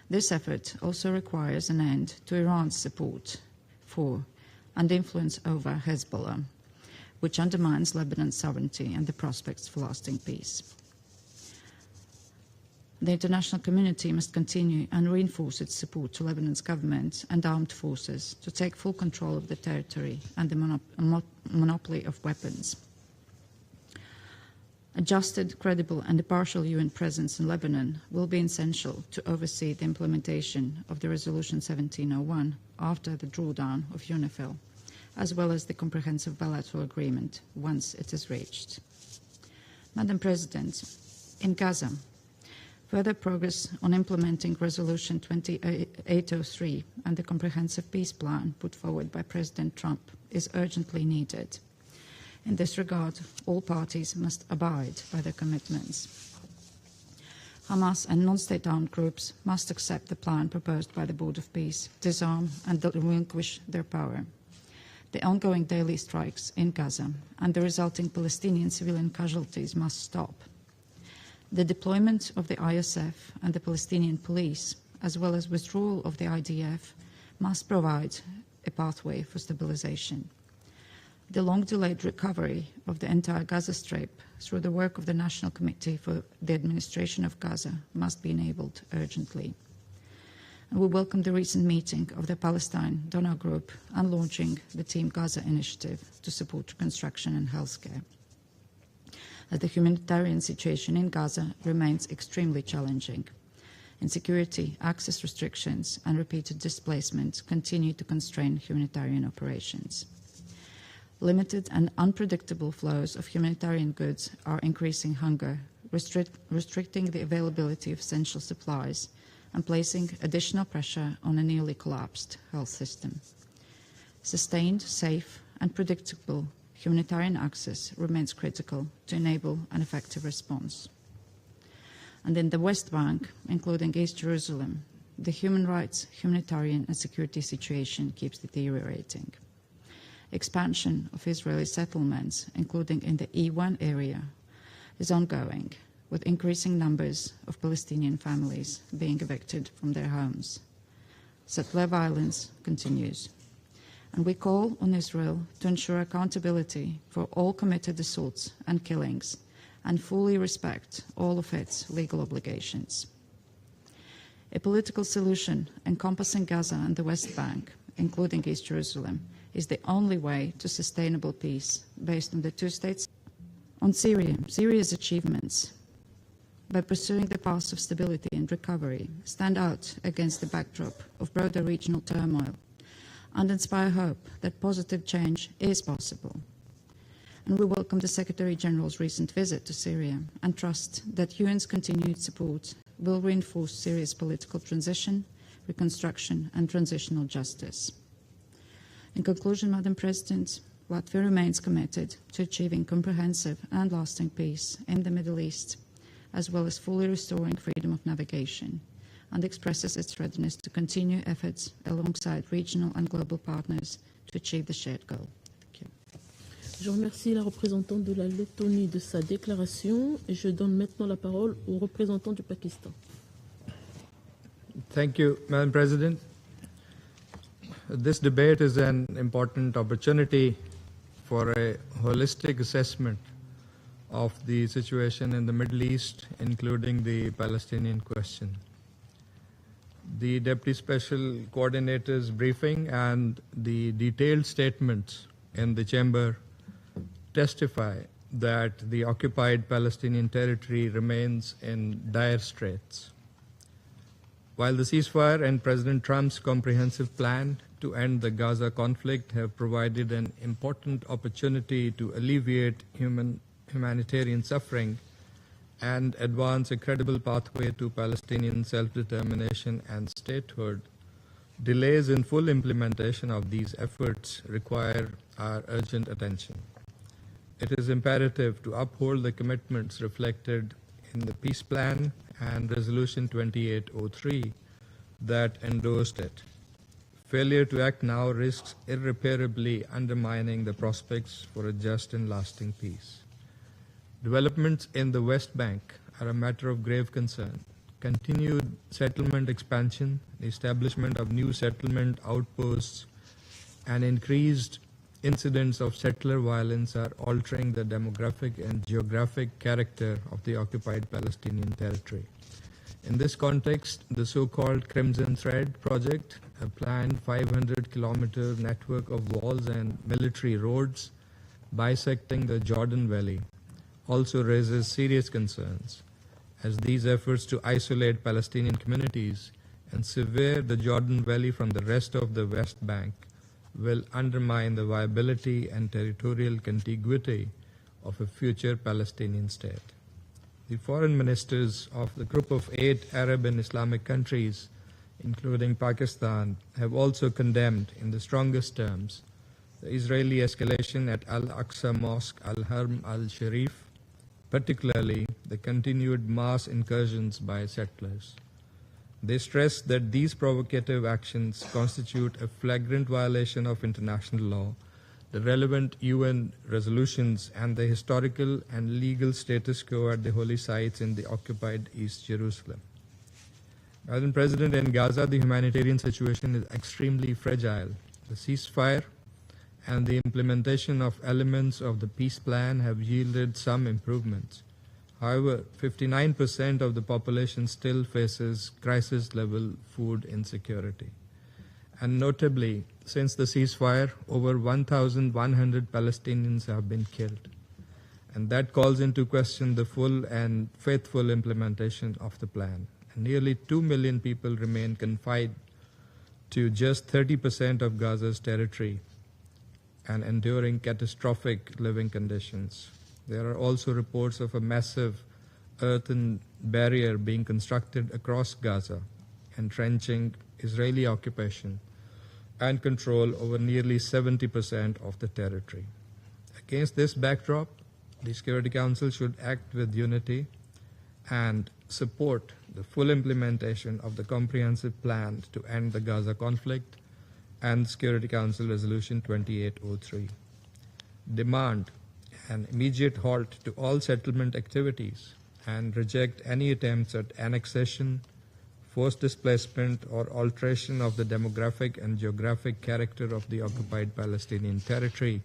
This effort also requires an end to Iran's support for and influence over Hezbollah, which undermines Lebanon's sovereignty and the prospects for lasting peace. The international community must continue and reinforce its support to Lebanon's government and armed forces to take full control of the territory and the monopoly of weapons. A trusted, credible and impartial UN presence in Lebanon will be essential to oversee the implementation of the Resolution 1701 after the drawdown of UNIFIL, as well as the comprehensive bilateral agreement once it is reached. Madam President, in Gaza, further progress on implementing Resolution 2803 and the comprehensive peace plan put forward by President Trump is urgently needed. In this regard, all parties must abide by their commitments. Hamas and non-state armed groups must accept the plan proposed by the Board of Peace, disarm and relinquish their power. The ongoing daily strikes in Gaza and the resulting Palestinian civilian casualties must stop. The deployment of the ISF and the Palestinian police, as well as withdrawal of the IDF, must provide a pathway for stabilization. The long-delayed recovery of the entire Gaza Strip through the work of the National Committee for the Administration of Gaza must be enabled urgently. And we welcome the recent meeting of the Palestine Donor Group and launching the Team Gaza initiative to support reconstruction and healthcare, as the humanitarian situation in Gaza remains extremely challenging. Insecurity, access restrictions, and repeated displacement continue to constrain humanitarian operations. Limited and unpredictable flows of humanitarian goods are increasing hunger, restricting the availability of essential supplies, and placing additional pressure on a nearly collapsed health system. Sustained, safe, and predictable humanitarian access remains critical to enable an effective response. And in the West Bank, including East Jerusalem, the human rights, humanitarian, and security situation keeps deteriorating. Expansion of Israeli settlements, including in the E1 area, is ongoing, with increasing numbers of Palestinian families being evicted from their homes. Settler violence continues, and we call on Israel to ensure accountability for all committed assaults and killings and fully respect all of its legal obligations. A political solution encompassing Gaza and the West Bank, including East Jerusalem, is the only way to sustainable peace based on the two states. On Syria's achievements, by pursuing the path of stability and recovery, stand out against the backdrop of broader regional turmoil and inspire hope that positive change is possible. And we welcome the Secretary-General's recent visit to Syria and trust that UN's continued support will reinforce Syria's political transition, reconstruction, and transitional justice. In conclusion, Madam President, Latvia remains committed to achieving comprehensive and lasting peace in the Middle East, as well as fully restoring freedom of navigation, and expresses its readiness to continue efforts alongside regional and global partners to achieve the shared goal. Thank you. Je remercie la représentante de la Lettonie de sa déclaration et je donne maintenant la parole au représentant du Pakistan. Thank you, Madam President. This debate is an important opportunity for a holistic assessment of the situation in the Middle East, including the Palestinian question. The Deputy Special Coordinator's briefing and the detailed statements in the chamber testify that the occupied Palestinian territory remains in dire straits. While the ceasefire and President Trump's comprehensive plan to end the Gaza conflict have provided an important opportunity to alleviate humanitarian suffering and advance a credible pathway to Palestinian self-determination and statehood, delays in full implementation of these efforts require our urgent attention. It is imperative to uphold the commitments reflected in the peace plan and Resolution 2803 that endorsed it. Failure to act now risks irreparably undermining the prospects for a just and lasting peace. Developments in the West Bank are a matter of grave concern, continued settlement expansion, the establishment of new settlement outposts, and increased incidents of settler violence are altering the demographic and geographic character of the occupied Palestinian territory. In this context, the so-called Crimson Thread project, a planned 500-kilometer network of walls and military roads bisecting the Jordan Valley, also raises serious concerns, as these efforts to isolate Palestinian communities and sever the Jordan Valley from the rest of the West Bank will undermine the viability and territorial contiguity of a future Palestinian state. The foreign ministers of the group of 8 Arab and Islamic countries, including Pakistan, have also condemned in the strongest terms the Israeli escalation at Al-Aqsa Mosque, Al-Haram al-Sharif, particularly the continued mass incursions by settlers. They stress that these provocative actions constitute a flagrant violation of international law, the relevant UN resolutions, and the historical and legal status quo at the holy sites in the occupied East Jerusalem. Madam President, in Gaza, the humanitarian situation is extremely fragile. The ceasefire and the implementation of elements of the peace plan have yielded some improvements. However, 59% of the population still faces crisis-level food insecurity. And notably, since the ceasefire, over 1,100 Palestinians have been killed. And that calls into question the full and faithful implementation of the plan. And nearly 2 million people remain confined to just 30% of Gaza's territory and enduring catastrophic living conditions. There are also reports of a massive earthen barrier being constructed across Gaza, entrenching Israeli occupation and control over nearly 70% of the territory. Against this backdrop, the Security Council should act with unity and support the full implementation of the comprehensive plan to end the Gaza conflict and Security Council Resolution 2803. Demand an immediate halt to all settlement activities and reject any attempts at annexation, forced displacement, or alteration of the demographic and geographic character of the occupied Palestinian territory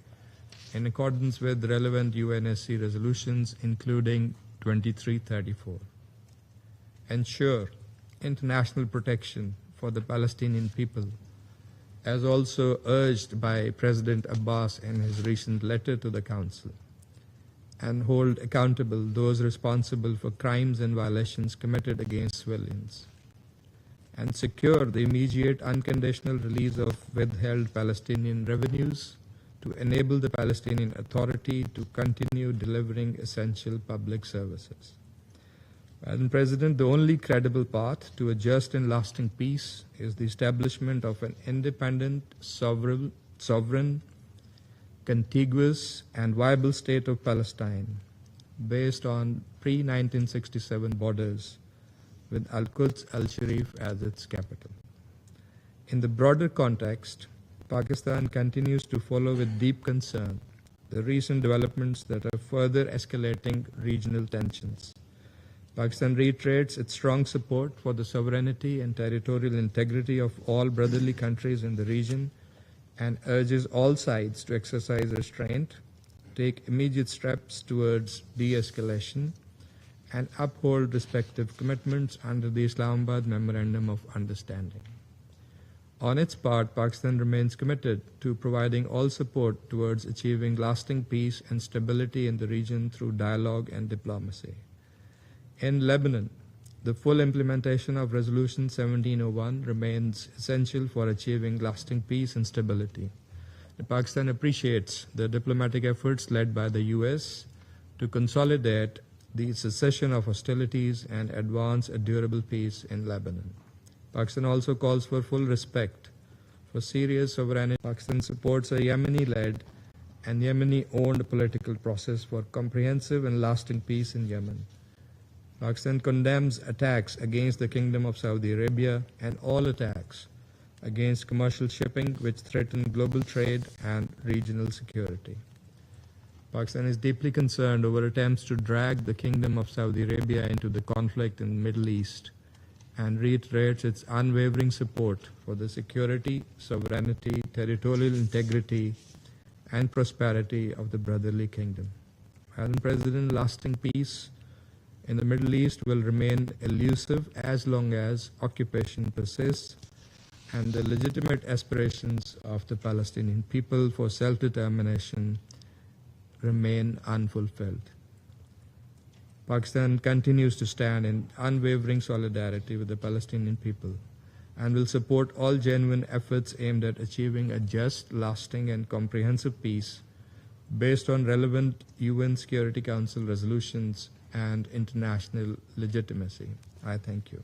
in accordance with relevant UNSC resolutions, including 2334. Ensure international protection for the Palestinian people, as also urged by President Abbas in his recent letter to the Council, and hold accountable those responsible for crimes and violations committed against civilians, and secure the immediate unconditional release of withheld Palestinian revenues to enable the Palestinian Authority to continue delivering essential public services. Madam President, the only credible path to a just and lasting peace is the establishment of an independent, sovereign, contiguous, and viable state of Palestine based on pre-1967 borders with Al-Quds al-Sharif as its capital. In the broader context, Pakistan continues to follow with deep concern the recent developments that are further escalating regional tensions. Pakistan reiterates its strong support for the sovereignty and territorial integrity of all brotherly countries in the region and urges all sides to exercise restraint, take immediate steps towards de-escalation, and uphold respective commitments under the Islamabad Memorandum of Understanding. On its part, Pakistan remains committed to providing all support towards achieving lasting peace and stability in the region through dialogue and diplomacy. In Lebanon, the full implementation of Resolution 1701 remains essential for achieving lasting peace and stability. Pakistan appreciates the diplomatic efforts led by the US to consolidate the cessation of hostilities and advance a durable peace in Lebanon. Pakistan also calls for full respect for Syria's sovereignty. Pakistan supports a Yemeni-led and Yemeni-owned political process for comprehensive and lasting peace in Yemen. Pakistan condemns attacks against the Kingdom of Saudi Arabia and all attacks against commercial shipping which threaten global trade and regional security. Pakistan is deeply concerned over attempts to drag the Kingdom of Saudi Arabia into the conflict in the Middle East and reiterates its unwavering support for the security, sovereignty, territorial integrity, and prosperity of the brotherly kingdom. Madam President, lasting peace in the Middle East will remain elusive as long as occupation persists and the legitimate aspirations of the Palestinian people for self-determination remain unfulfilled. Pakistan continues to stand in unwavering solidarity with the Palestinian people and will support all genuine efforts aimed at achieving a just, lasting, and comprehensive peace based on relevant UN Security Council resolutions and international legitimacy. I thank you.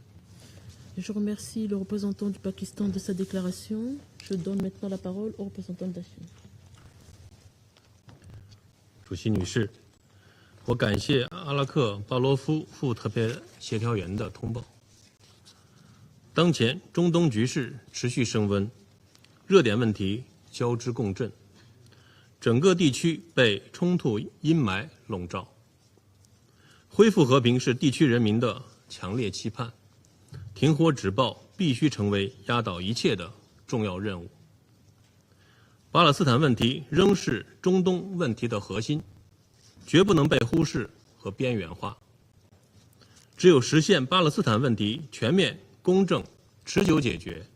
Je remercie le représentant du Pakistan de sa déclaration. Je donne maintenant la parole au représentant de la Chine. 主席女士，我感谢阿拉克巴罗夫副特别协调员的通报。当前中东局势持续升温，热点问题交织共振，整个地区被冲突阴霾笼罩。恢复和平是地区人民的强烈期盼，停火止暴必须成为压倒一切的重要任务。巴勒斯坦问题仍是中东问题的核心，绝不能被忽视和边缘化。只有实现巴勒斯坦问题全面、公正、持久解决，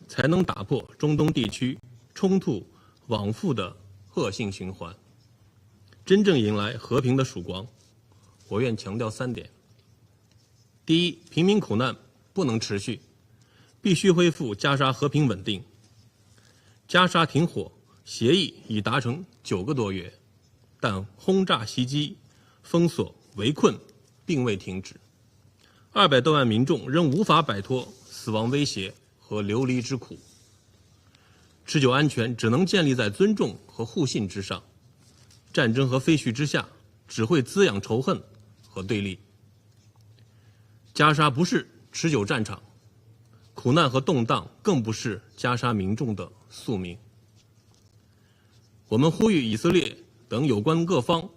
才能打破中东地区冲突往复的恶性循环，真正迎来和平的曙光。我愿强调3点：第一，平民苦难不能持续，必须恢复加沙和平稳定。加沙停火协议已达成9个多月，但轰炸袭击、封锁、围困并未停止，200多万民众仍无法摆脱死亡威胁和流离之苦。持久安全只能建立在尊重和互信之上，战争和废墟之下只会滋养仇恨和对立。加沙不是持久战场，苦难和动荡更不是加沙民众的宿命。我们呼吁以色列等有关各方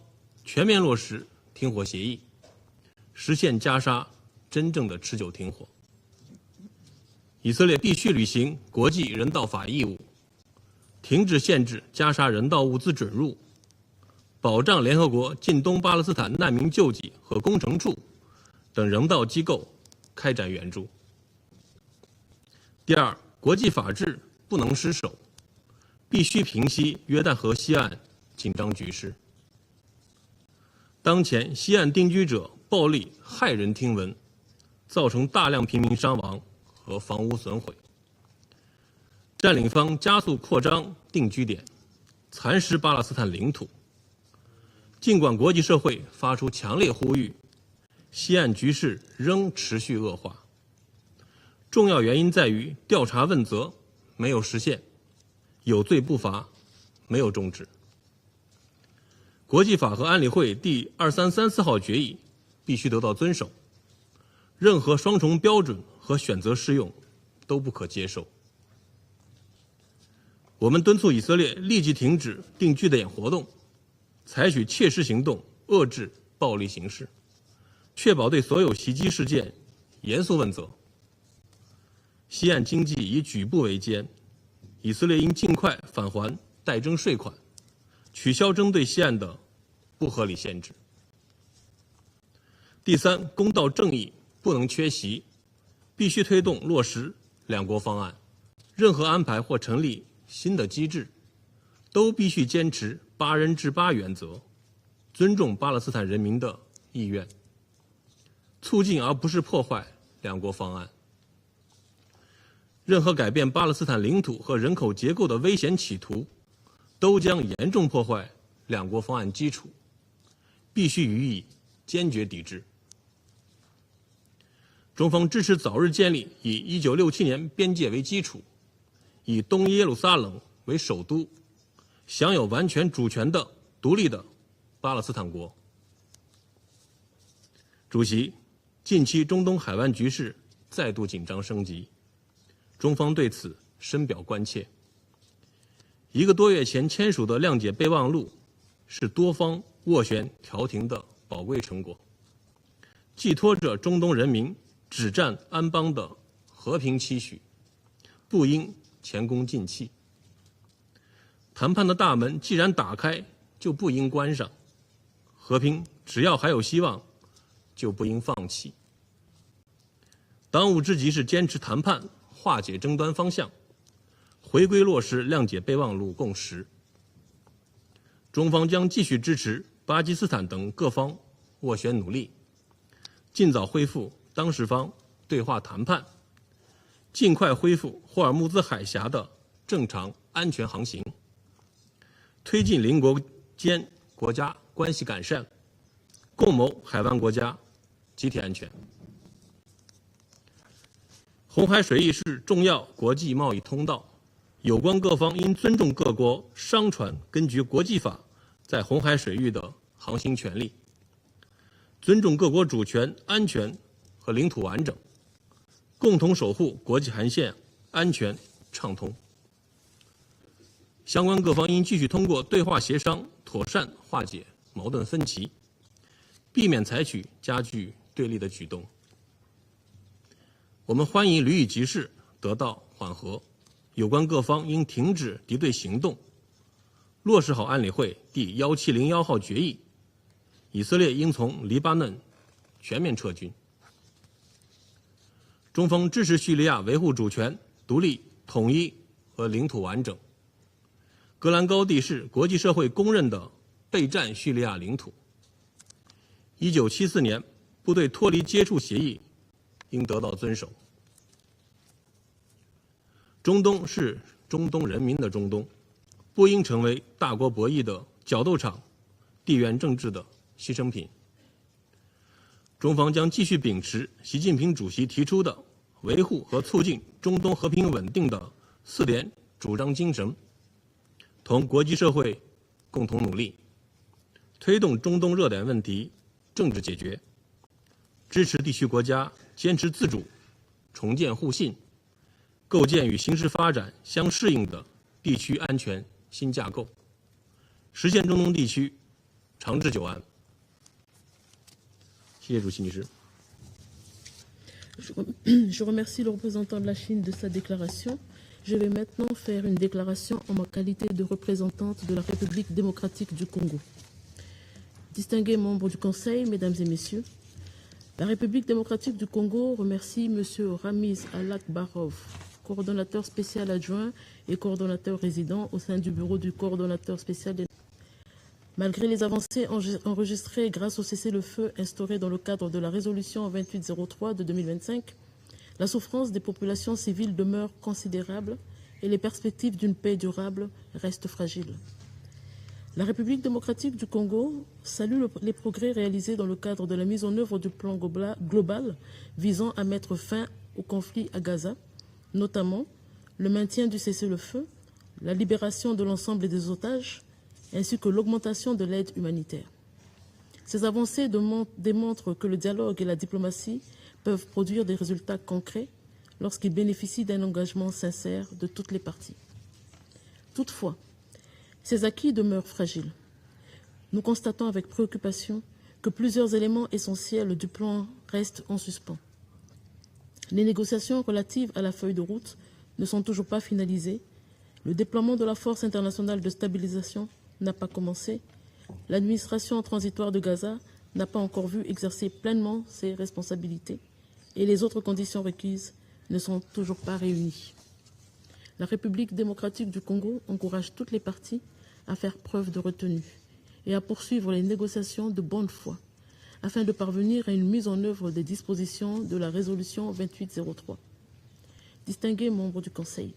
全面落实停火协议，实现加沙真正的持久停火。以色列必须履行国际人道法义务，停止限制加沙人道物资准入，保障联合国近东巴勒斯坦难民救济和工程处等人道机构开展援助。第二，国际法治不能失守，必须平息约旦河西岸紧张局势。当前西岸定居者暴力骇人听闻，造成大量平民伤亡和房屋损毁。占领方加速扩张定居点，蚕食巴勒斯坦领土。尽管国际社会发出强烈呼吁，西岸局势仍持续恶化。重要原因在于调查问责没有实现，有罪不罚没有终止。国际法和安理会第2334号决议必须得到遵守，任何双重标准和选择适用都不可接受。我们敦促以色列立即停止定居点活动，采取切实行动遏制暴力形势，确保对所有袭击事件严肃问责。西岸经济以举步维艰，以色列应尽快返还代征税款，取消针对西岸的不合理限制。第三，公道正义不能缺席，必须推动落实两国方案。任何安排或成立新的机制，都必须坚持8人制8原则，尊重巴勒斯坦人民的意愿，促进而不是破坏两国方案。任何改变巴勒斯坦领土和人口结构的危险企图，都将严重破坏两国方案基础，必须予以坚决抵制。中方支持早日建立以1967年边界为基础，以东耶路撒冷为首都，享有完全主权的独立的巴勒斯坦国。主席，近期中东海湾局势再度紧张升级，中方对此深表关切。1个多月前签署的谅解备忘录是多方斡旋调停的宝贵成果，寄托着中东人民只占安邦的和平期许，不应前功尽弃。谈判的大门既然打开，就不应关上。和平只要还有希望，就不应放弃。当务之急是坚持谈判，化解争端方向，回归落实谅解备忘录共识。中方将继续支持巴基斯坦等各方斡旋努力，尽早恢复当事方对话谈判，尽快恢复霍尔木兹海峡的正常安全航行，推进邻国间国家关系改善，共谋海湾国家集体安全。红海水域是重要国际贸易通道，有关各方应尊重各国商船根据国际法在红海水域的航行权利，尊重各国主权、安全和领土完整，共同守护国际航线安全畅通。相关各方应继续通过对话协商妥善化解矛盾分歧，避免采取加剧对立的举动。我们欢迎屡以及事得到缓和，有关各方应停止敌对行动，落实好安理会第1701号决议，以色列应从黎巴嫩全面撤军。中方支持叙利亚维护主权、独立、统一和领土完整。戈兰高地是国际社会公认的备战叙利亚领土。1974年部队脱离接触协议应得到遵守。中东是中东人民的中东，不应成为大国博弈的角斗场、地缘政治的牺牲品。中方将继续秉持习近平主席提出的维护和促进中东和平稳定的4点主张精神，同国际社会共同努力，推动中东热点问题政治解决，支持地区国家坚持自主，重建互信，构建与形势发展相适应的地区安全新架构，实现中东地区长治久安。谢谢主席女士。Je remercie le représentant de la Chine de sa déclaration. Je vais maintenant faire une déclaration en ma qualité de représentante de la République démocratique du Congo. Distingués membres du Conseil, mesdames et messieurs, la République démocratique du Congo remercie M. Ramiz Alakbarov, coordonnateur spécial adjoint et coordonnateur résident au sein du bureau du coordonnateur spécial des... Malgré les avancées enregistrées grâce au cessez-le-feu instauré dans le cadre de la résolution 2803 de 2025, la souffrance des populations civiles demeure considérable et les perspectives d'une paix durable restent fragiles. La République démocratique du Congo salue les progrès réalisés dans le cadre de la mise en œuvre du plan global visant à mettre fin au conflit à Gaza, notamment le maintien du cessez-le-feu, la libération de l'ensemble des otages, ainsi que l'augmentation de l'aide humanitaire. Ces avancées démontrent que le dialogue et la diplomatie peuvent produire des résultats concrets lorsqu'ils bénéficient d'un engagement sincère de toutes les parties. Toutefois, ces acquis demeurent fragiles. Nous constatons avec préoccupation que plusieurs éléments essentiels du plan restent en suspens. Les négociations relatives à la feuille de route ne sont toujours pas finalisées. Le déploiement de la force internationale de stabilisation n'a pas commencé. L'administration transitoire de Gaza n'a pas encore vu exercer pleinement ses responsabilités et les autres conditions requises ne sont toujours pas réunies. La République démocratique du Congo encourage toutes les parties à faire preuve de retenue et à poursuivre les négociations de bonne foi afin de parvenir à une mise en œuvre des dispositions de la résolution 2803. Distingués membres du Conseil,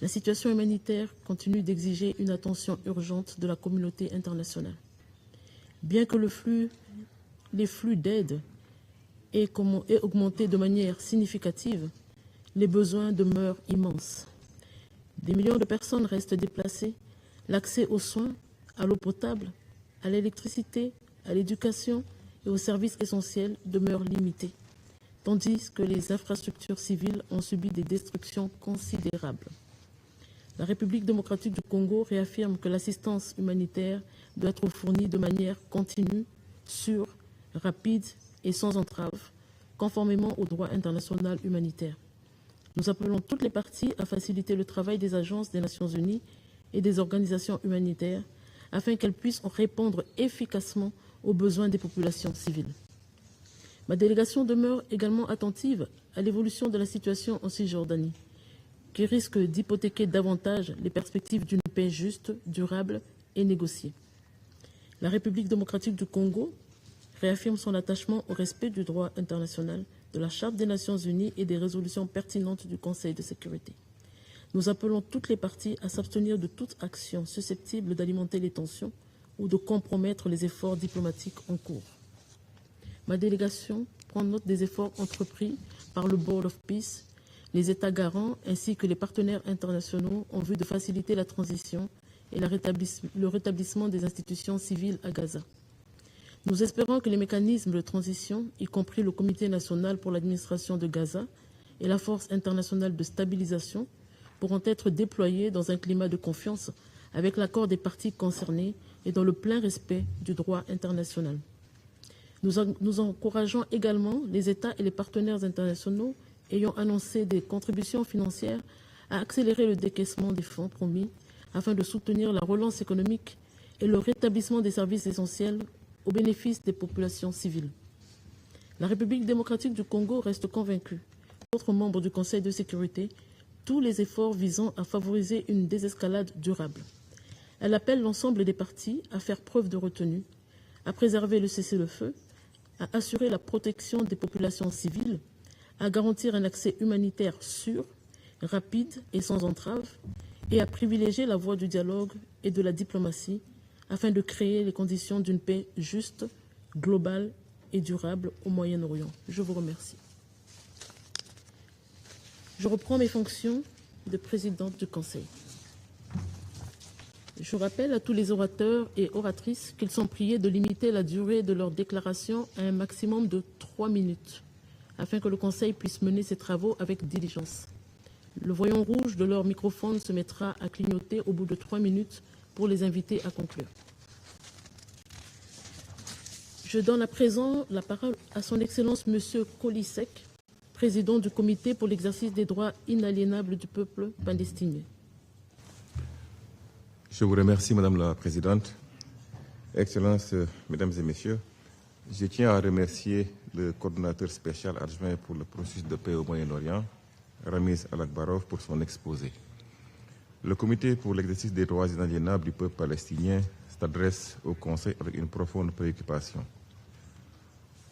la situation humanitaire continue d'exiger une attention urgente de la communauté internationale. Bien que les flux d'aide aient augmenté de manière significative, les besoins demeurent immenses. Des millions de personnes restent déplacées, l'accès aux soins, à l'eau potable, à l'électricité, à l'éducation et aux services essentiels demeure limité, tandis que les infrastructures civiles ont subi des destructions considérables. La République démocratique du Congo réaffirme que l'assistance humanitaire doit être fournie de manière continue, sûre, rapide et sans entrave, conformément au droit international humanitaire. Nous appelons toutes les parties à faciliter le travail des agences des Nations Unies et des organisations humanitaires afin qu'elles puissent répondre efficacement aux besoins des populations civiles. Ma délégation demeure également attentive à l'évolution de la situation en Cisjordanie, qui risque d'hypothéquer davantage les perspectives d'une paix juste, durable et négociée. La République démocratique du Congo réaffirme son attachement au respect du droit international, de la Charte des Nations Unies et des résolutions pertinentes du Conseil de sécurité. Nous appelons toutes les parties à s'abstenir de toute action susceptible d'alimenter les tensions ou de compromettre les efforts diplomatiques en cours. Ma délégation prend note des efforts entrepris par le Board of Peace, les États garants ainsi que les partenaires internationaux en vue de faciliter la transition et le rétablissement des institutions civiles à Gaza. Nous espérons que les mécanismes de transition, y compris le Comité national pour l'administration de Gaza et la Force internationale de stabilisation, pourront être déployés dans un climat de confiance avec l'accord des parties concernées et dans le plein respect du droit international. Nous encourageons également les États et les partenaires internationaux ayant annoncé des contributions financières à accélérer le décaissement des fonds promis afin de soutenir la relance économique et le rétablissement des services essentiels au bénéfice des populations civiles. La République démocratique du Congo reste convaincue, autres membres du Conseil de sécurité, tous les efforts visant à favoriser une désescalade durable. Elle appelle l'ensemble des parties à faire preuve de retenue, à préserver le cessez-le-feu, à assurer la protection des populations civiles, à garantir un accès humanitaire sûr, rapide et sans entrave, et à privilégier la voie du dialogue et de la diplomatie afin de créer les conditions d'une paix juste, globale et durable au Moyen-Orient. Je vous remercie. Je reprends mes fonctions de présidente du Conseil. Je rappelle à tous les orateurs et oratrices qu'ils sont priés de limiter la durée de leur déclaration à un maximum de 3 minutes, afin que le Conseil puisse mener ses travaux avec diligence. Le voyant rouge de leur microphone se mettra à clignoter au bout de 3 minutes pour les inviter à conclure. Je donne à présent la parole à son Excellence M. Kolisek, président du Comité pour l'exercice des droits inaliénables du peuple palestinien. Je vous remercie, Madame la Présidente. Excellences, Mesdames et Messieurs, je tiens à remercier le coordonnateur spécial adjoint pour le processus de paix au Moyen-Orient, Ramiz Al-Akbarov, pour son exposé. Le Comité pour l'exercice des droits inaliénables du peuple palestinien s'adresse au Conseil avec une profonde préoccupation.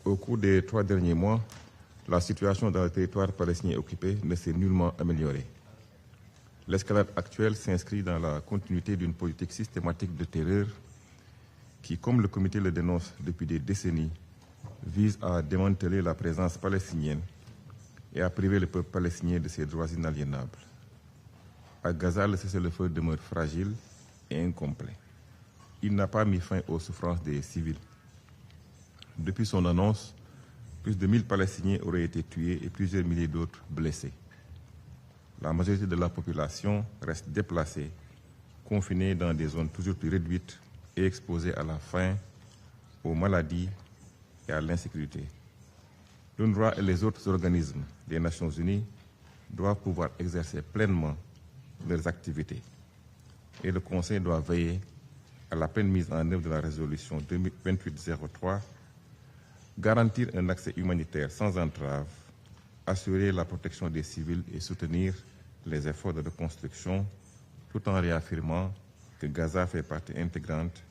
Au cours des 3 derniers mois, la situation dans le territoire palestinien occupé ne s'est nullement améliorée. L'escalade actuelle s'inscrit dans la continuité d'une politique systématique de terreur qui, comme le comité le dénonce depuis des décennies, vise à démanteler la présence palestinienne et à priver le peuple palestinien de ses droits inaliénables. À Gaza, le cessez-le-feu demeure fragile et incomplet. Il n'a pas mis fin aux souffrances des civils. Depuis son annonce, plus de 1000 Palestiniens auraient été tués et plusieurs milliers d'autres blessés. La majorité de la population reste déplacée, confinée dans des zones toujours plus réduites et exposée à la faim, aux maladies et à l'insécurité. L'UNRWA et les autres organismes des Nations Unies doivent pouvoir exercer pleinement leurs activités. Et le Conseil doit veiller à la pleine mise en œuvre de la résolution 2803, garantir un accès humanitaire sans entrave, assurer la protection des civils et soutenir les efforts de reconstruction, tout en réaffirmant que Gaza fait partie intégrante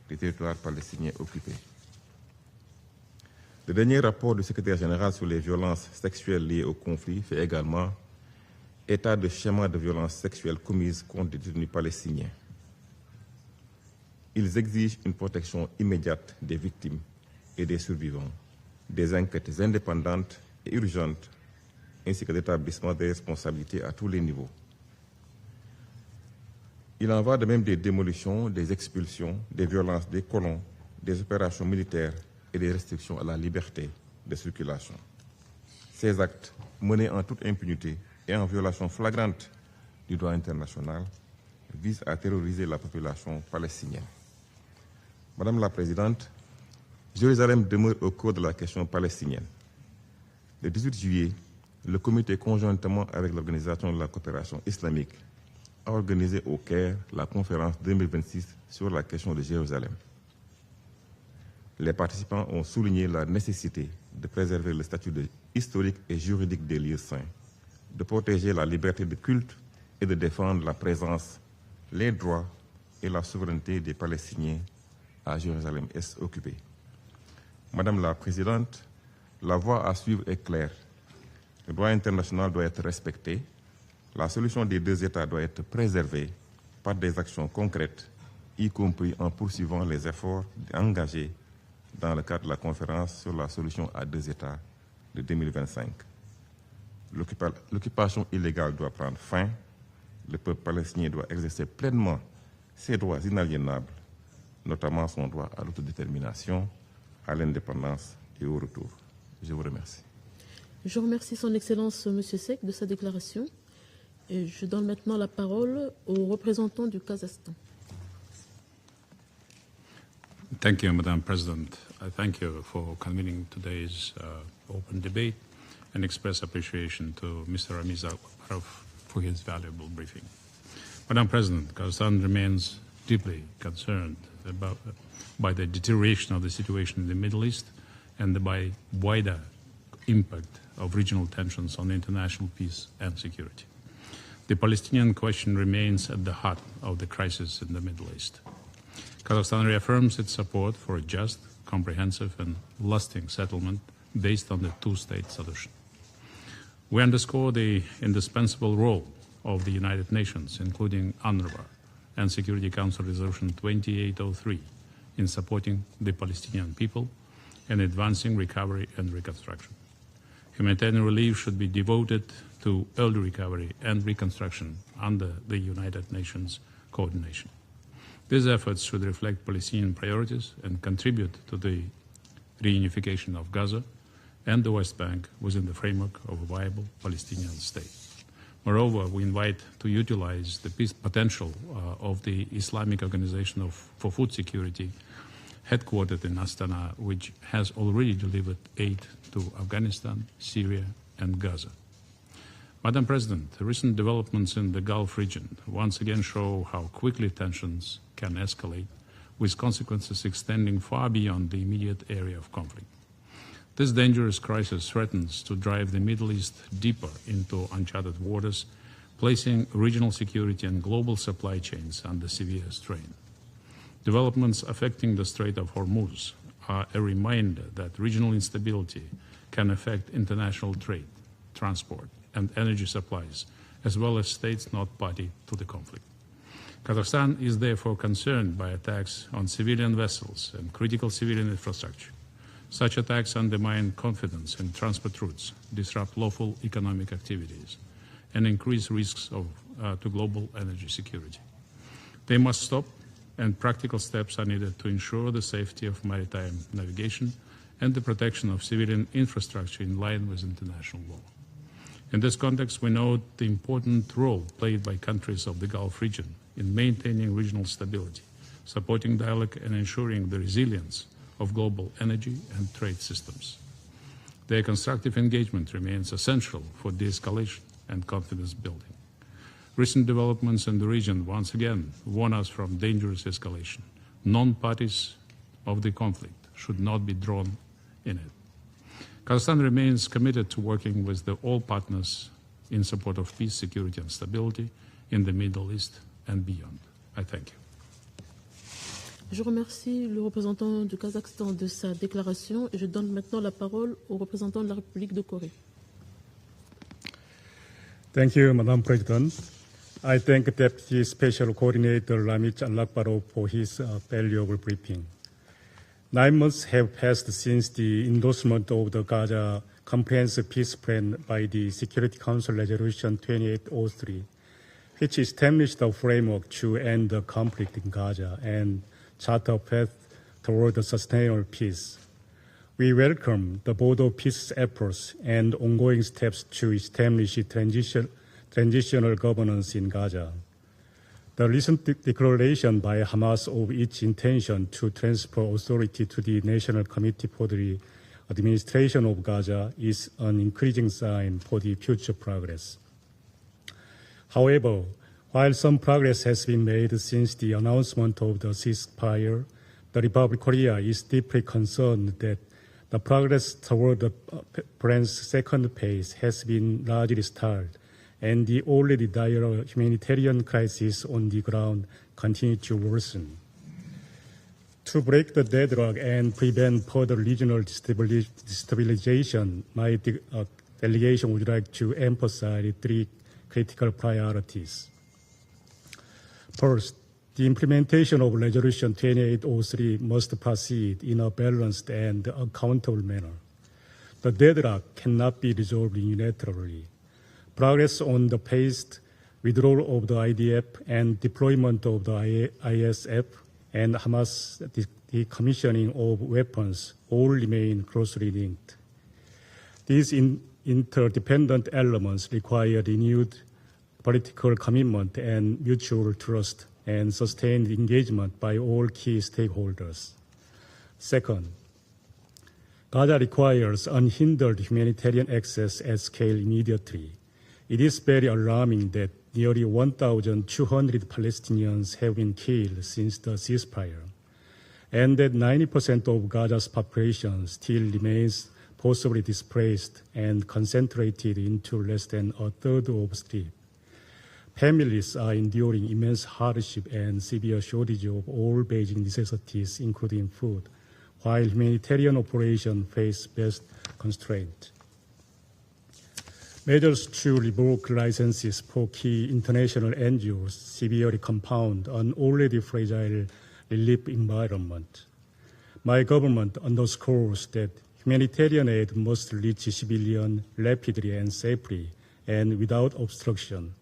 du territoire palestinien occupé. Le dernier rapport du secrétaire général sur les violences sexuelles liées au conflit fait également état de schémas de violences sexuelles commises contre des détenus palestiniens. Ils exigent une protection immédiate des victimes et des survivants, des enquêtes indépendantes et urgentes, ainsi que l'établissement des responsabilités à tous les niveaux. Il en va de même des démolitions, des expulsions, des violences des colons, des opérations militaires et des restrictions à la liberté de circulation. Ces actes, menés en toute impunité et en violation flagrante du droit international, visent à terroriser la population palestinienne. Madame la Présidente, Jérusalem demeure au cœur de la question palestinienne. le 18 juillet, le comité, conjointement avec l'Organisation de la coopération islamique, a organisé au Caire la conférence 2026 sur la question de Jérusalem. Les participants ont souligné la nécessité de préserver le statut historique et juridique des lieux saints, de protéger la liberté de culte et de défendre la présence, les droits et la souveraineté des Palestiniens à Jérusalem-Est occupée. Madame la Présidente, la voie à suivre est claire. Le droit international doit être respecté. La solution des deux États doit être préservée par des actions concrètes, y compris en poursuivant les efforts engagés dans le cadre de la conférence sur la solution à deux États de 2025. L'occupation illégale doit prendre fin. Le peuple palestinien doit exercer pleinement ses droits inaliénables, notamment son droit à l'autodétermination, à l'indépendance et au retour. Je vous remercie. Je remercie Son Excellence M. Seck de sa déclaration et je donne maintenant la parole au représentant du Kazakhstan. Thank you, Madam President. I thank you for convening today's open debate and express appreciation to Mr. Ramiz Akbarov for his valuable briefing. Madam President, Kazakhstan remains deeply concerned by the deterioration of the situation in the Middle East and by wider impact of regional tensions on international peace and security. The Palestinian question remains at the heart of the crisis in the Middle East. Kazakhstan reaffirms its support for a just, comprehensive and lasting settlement based on the two-state solution. We underscore the indispensable role of the United Nations, including UNRWA and Security Council Resolution 2803, in supporting the Palestinian people and advancing recovery and reconstruction. Humanitarian relief should be devoted to early recovery and reconstruction under the United Nations coordination. These efforts should reflect Palestinian priorities and contribute to the reunification of Gaza and the West Bank within the framework of a viable Palestinian state. Moreover, we invite to utilize the peace potential of the Islamic Organization for Food Security, headquartered in Astana, which has already delivered aid to Afghanistan, Syria, and Gaza. Madam President, the recent developments in the Gulf region once again show how quickly tensions can escalate, with consequences extending far beyond the immediate area of conflict. This dangerous crisis threatens to drive the Middle East deeper into uncharted waters, placing regional security and global supply chains under severe strain. Developments affecting the Strait of Hormuz are a reminder that regional instability can affect international trade, transport, and energy supplies, as well as states not party to the conflict. Kazakhstan is therefore concerned by attacks on civilian vessels and critical civilian infrastructure. Such attacks undermine confidence in transport routes, disrupt lawful economic activities, and increase risks to global energy security. They must stop, and practical steps are needed to ensure the safety of maritime navigation and the protection of civilian infrastructure in line with international law. In this context, we note the important role played by countries of the Gulf region in maintaining regional stability, supporting dialogue and ensuring the resilience of global energy and trade systems. Their constructive engagement remains essential for de-escalation and confidence building. Recent developments in the region once again warn us from dangerous escalation. Non-parties of the conflict should not be drawn in it. Kazakhstan remains committed to working with all partners in support of peace, security and stability in the Middle East and beyond. I thank you. Je remercie le représentant du Kazakhstan de sa déclaration et je donne maintenant la parole au représentant de la République de Corée. Thank you, Madam President. I thank Deputy Special Coordinator Ramiz Akbarov for his valuable briefing. 9 months have passed since the endorsement of the Gaza Comprehensive Peace Plan by the Security Council Resolution 2803, which established a framework to end the conflict in Gaza and chart a path toward a sustainable peace. We welcome the board of peace efforts and ongoing steps to establish transitional governance in Gaza. The recent declaration by Hamas of its intention to transfer authority to the National Committee for the administration of Gaza is an encouraging sign for the future progress. However, while some progress has been made since the announcement of the ceasefire, the Republic of Korea is deeply concerned that the progress toward the plan's second phase has been largely stalled, and the already dire humanitarian crisis on the ground continues to worsen. To break the deadlock and prevent further regional destabilization, my delegation would like to emphasize three critical priorities. First, the implementation of Resolution 2803 must proceed in a balanced and accountable manner. The deadlock cannot be resolved unilaterally. Progress on the phased withdrawal of the IDF and deployment of the ISF and Hamas decommissioning of weapons all remain closely linked. These interdependent elements require renewed political commitment and mutual trust and sustained engagement by all key stakeholders. Second, Gaza requires unhindered humanitarian access at scale immediately. It is very alarming that nearly 1,200 Palestinians have been killed since the ceasefire, and that 90% of Gaza's population still remains forcibly displaced and concentrated into less than a third of streets. Families are enduring immense hardship and severe shortage of all basic necessities, including food, while humanitarian operations face vast constraints. Measures to revoke licenses for key international NGOs severely compound an already fragile relief environment. My government underscores that humanitarian aid must reach civilians rapidly and safely and without obstruction,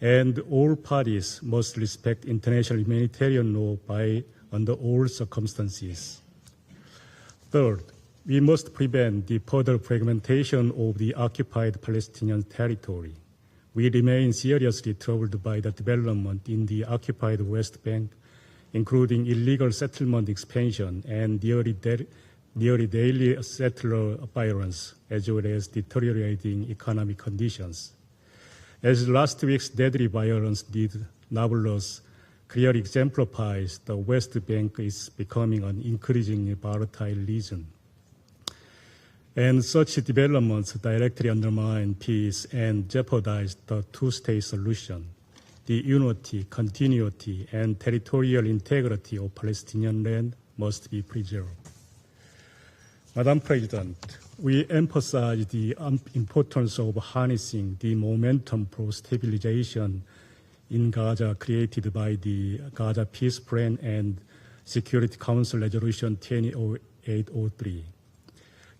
and all parties must respect international humanitarian law under all circumstances. Third, we must prevent the further fragmentation of the occupied Palestinian territory. We remain seriously troubled by the development in the occupied West Bank, including illegal settlement expansion and nearly daily settler violence, as well as deteriorating economic conditions. As last week's deadly violence did Nablus clearly exemplifies, the West Bank is becoming an increasingly volatile region. And such developments directly undermine peace and jeopardize the two-state solution. The unity, continuity, and territorial integrity of Palestinian land must be preserved. Madam President, we emphasize the importance of harnessing the momentum for stabilization in Gaza created by the Gaza Peace Plan and Security Council Resolution 2803.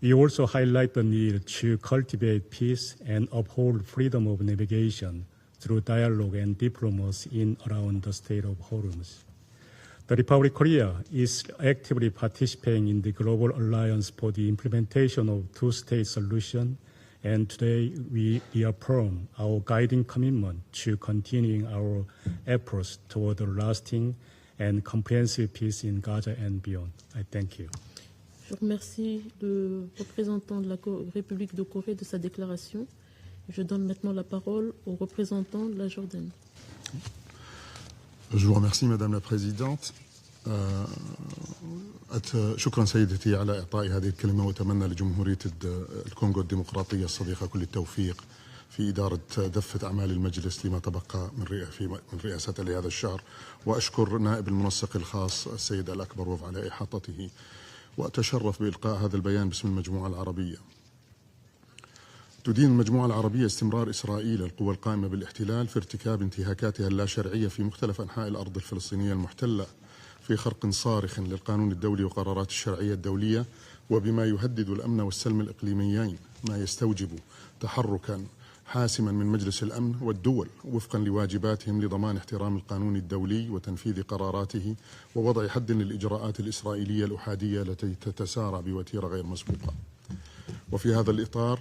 We also highlight the need to cultivate peace and uphold freedom of navigation through dialogue and diplomacy in around the Strait of Hormuz. The Republic of Korea is actively participating in the Global Alliance for the implementation of two-state solution, and today we reaffirm our guiding commitment to continuing our efforts toward a lasting and comprehensive peace in Gaza and beyond. I thank you. Je remercie le représentant de la République de Corée de sa déclaration. Je donne maintenant la parole au représentant de la Jordanie. Je vous remercie, Madame la Présidente. شكرا سيدتي على إعطاء هذه الكلمة، وأتمنى لجمهورية الكونغو الديمقراطية الصديقة كل التوفيق في إدارة دفة أعمال المجلس لما تبقى من رئاسته لهذا الشهر. وأشكر نائب المنسق الخاص السيد الأكبر على إحاطته، وأتشرف بإلقاء هذا البيان باسم المجموعة العربية. تدين المجموعة العربية استمرار إسرائيل القوى القائمة بالاحتلال في ارتكاب انتهاكاتها اللاشرعية في مختلف أنحاء الأرض الفلسطينية المحتلة في خرق صارخ للقانون الدولي وقرارات الشرعية الدولية، وبما يهدد الأمن والسلم الإقليميين، ما يستوجب تحركا حاسما من مجلس الأمن والدول وفقا لواجباتهم لضمان احترام القانون الدولي وتنفيذ قراراته ووضع حد للإجراءات الإسرائيلية الأحادية التي تتسارع بوتيرة غير مسبوقة. وفي هذا الإطار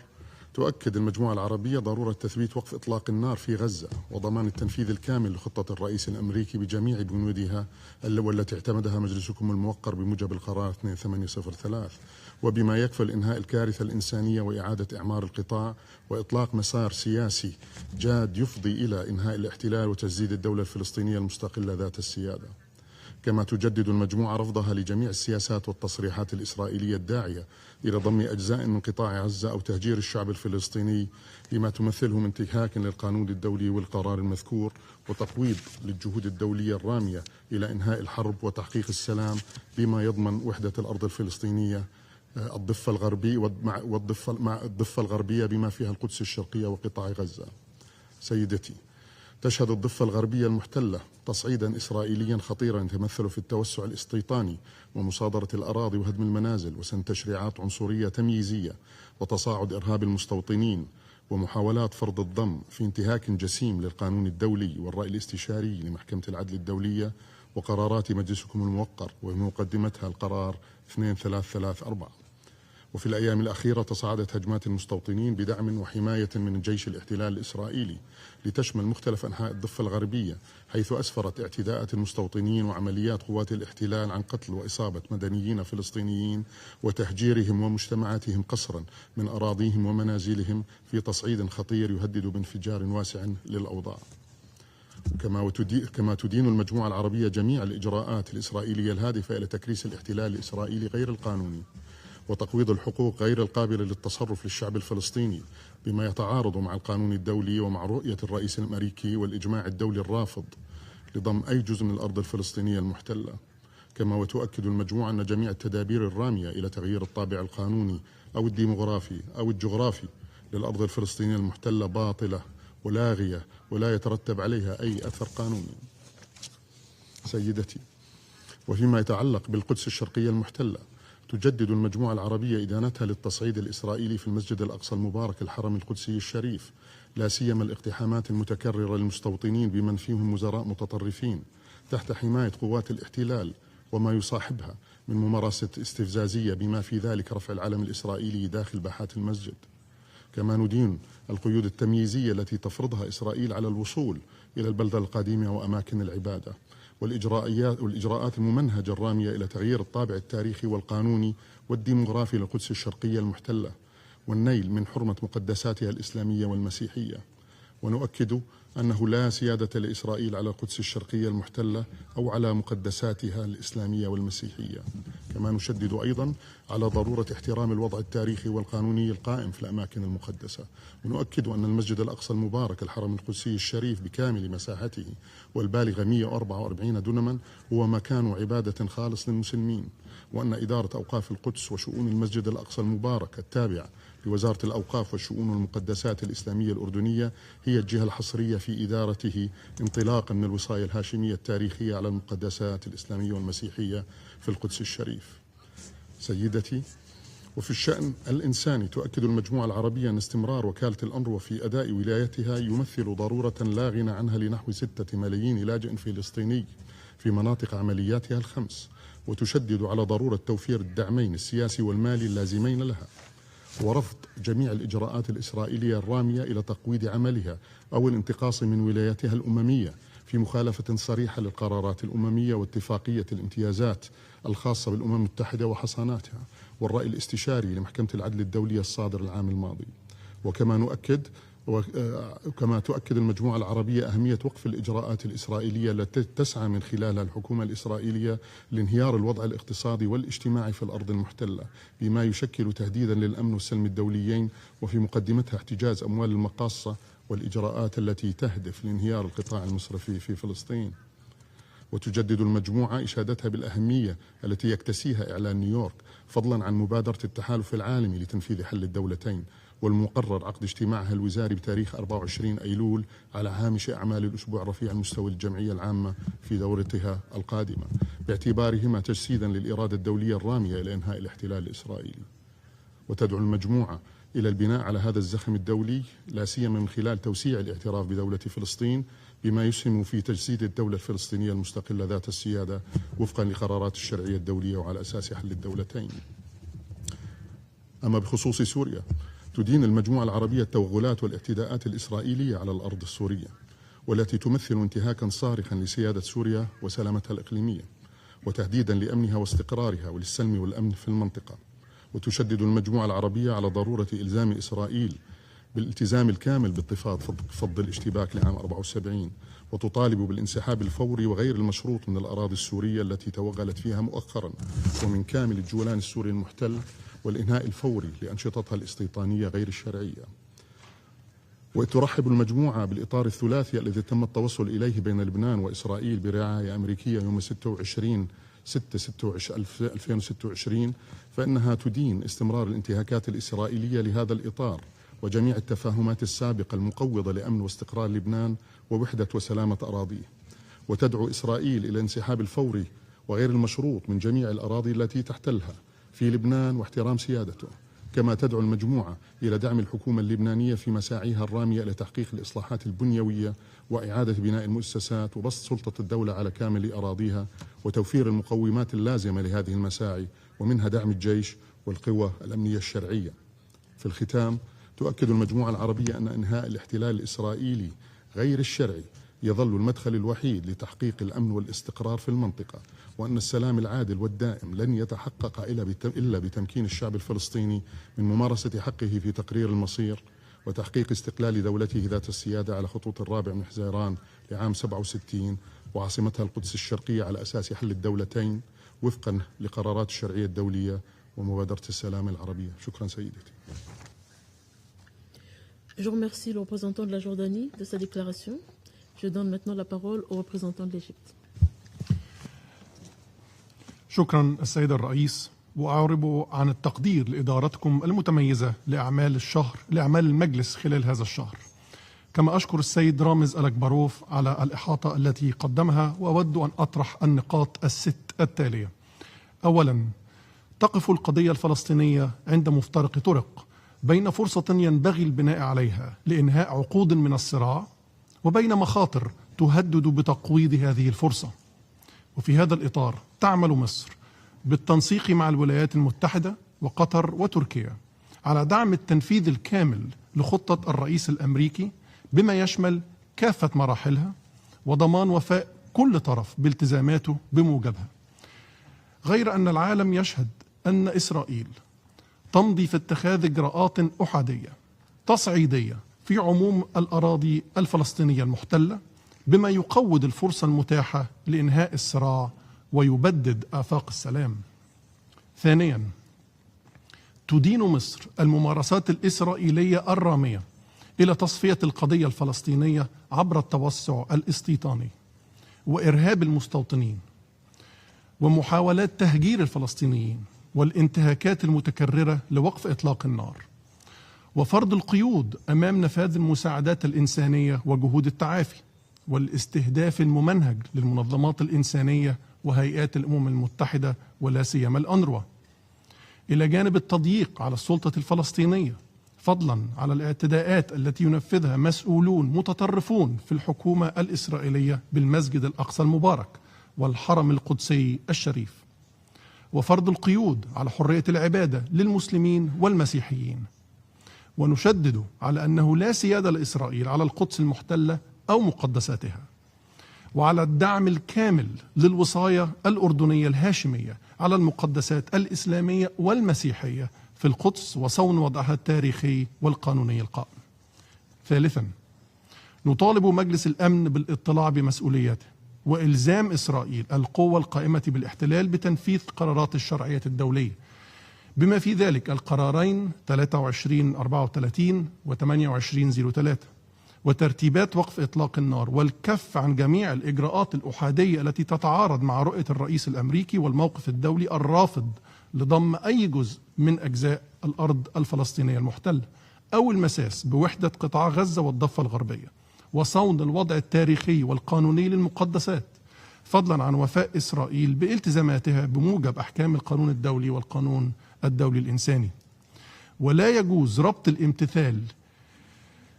تؤكد المجموعة العربية ضرورة تثبيت وقف إطلاق النار في غزة وضمان التنفيذ الكامل لخطة الرئيس الأمريكي بجميع بنودها والتي اعتمدها مجلسكم الموقر بموجب القرار 2803 وبما يكفل إنهاء الكارثة الإنسانية وإعادة إعمار القطاع وإطلاق مسار سياسي جاد يفضي إلى إنهاء الاحتلال وتجديد الدولة الفلسطينية المستقلة ذات السيادة. كما تجدد المجموعة رفضها لجميع السياسات والتصريحات الإسرائيلية الداعية إلى ضم أجزاء من قطاع غزة أو تهجير الشعب الفلسطيني لما تمثله من انتهاك للقانون الدولي والقرار المذكور وتقويض للجهود الدولية الرامية إلى إنهاء الحرب وتحقيق السلام بما يضمن وحدة الأرض الفلسطينية الضفة الغربي مع الضفة الغربية بما فيها القدس الشرقية وقطاع غزة. سيدتي، تشهد الضفة الغربية المحتلة تصعيدا إسرائيليا خطيرا يتمثل في التوسع الاستيطاني ومصادرة الأراضي وهدم المنازل وسن تشريعات عنصرية تمييزية وتصاعد إرهاب المستوطنين ومحاولات فرض الضم في انتهاك جسيم للقانون الدولي والرأي الاستشاري لمحكمة العدل الدولية وقرارات مجلسكم الموقر ومقدمتها القرار 2334. وفي الأيام الأخيرة تصاعدت هجمات المستوطنين بدعم وحماية من جيش الاحتلال الإسرائيلي لتشمل مختلف أنحاء الضفة الغربية، حيث أسفرت اعتداءات المستوطنين وعمليات قوات الاحتلال عن قتل وإصابة مدنيين فلسطينيين وتهجيرهم ومجتمعاتهم قسرا من أراضيهم ومنازلهم في تصعيد خطير يهدد بانفجار واسع للأوضاع. كما تدين المجموعة العربية جميع الإجراءات الإسرائيلية الهادفة إلى تكريس الاحتلال الإسرائيلي غير القانوني وتقويض الحقوق غير القابلة للتصرف للشعب الفلسطيني بما يتعارض مع القانون الدولي ومع رؤية الرئيس الأمريكي والإجماع الدولي الرافض لضم أي جزء من الأرض الفلسطينية المحتلة. كما وتؤكد المجموعة أن جميع التدابير الرامية إلى تغيير الطابع القانوني أو الديموغرافي أو الجغرافي للأرض الفلسطينية المحتلة باطلة ولاغية ولا يترتب عليها أي أثر قانوني. سيدتي، وفيما يتعلق بالقدس الشرقية المحتلة، تجدد المجموعة العربية إدانتها للتصعيد الإسرائيلي في المسجد الأقصى المبارك الحرم القدسي الشريف، لا سيما الاقتحامات المتكررة للمستوطنين بمن فيهم وزراء متطرفين تحت حماية قوات الاحتلال وما يصاحبها من ممارسة استفزازية بما في ذلك رفع العلم الإسرائيلي داخل باحات المسجد. كما ندين القيود التمييزية التي تفرضها إسرائيل على الوصول إلى البلدة القديمة وأماكن العبادة والإجراءات الممنهجة الرامية إلى تغيير الطابع التاريخي والقانوني والديموغرافي للقدس الشرقية المحتلة والنيل من حرمة مقدساتها الإسلامية والمسيحية. ونؤكد أنه لا سيادة لإسرائيل على القدس الشرقية المحتلة أو على مقدساتها الإسلامية والمسيحية. كما نشدد أيضا على ضرورة احترام الوضع التاريخي والقانوني القائم في الأماكن المقدسة. ونؤكد أن المسجد الأقصى المبارك الحرم القدسي الشريف بكامل مساحته والبالغة 144 دنما هو مكان عبادة خالص للمسلمين، وأن إدارة أوقاف القدس وشؤون المسجد الأقصى المبارك التابعة لوزارة الأوقاف والشؤون والمقدسات الإسلامية الأردنية هي الجهة الحصرية في إدارته انطلاقا من الوصاية الهاشمية التاريخية على المقدسات الإسلامية والمسيحية في القدس الشريف. سيدتي، وفي الشأن الإنساني تؤكد المجموعة العربية أن استمرار وكالة الأنروا في أداء ولايتها يمثل ضرورة لا غنى عنها لنحو 6 ملايين لاجئ فلسطيني في مناطق عملياتها ال5، وتشدد على ضرورة توفير الدعمين السياسي والمالي اللازمين لها ورفض جميع الإجراءات الإسرائيلية الرامية إلى تقويض عملها أو الانتقاص من ولايتها الأممية في مخالفة صريحة للقرارات الأممية واتفاقية الامتيازات الخاصة بالأمم المتحدة وحصاناتها والرأي الاستشاري لمحكمة العدل الدولية الصادر العام الماضي. وكما تؤكد المجموعة العربية أهمية وقف الإجراءات الإسرائيلية التي تسعى من خلالها الحكومة الإسرائيلية لانهيار الوضع الاقتصادي والاجتماعي في الأرض المحتلة بما يشكل تهديدا للأمن والسلم الدوليين، وفي مقدمتها احتجاز أموال المقاصة والإجراءات التي تهدف لانهيار القطاع المصرفي في فلسطين. وتجدد المجموعة إشادتها بالأهمية التي يكتسيها إعلان نيويورك فضلا عن مبادرة التحالف العالمي لتنفيذ حل الدولتين، والمقرر عقد اجتماعها الوزاري بتاريخ 24 أيلول على هامش أعمال الأسبوع رفيع المستوى الجمعية العامة في دورتها القادمة، باعتبارهما تجسيدا للإرادة الدولية الرامية إلى إنهاء الاحتلال الإسرائيلي. وتدعو المجموعة إلى البناء على هذا الزخم الدولي لا سيما من خلال توسيع الاعتراف بدولة فلسطين بما يسهم في تجسيد الدولة الفلسطينية المستقلة ذات السيادة وفقا لقرارات الشرعية الدولية وعلى أساس حل الدولتين. أما بخصوص سوريا تدين المجموعة العربية التوغلات والاعتداءات الإسرائيلية على الأرض السورية، والتي تمثل انتهاكا صارخا لسيادة سوريا وسلامتها الإقليمية، وتهديدا لأمنها واستقرارها وللسلم والأمن في المنطقة. وتشدد المجموعة العربية على ضرورة إلزام إسرائيل بالالتزام الكامل باتفاق فض الاشتباك لعام 74، وتطالب بالانسحاب الفوري وغير المشروط من الأراضي السورية التي توغلت فيها مؤخرا، ومن كامل الجولان السوري المحتل، والإنهاء الفوري لأنشطتها الاستيطانية غير الشرعية. وترحب المجموعة بالإطار الثلاثي الذي تم التوصل إليه بين لبنان وإسرائيل برعاية أمريكية يوم 26/6/2026، فإنها تدين استمرار الانتهاكات الإسرائيلية لهذا الإطار وجميع التفاهمات السابقة المقوضة لأمن واستقرار لبنان ووحدة وسلامة أراضيه، وتدعو إسرائيل إلى الانسحاب الفوري وغير المشروط من جميع الأراضي التي تحتلها في لبنان واحترام سيادته. كما تدعو المجموعة إلى دعم الحكومة اللبنانية في مساعيها الرامية لتحقيق الإصلاحات البنيوية وإعادة بناء المؤسسات وبسط سلطة الدولة على كامل أراضيها وتوفير المقومات اللازمة لهذه المساعي، ومنها دعم الجيش والقوى الأمنية الشرعية. في الختام، تؤكد المجموعة العربية أن إنهاء الاحتلال الإسرائيلي غير الشرعي يظل المدخل الوحيد لتحقيق الأمن والاستقرار في المنطقة، وأن السلام العادل والدائم لن يتحقق إلا بتمكين الشعب الفلسطيني من ممارسة حقه في تقرير المصير وتحقيق استقلال دولته ذات السيادة على خطوط 4 من حزيران لعام 67 وعاصمتها القدس الشرقية على أساس حل الدولتين وفقا لقرارات الشرعية الدولية ومبادرة السلام العربية. شكرا سيدتي. Je remercie le représentant de la Jordanie de sa déclaration. Je donne maintenant la parole au représentant de l'Égypte. شكرا السيد الرئيس، وأعرب عن التقدير لإدارتكم المتميزة لأعمال المجلس خلال هذا الشهر. كما أشكر السيد رامز الأكبروف على الإحاطة التي قدمها، وأود أن أطرح النقاط الست التالية. أولا، تقف القضية الفلسطينية عند مفترق طرق بين فرصة ينبغي البناء عليها لإنهاء عقود من الصراع، وبين مخاطر تهدد بتقويض هذه الفرصة. وفي هذا الإطار تعمل مصر بالتنسيق مع الولايات المتحدة وقطر وتركيا على دعم التنفيذ الكامل لخطة الرئيس الأمريكي بما يشمل كافة مراحلها، وضمان وفاء كل طرف بالتزاماته بموجبها. غير أن العالم يشهد أن إسرائيل تمضي في اتخاذ إجراءات أحادية تصعيدية في عموم الأراضي الفلسطينية المحتلة، بما يقوض الفرصة المتاحة لإنهاء الصراع ويبدد آفاق السلام. ثانيا، تدين مصر الممارسات الإسرائيلية الرامية إلى تصفية القضية الفلسطينية عبر التوسع الاستيطاني وإرهاب المستوطنين ومحاولات تهجير الفلسطينيين والانتهاكات المتكررة لوقف إطلاق النار، وفرض القيود أمام نفاذ المساعدات الإنسانية وجهود التعافي، والاستهداف الممنهج للمنظمات الإنسانية وهيئات الأمم المتحدة ولا سيما الأنروا، إلى جانب التضييق على السلطة الفلسطينية، فضلا على الاعتداءات التي ينفذها مسؤولون متطرفون في الحكومة الإسرائيلية بالمسجد الأقصى المبارك والحرم القدسي الشريف، وفرض القيود على حرية العبادة للمسلمين والمسيحيين. ونشدد على أنه لا سيادة لإسرائيل على القدس المحتلة أو مقدساتها، وعلى الدعم الكامل للوصاية الأردنية الهاشمية على المقدسات الإسلامية والمسيحية في القدس وصون وضعها التاريخي والقانوني القائم. ثالثا، نطالب مجلس الأمن بالاطلاع بمسؤولياته وإلزام إسرائيل القوى القائمة بالاحتلال بتنفيذ قرارات الشرعية الدولية، بما في ذلك القرارين 23/34 و 28/03، وترتيبات وقف إطلاق النار والكف عن جميع الإجراءات الأحادية التي تتعارض مع رؤية الرئيس الأمريكي والموقف الدولي الرافض لضم أي جزء من أجزاء الأرض الفلسطينية المحتلة أو المساس بوحدة قطاع غزة والضفة الغربية، وصون الوضع التاريخي والقانوني للمقدسات، فضلا عن وفاء إسرائيل بالتزاماتها بموجب أحكام القانون الدولي والقانون الدولي الإنساني. ولا يجوز ربط الامتثال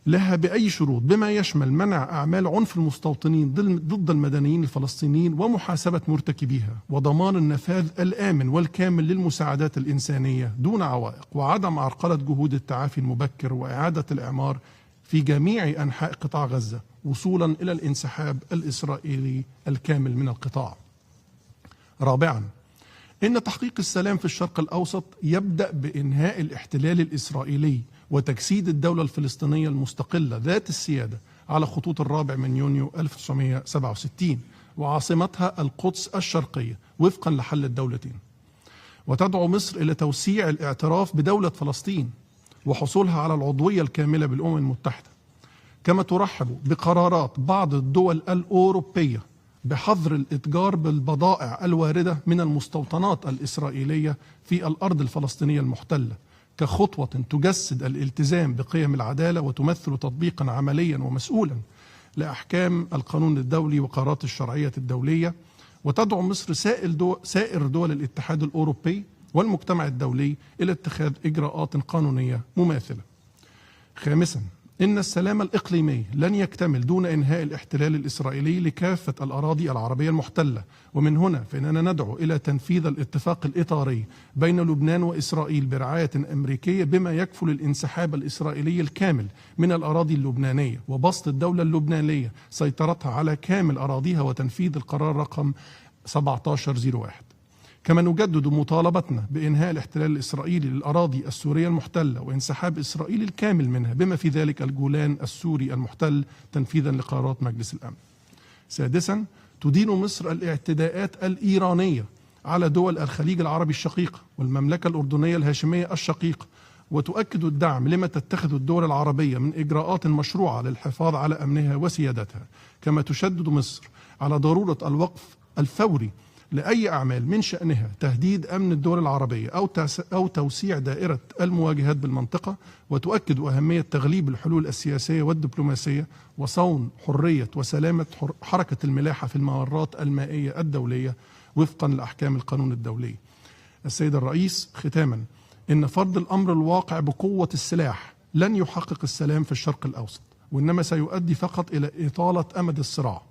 لها بأي شروط بما يشمل منع أعمال عنف المستوطنين ضد المدنيين الفلسطينيين ومحاسبة مرتكبيها وضمان النفاذ الآمن والكامل للمساعدات الإنسانية دون عوائق وعدم عرقلة جهود التعافي المبكر وإعادة الإعمار في جميع أنحاء قطاع غزة وصولا إلى الانسحاب الإسرائيلي الكامل من القطاع. رابعا، إن تحقيق السلام في الشرق الأوسط يبدأ بإنهاء الاحتلال الإسرائيلي وتجسيد الدولة الفلسطينية المستقلة ذات السيادة على خطوط 4 يونيو 1967 وعاصمتها القدس الشرقية وفقا لحل الدولتين. وتدعو مصر إلى توسيع الاعتراف بدولة فلسطين وحصولها على العضوية الكاملة بالأمم المتحدة، كما ترحب بقرارات بعض الدول الأوروبية بحظر الإتجار بالبضائع الواردة من المستوطنات الإسرائيلية في الأرض الفلسطينية المحتلة كخطوة تجسد الالتزام بقيم العدالة وتمثل تطبيقا عمليا ومسؤولا لأحكام القانون الدولي وقرارات الشرعية الدولية. وتدعو مصر سائر دول الاتحاد الأوروبي والمجتمع الدولي إلى اتخاذ إجراءات قانونية مماثلة. خامسا، إن السلام الإقليمي لن يكتمل دون إنهاء الاحتلال الإسرائيلي لكافة الأراضي العربية المحتلة، ومن هنا فإننا ندعو إلى تنفيذ الاتفاق الإطاري بين لبنان وإسرائيل برعاية أمريكية بما يكفل الانسحاب الإسرائيلي الكامل من الأراضي اللبنانية وبسط الدولة اللبنانية سيطرتها على كامل أراضيها وتنفيذ القرار رقم 1701. كما نجدد مطالبتنا بإنهاء الاحتلال الإسرائيلي للأراضي السورية المحتلة وانسحاب إسرائيل الكامل منها بما في ذلك الجولان السوري المحتل تنفيذا لقرارات مجلس الأمن. سادسا، تدين مصر الاعتداءات الإيرانية على دول الخليج العربي الشقيق والمملكة الأردنية الهاشمية الشقيقة، وتؤكد الدعم لما تتخذ الدول العربية من إجراءات مشروعة للحفاظ على أمنها وسيادتها. كما تشدد مصر على ضرورة الوقف الفوري لأي أعمال من شأنها تهديد أمن الدول العربية أو توسيع دائرة المواجهات بالمنطقة، وتؤكد أهمية تغليب الحلول السياسية والدبلوماسية وصون حرية وسلامة حركة الملاحة في الممرات المائية الدولية وفقا لأحكام القانون الدولي. السيد الرئيس، ختاما، إن فرض الأمر الواقع بقوة السلاح لن يحقق السلام في الشرق الأوسط، وإنما سيؤدي فقط إلى إطالة أمد الصراع،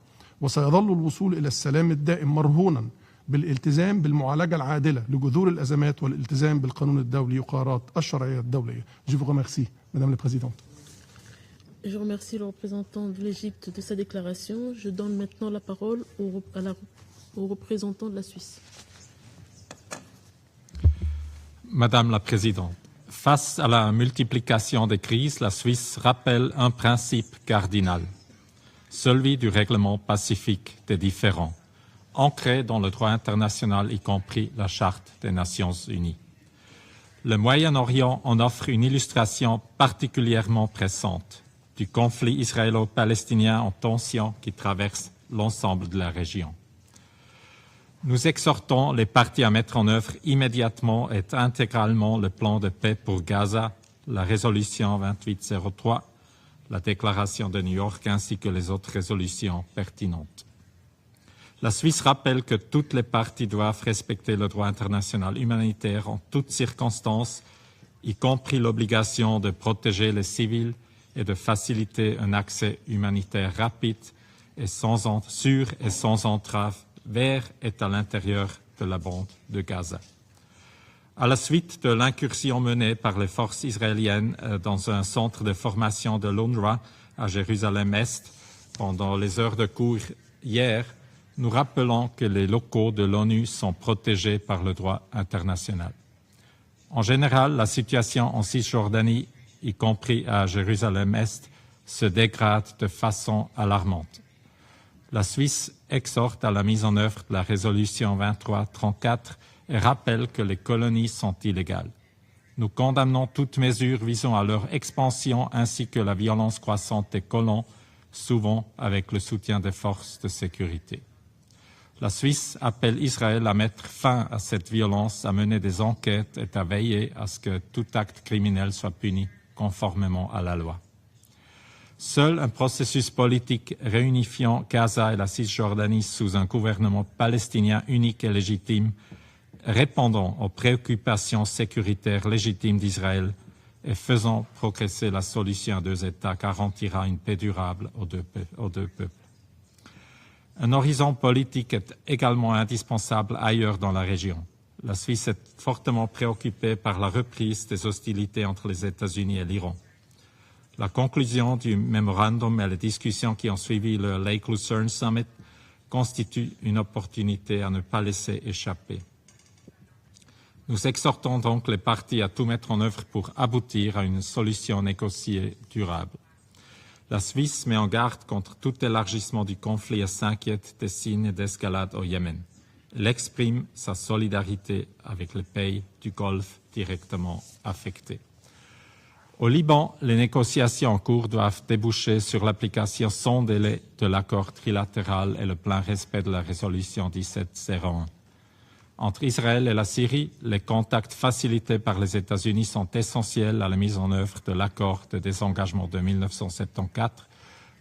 وسيظل الوصول إلى السلام الدائم مرهونا بالالتزام بالمعالجة العادلة لجذور الأزمات والالتزام بالقانون الدولي وقرارات الشرعية الدولية. Je vous remercie, Madame la Présidente. Je remercie le représentant de l'Égypte de sa déclaration. Je donne maintenant la parole au représentant de la Suisse. Madame la Présidente, face à la multiplication des crises, la Suisse rappelle un principe cardinal, celui du règlement pacifique des différends, ancré dans le droit international, y compris la Charte des Nations Unies. Le Moyen-Orient en offre une illustration particulièrement pressante du conflit israélo-palestinien en tension qui traverse l'ensemble de la région. Nous exhortons les parties à mettre en œuvre immédiatement et intégralement le plan de paix pour Gaza, la résolution 2803, la déclaration de New York ainsi que les autres résolutions pertinentes. La Suisse rappelle que toutes les parties doivent respecter le droit international humanitaire en toutes circonstances, y compris l'obligation de protéger les civils et de faciliter un accès humanitaire rapide et sûr et sans entrave vers et à l'intérieur de la bande de Gaza. À la suite de l'incursion menée par les forces israéliennes dans un centre de formation de l'UNRWA à Jérusalem-Est pendant les heures de cours hier, nous rappelons que les locaux de l'ONU sont protégés par le droit international. En général, la situation en Cisjordanie, y compris à Jérusalem-Est, se dégrade de façon alarmante. La Suisse exhorte à la mise en œuvre de la résolution 2334 et rappelle que les colonies sont illégales. Nous condamnons toute mesure visant à leur expansion ainsi que la violence croissante des colons, souvent avec le soutien des forces de sécurité. La Suisse appelle Israël à mettre fin à cette violence, à mener des enquêtes et à veiller à ce que tout acte criminel soit puni conformément à la loi. Seul un processus politique réunifiant Gaza et la Cisjordanie sous un gouvernement palestinien unique et légitime, répondant aux préoccupations sécuritaires légitimes d'Israël, et faisons progresser la solution à deux États garantira une paix durable aux deux peuples. Un horizon politique est également indispensable ailleurs dans la région. La Suisse est fortement préoccupée par la reprise des hostilités entre les États-Unis et l'Iran. La conclusion du mémorandum et les discussions qui ont suivi le Lake Lucerne Summit constituent une opportunité à ne pas laisser échapper. Nous exhortons donc les parties à tout mettre en œuvre pour aboutir à une solution négociée durable. La Suisse met en garde contre tout élargissement du conflit et s'inquiète des signes d'escalade au Yémen. Elle exprime sa solidarité avec les pays du Golfe directement affectés. Au Liban, les négociations en cours doivent déboucher sur l'application sans délai de l'accord trilatéral et le plein respect de la résolution 1701. Entre Israël et la Syrie, les contacts facilités par les États-Unis sont essentiels à la mise en œuvre de l'accord de désengagement de 1974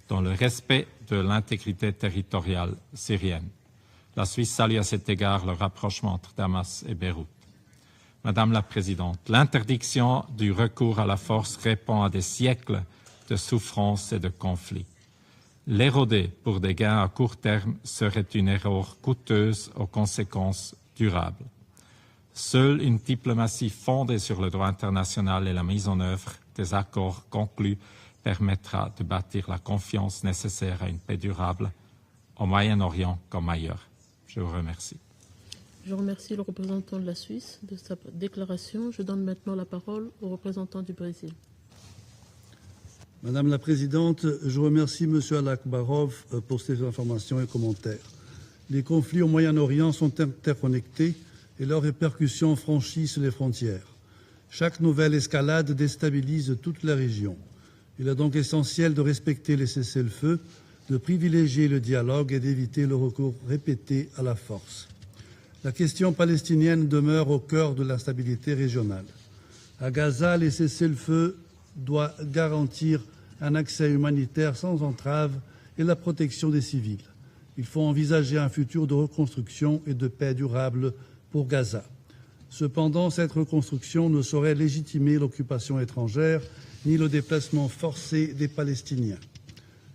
dans le respect de l'intégrité territoriale syrienne. La Suisse salue à cet égard le rapprochement entre Damas et Beyrouth. Madame la Présidente, l'interdiction du recours à la force répond à des siècles de souffrance et de conflits. L'éroder pour des gains à court terme serait une erreur coûteuse aux conséquences durables. Seule une diplomatie fondée sur le droit international et la mise en œuvre des accords conclus permettra de bâtir la confiance nécessaire à une paix durable au Moyen-Orient comme ailleurs. Je vous remercie. Je remercie le représentant de la Suisse de sa déclaration. Je donne maintenant la parole au représentant du Brésil. Madame la Présidente, je remercie M. Alakbarov pour ses informations et commentaires. Les conflits au Moyen-Orient sont interconnectés et leurs répercussions franchissent les frontières. Chaque nouvelle escalade déstabilise toute la région. Il est donc essentiel de respecter les cessez-le-feu, de privilégier le dialogue et d'éviter le recours répété à la force. La question palestinienne demeure au cœur de l'instabilité régionale. À Gaza, les cessez-le-feu doivent garantir un accès humanitaire sans entrave et la protection des civils. Il faut envisager un futur de reconstruction et de paix durable pour Gaza. Cependant, cette reconstruction ne saurait légitimer l'occupation étrangère ni le déplacement forcé des Palestiniens.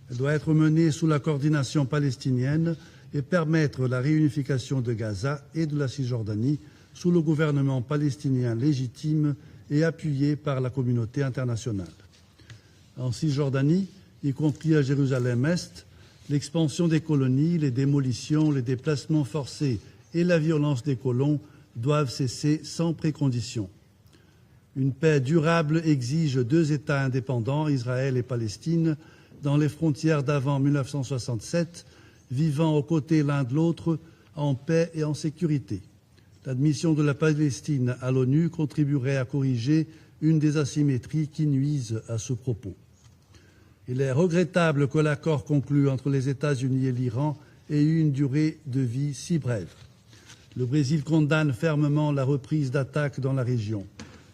Elle doit être menée sous la coordination palestinienne et permettre la réunification de Gaza et de la Cisjordanie sous le gouvernement palestinien légitime et appuyé par la communauté internationale. En Cisjordanie, y compris à Jérusalem-Est, l'expansion des colonies, les démolitions, les déplacements forcés et la violence des colons doivent cesser sans précondition. Une paix durable exige deux États indépendants, Israël et Palestine, dans les frontières d'avant 1967, vivant aux côtés l'un de l'autre en paix et en sécurité. L'admission de la Palestine à l'ONU contribuerait à corriger une des asymétries qui nuisent à ce propos. Il est regrettable que l'accord conclu entre les États-Unis et l'Iran ait eu une durée de vie si brève. Le Brésil condamne fermement la reprise d'attaques dans la région.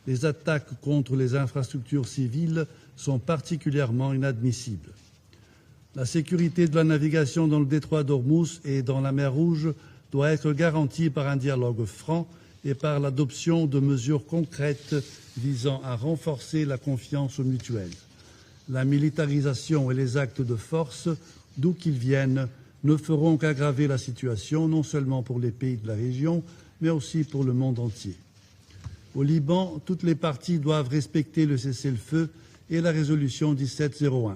Les attaques contre les infrastructures civiles sont particulièrement inadmissibles. La sécurité de la navigation dans le détroit d'Ormuz et dans la mer Rouge doit être garantie par un dialogue franc et par l'adoption de mesures concrètes visant à renforcer la confiance mutuelle. La militarisation et les actes de force, d'où qu'ils viennent, ne feront qu'aggraver la situation, non seulement pour les pays de la région, mais aussi pour le monde entier. Au Liban, toutes les parties doivent respecter le cessez-le-feu et la résolution 1701.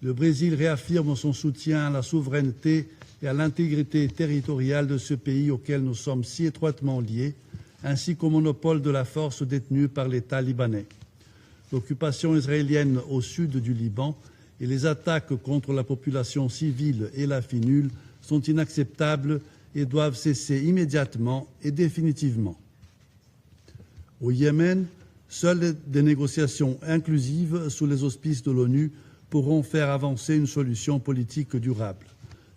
Le Brésil réaffirme son soutien à la souveraineté et à l'intégrité territoriale de ce pays auquel nous sommes si étroitement liés, ainsi qu'au monopole de la force détenue par l'État libanais. L'occupation israélienne au sud du Liban et les attaques contre la population civile et la finule sont inacceptables et doivent cesser immédiatement et définitivement. Au Yémen, seules des négociations inclusives sous les auspices de l'ONU pourront faire avancer une solution politique durable.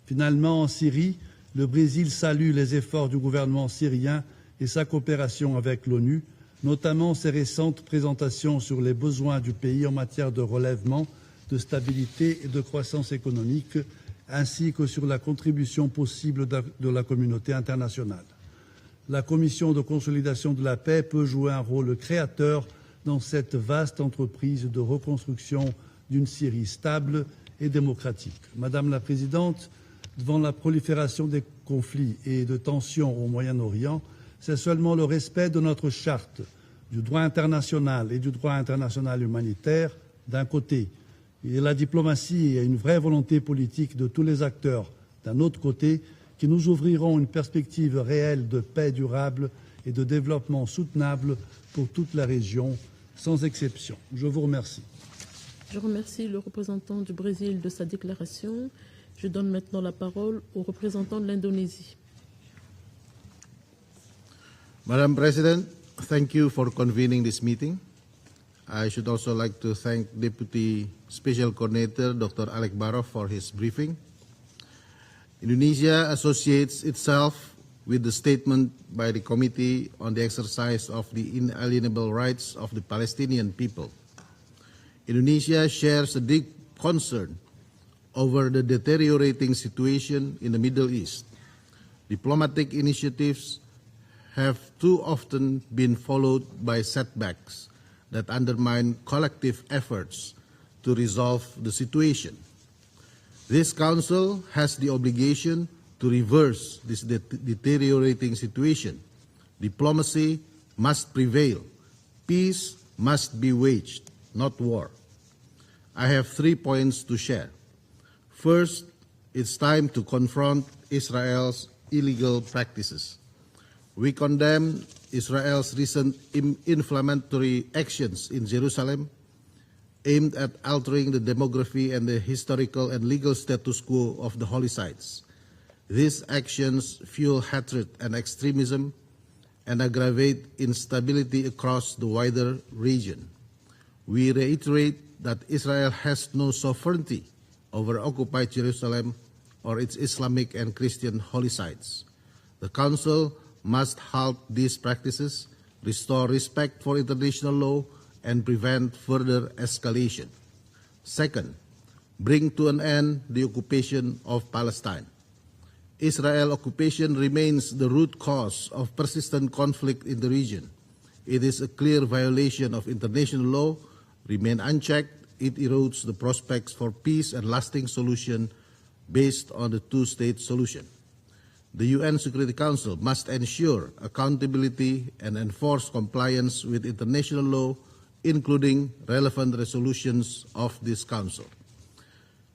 Finalement, en Syrie, le Brésil salue les efforts du gouvernement syrien et sa coopération avec l'ONU, notamment ses récentes présentations sur les besoins du pays en matière de relèvement, de stabilité et de croissance économique, ainsi que sur la contribution possible de la communauté internationale. La Commission de consolidation de la paix peut jouer un rôle créateur dans cette vaste entreprise de reconstruction d'une Syrie stable et démocratique. Madame la Présidente, devant la prolifération des conflits et de tensions au Moyen-Orient, c'est seulement le respect de notre charte, du droit international et du droit international humanitaire d'un côté, et la diplomatie et une vraie volonté politique de tous les acteurs d'un autre côté, qui nous ouvriront une perspective réelle de paix durable et de développement soutenable pour toute la région, sans exception. Je vous remercie. Je remercie le représentant du Brésil de sa déclaration. Je donne maintenant la parole au représentant de l'Indonésie. Madam President, thank you for convening this meeting. I should also like to thank Deputy Special Coordinator Dr. Alek Barov for his briefing. Indonesia associates itself with the statement by the Committee on the Exercise of the Inalienable Rights of the Palestinian People. Indonesia shares a deep concern over the deteriorating situation in the Middle East. Diplomatic initiatives have too often been followed by setbacks that undermine collective efforts to resolve the situation. This Council has the obligation to reverse this deteriorating situation. Diplomacy must prevail. Peace must be waged, not war. I have 3 points to share. First, it's time to confront Israel's illegal practices. We condemn Israel's recent inflammatory actions in Jerusalem aimed at altering the demography and the historical and legal status quo of the holy sites. These actions fuel hatred and extremism and aggravate instability across the wider region. We reiterate that Israel has no sovereignty over occupied Jerusalem or its Islamic and Christian holy sites. The Council must halt these practices, restore respect for international law, and prevent further escalation. Second, bring to an end the occupation of Palestine. Israel occupation remains the root cause of persistent conflict in the region. It is a clear violation of international law. Remain unchecked, it erodes the prospects for peace and lasting solution based on the two-state solution. The UN Security Council must ensure accountability and enforce compliance with international law, including relevant resolutions of this Council.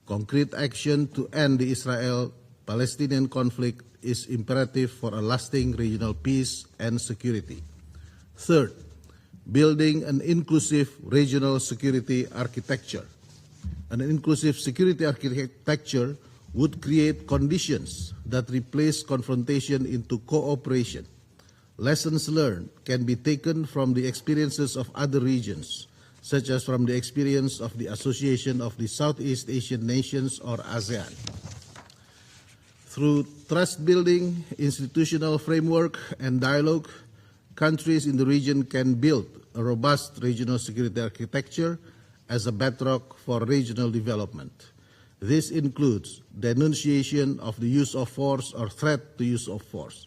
Concrete action to end the Israel-Palestinian conflict is imperative for a lasting regional peace and security. Third, building an inclusive regional security architecture. An inclusive security architecture would create conditions that replace confrontation into cooperation. Lessons learned can be taken from the experiences of other regions, such as from the experience of the Association of the Southeast Asian Nations, or ASEAN. Through trust-building, institutional framework, and dialogue, countries in the region can build a robust regional security architecture as a bedrock for regional development. This includes denunciation of the use of force or threat to use of force,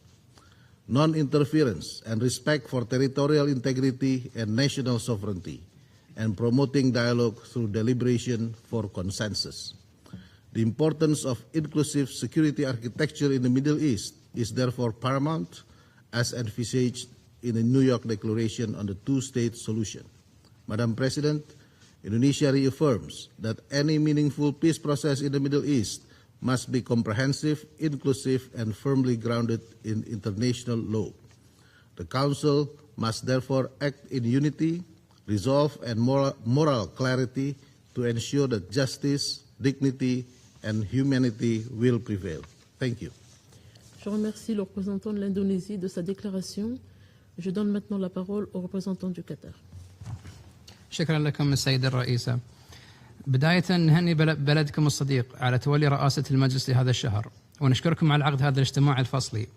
non-interference and respect for territorial integrity and national sovereignty, and promoting dialogue through deliberation for consensus. The importance of inclusive security architecture in the Middle East is therefore paramount, as envisaged in the New York Declaration on the Two-State Solution. Madam President, Indonesia reaffirms that any meaningful peace process in the Middle East must be comprehensive, inclusive, and firmly grounded in international law. The Council must therefore act in unity, resolve, and moral clarity to ensure that justice, dignity, and humanity will prevail. Thank you. Je remercie le représentant de l'Indonésie de sa déclaration. Je donne maintenant la parole au représentant du Qatar. شكرا لكم السيدة الرئيسة. بداية نهني بلدكم الصديق على تولي رئاسة المجلس لهذا الشهر، ونشكركم على عقد هذا الاجتماع الفصلي،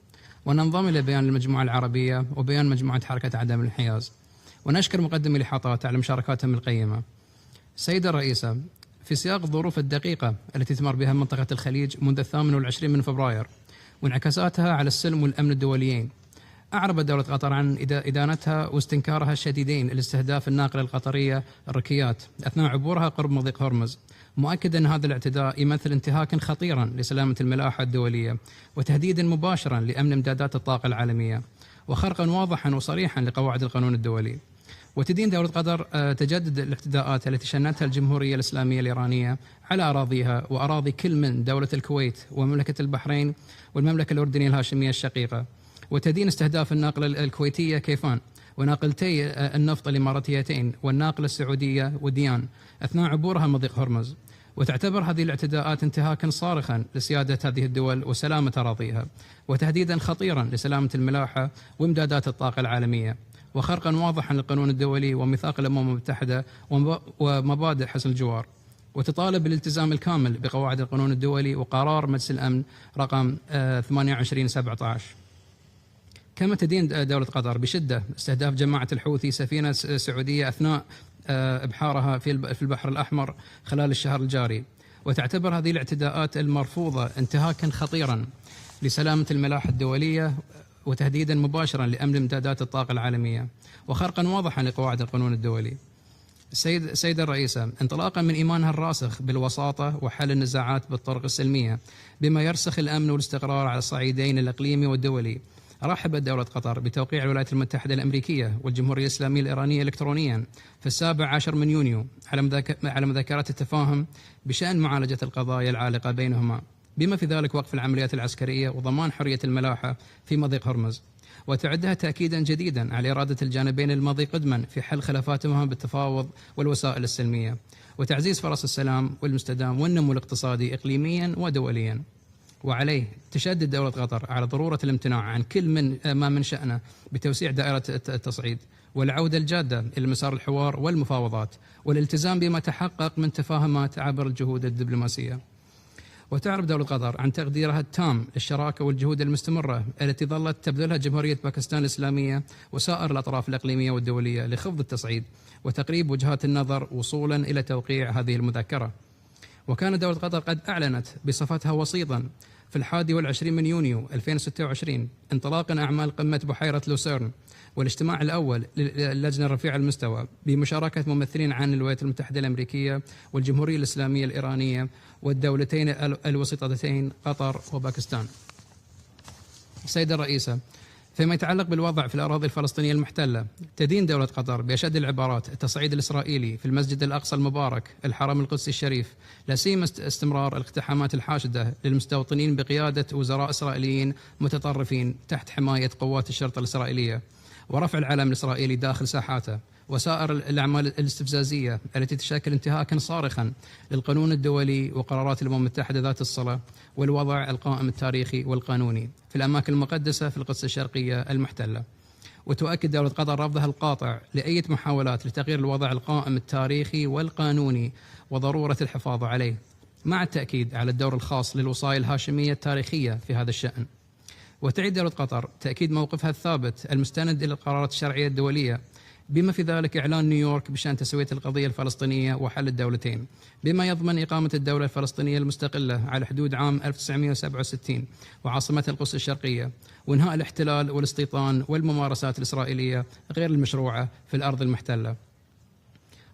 وننضم إلى بيان المجموعة العربية وبيان مجموعة حركة عدم الانحياز، ونشكر مقدمي الإحاطات على مشاركاتهم القيمة. السيدة الرئيسة، في سياق الظروف الدقيقة التي تمر بها منطقة الخليج منذ 28 من فبراير وانعكاساتها على السلم والأمن الدوليين، أعربت دولة قطر عن إدانتها واستنكارها الشديدين لاستهداف الناقلة القطرية الركيات أثناء عبورها قرب مضيق هرمز، مؤكدا أن هذا الاعتداء يمثل انتهاكا خطيرا لسلامة الملاحة الدولية وتهديدا مباشرا لأمن إمدادات الطاقة العالمية وخرقا واضحا وصريحا لقواعد القانون الدولي. وتدين دولة قطر تجدد الاعتداءات التي شنتها الجمهورية الإسلامية الإيرانية على أراضيها وأراضي كل من دولة الكويت ومملكة البحرين والمملكة الأردنية الهاشمية الشقيقة، وتدين استهداف الناقلة الكويتية كيفان وناقلتي النفط الإماراتيتين والناقلة السعودية وديان أثناء عبورها مضيق هرمز، وتعتبر هذه الاعتداءات انتهاكا صارخا لسيادة هذه الدول وسلامة أراضيها وتهديدا خطيرا لسلامة الملاحة وإمدادات الطاقة العالمية وخرقا واضحا للقانون الدولي وميثاق الأمم المتحدة ومبادئ حسن الجوار، وتطالب بالالتزام الكامل بقواعد القانون الدولي وقرار مجلس الأمن رقم 2817. كما تدين دولة قطر بشدة استهداف جماعة الحوثي سفينة سعودية أثناء إبحارها في البحر الأحمر خلال الشهر الجاري، وتعتبر هذه الاعتداءات المرفوضة انتهاكا خطيرا لسلامة الملاحة الدولية وتهديدا مباشرا لأمن إمدادات الطاقة العالمية وخرقا واضحا لقواعد القانون الدولي. السيدة الرئيسة، انطلاقا من إيمانها الراسخ بالوساطة وحل النزاعات بالطرق السلمية بما يرسخ الأمن والاستقرار على الصعيدين الإقليمي والدولي، رحبت دولة قطر بتوقيع الولايات المتحدة الأمريكية والجمهورية الإسلامية الإيرانية إلكترونيا في 17 من يونيو على مذكرات التفاهم بشأن معالجة القضايا العالقة بينهما، بما في ذلك وقف العمليات العسكرية وضمان حرية الملاحة في مضيق هرمز، وتعدها تأكيدا جديدا على إرادة الجانبين الماضي قدما في حل خلافاتهما بالتفاوض والوسائل السلمية وتعزيز فرص السلام والمستدام والنمو الاقتصادي إقليميا ودوليا. وعليه تشدد دولة قطر على ضرورة الامتناع عن كل ما من شأنه بتوسيع دائرة التصعيد والعودة الجادة إلى مسار الحوار والمفاوضات والالتزام بما تحقق من تفاهمات عبر الجهود الدبلوماسية. وتعرف دولة قطر عن تقديرها التام للشراكة والجهود المستمرة التي ظلت تبذلها جمهورية باكستان الإسلامية وسائر الأطراف الإقليمية والدولية لخفض التصعيد وتقريب وجهات النظر وصولا إلى توقيع هذه المذكرة. وكانت دولة قطر قد أعلنت بصفتها وسيطا في 21 من يونيو 2026 انطلاقا أعمال قمة بحيرة لوسيرن والاجتماع الأول للجنة الرفيع المستوى بمشاركة ممثلين عن الولايات المتحدة الأمريكية والجمهورية الإسلامية الإيرانية والدولتين الوسيطتين قطر وباكستان. السيدة الرئيسة، فيما يتعلق بالوضع في الأراضي الفلسطينية المحتلة، تدين دولة قطر بأشد العبارات التصعيد الإسرائيلي في المسجد الأقصى المبارك الحرم القدسي الشريف، لا سيما استمرار الاقتحامات الحاشدة للمستوطنين بقيادة وزراء إسرائيليين متطرفين تحت حماية قوات الشرطة الإسرائيلية، ورفع العلم الإسرائيلي داخل ساحاته، وسائر الأعمال الاستفزازية التي تشكل انتهاكا صارخا للقانون الدولي وقرارات الأمم المتحدة ذات الصلة والوضع القائم التاريخي والقانوني في الأماكن المقدسة في القدس الشرقية المحتلة. وتؤكد دولة قطر رفضها القاطع لأي محاولات لتغيير الوضع القائم التاريخي والقانوني وضرورة الحفاظ عليه، مع التأكيد على الدور الخاص للوصاية الهاشمية التاريخية في هذا الشأن. وتعيد دولة قطر تأكيد موقفها الثابت المستند إلى القرارات الشرعية الدولية، بما في ذلك إعلان نيويورك بشأن تسوية القضية الفلسطينية وحل الدولتين، بما يضمن إقامة الدولة الفلسطينية المستقلة على حدود عام 1967 وعاصمتها القدس الشرقية، وإنهاء الاحتلال والاستيطان والممارسات الإسرائيلية غير المشروعة في الأرض المحتلة.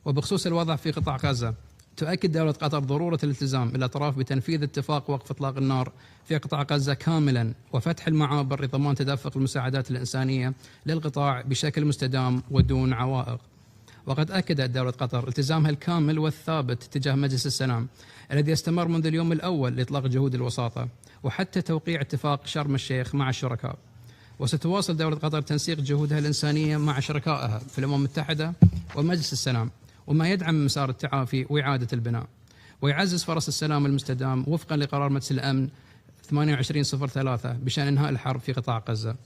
وبخصوص الوضع في قطاع غزة، تؤكد دولة قطر ضرورة الالتزام الأطراف بتنفيذ اتفاق وقف إطلاق النار في قطاع غزة كاملا وفتح المعابر لضمان تدفق المساعدات الإنسانية للقطاع بشكل مستدام ودون عوائق. وقد أكدت دولة قطر التزامها الكامل والثابت تجاه مجلس السلام الذي يستمر منذ اليوم الأول لإطلاق جهود الوساطة وحتى توقيع اتفاق شرم الشيخ مع الشركاء. وستواصل دولة قطر تنسيق جهودها الإنسانية مع شركائها في الأمم المتحدة ومجلس السلام، وما يدعم مسار التعافي وإعادة البناء ويعزز فرص السلام المستدام وفقا لقرار مجلس الأمن 2803 بشأن إنهاء الحرب في قطاع غزة.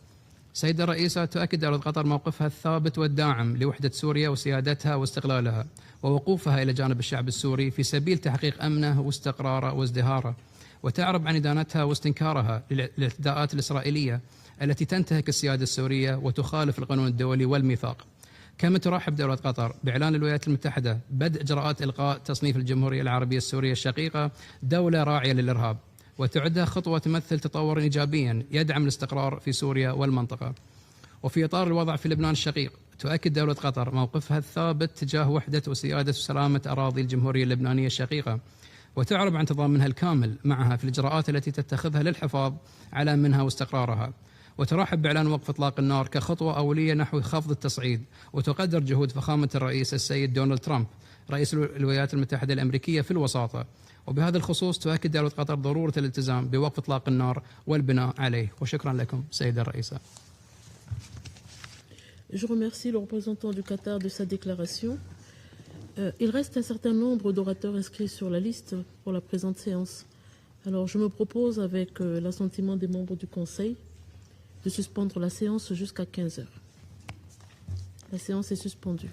سيدة الرئيسة، تؤكد دولة قطر موقفها الثابت والداعم لوحدة سوريا وسيادتها واستقلالها ووقوفها إلى جانب الشعب السوري في سبيل تحقيق أمنه واستقراره وازدهاره، وتعرب عن إدانتها واستنكارها للاعتداءات الإسرائيلية التي تنتهك السيادة السورية وتخالف القانون الدولي والميثاق. كما ترحب دولة قطر بإعلان الولايات المتحدة بدء إجراءات إلغاء تصنيف الجمهورية العربية السورية الشقيقة دولة راعية للإرهاب، وتعدها خطوة تمثل تطورا إيجابيا يدعم الاستقرار في سوريا والمنطقة. وفي إطار الوضع في لبنان الشقيق، تؤكد دولة قطر موقفها الثابت تجاه وحدة وسيادة وسلامة أراضي الجمهورية اللبنانية الشقيقة، وتعرب عن تضامنها الكامل معها في الإجراءات التي تتخذها للحفاظ على أمنها واستقرارها، وترحب بإعلان وقف إطلاق النار كخطوة أولية نحو خفض التصعيد، وتقدر جهود فخامة الرئيس السيد دونالد ترامب رئيس الولايات المتحدة الأمريكية في الوساطة. وبهذا الخصوص تؤكد دولة قطر ضرورة الالتزام بوقف إطلاق النار والبناء عليه. وشكرا لكم سيدة الرئيسة. Je remercie le représentant du Qatar de sa déclaration. Il reste un certain nombre d'orateurs inscrits sur la liste pour la présente séance. Alors je me propose, avec l'assentiment des membres du Conseil, de suspendre la séance jusqu'à 15 heures. La séance est suspendue.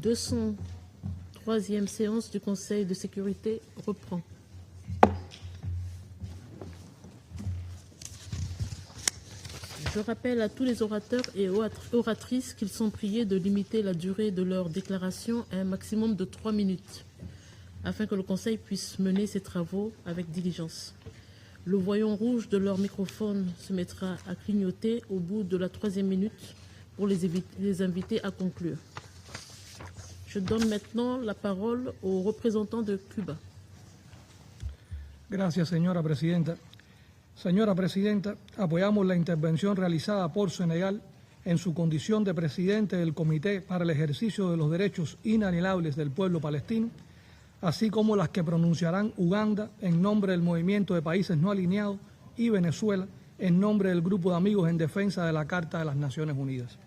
203e séance du Conseil de sécurité reprend. Je rappelle à tous les orateurs et oratrices qu'ils sont priés de limiter la durée de leur déclaration à un maximum de 3 minutes, afin que le Conseil puisse mener ses travaux avec diligence. Le voyant rouge de leur microphone se mettra à clignoter au bout de la 3e minute pour les inviter à conclure. Je donne maintenant la parole au représentant de Cuba. Gracias, señora presidenta. Señora presidenta, apoyamos la intervención realizada por Senegal en su condición de presidente del Comité para el Ejercicio de los Derechos Inalienables del Pueblo Palestino, así como las que pronunciarán Uganda en nombre del Movimiento de Países No Alineados y Venezuela en nombre del Grupo de Amigos en Defensa de la Carta de las Naciones Unidas.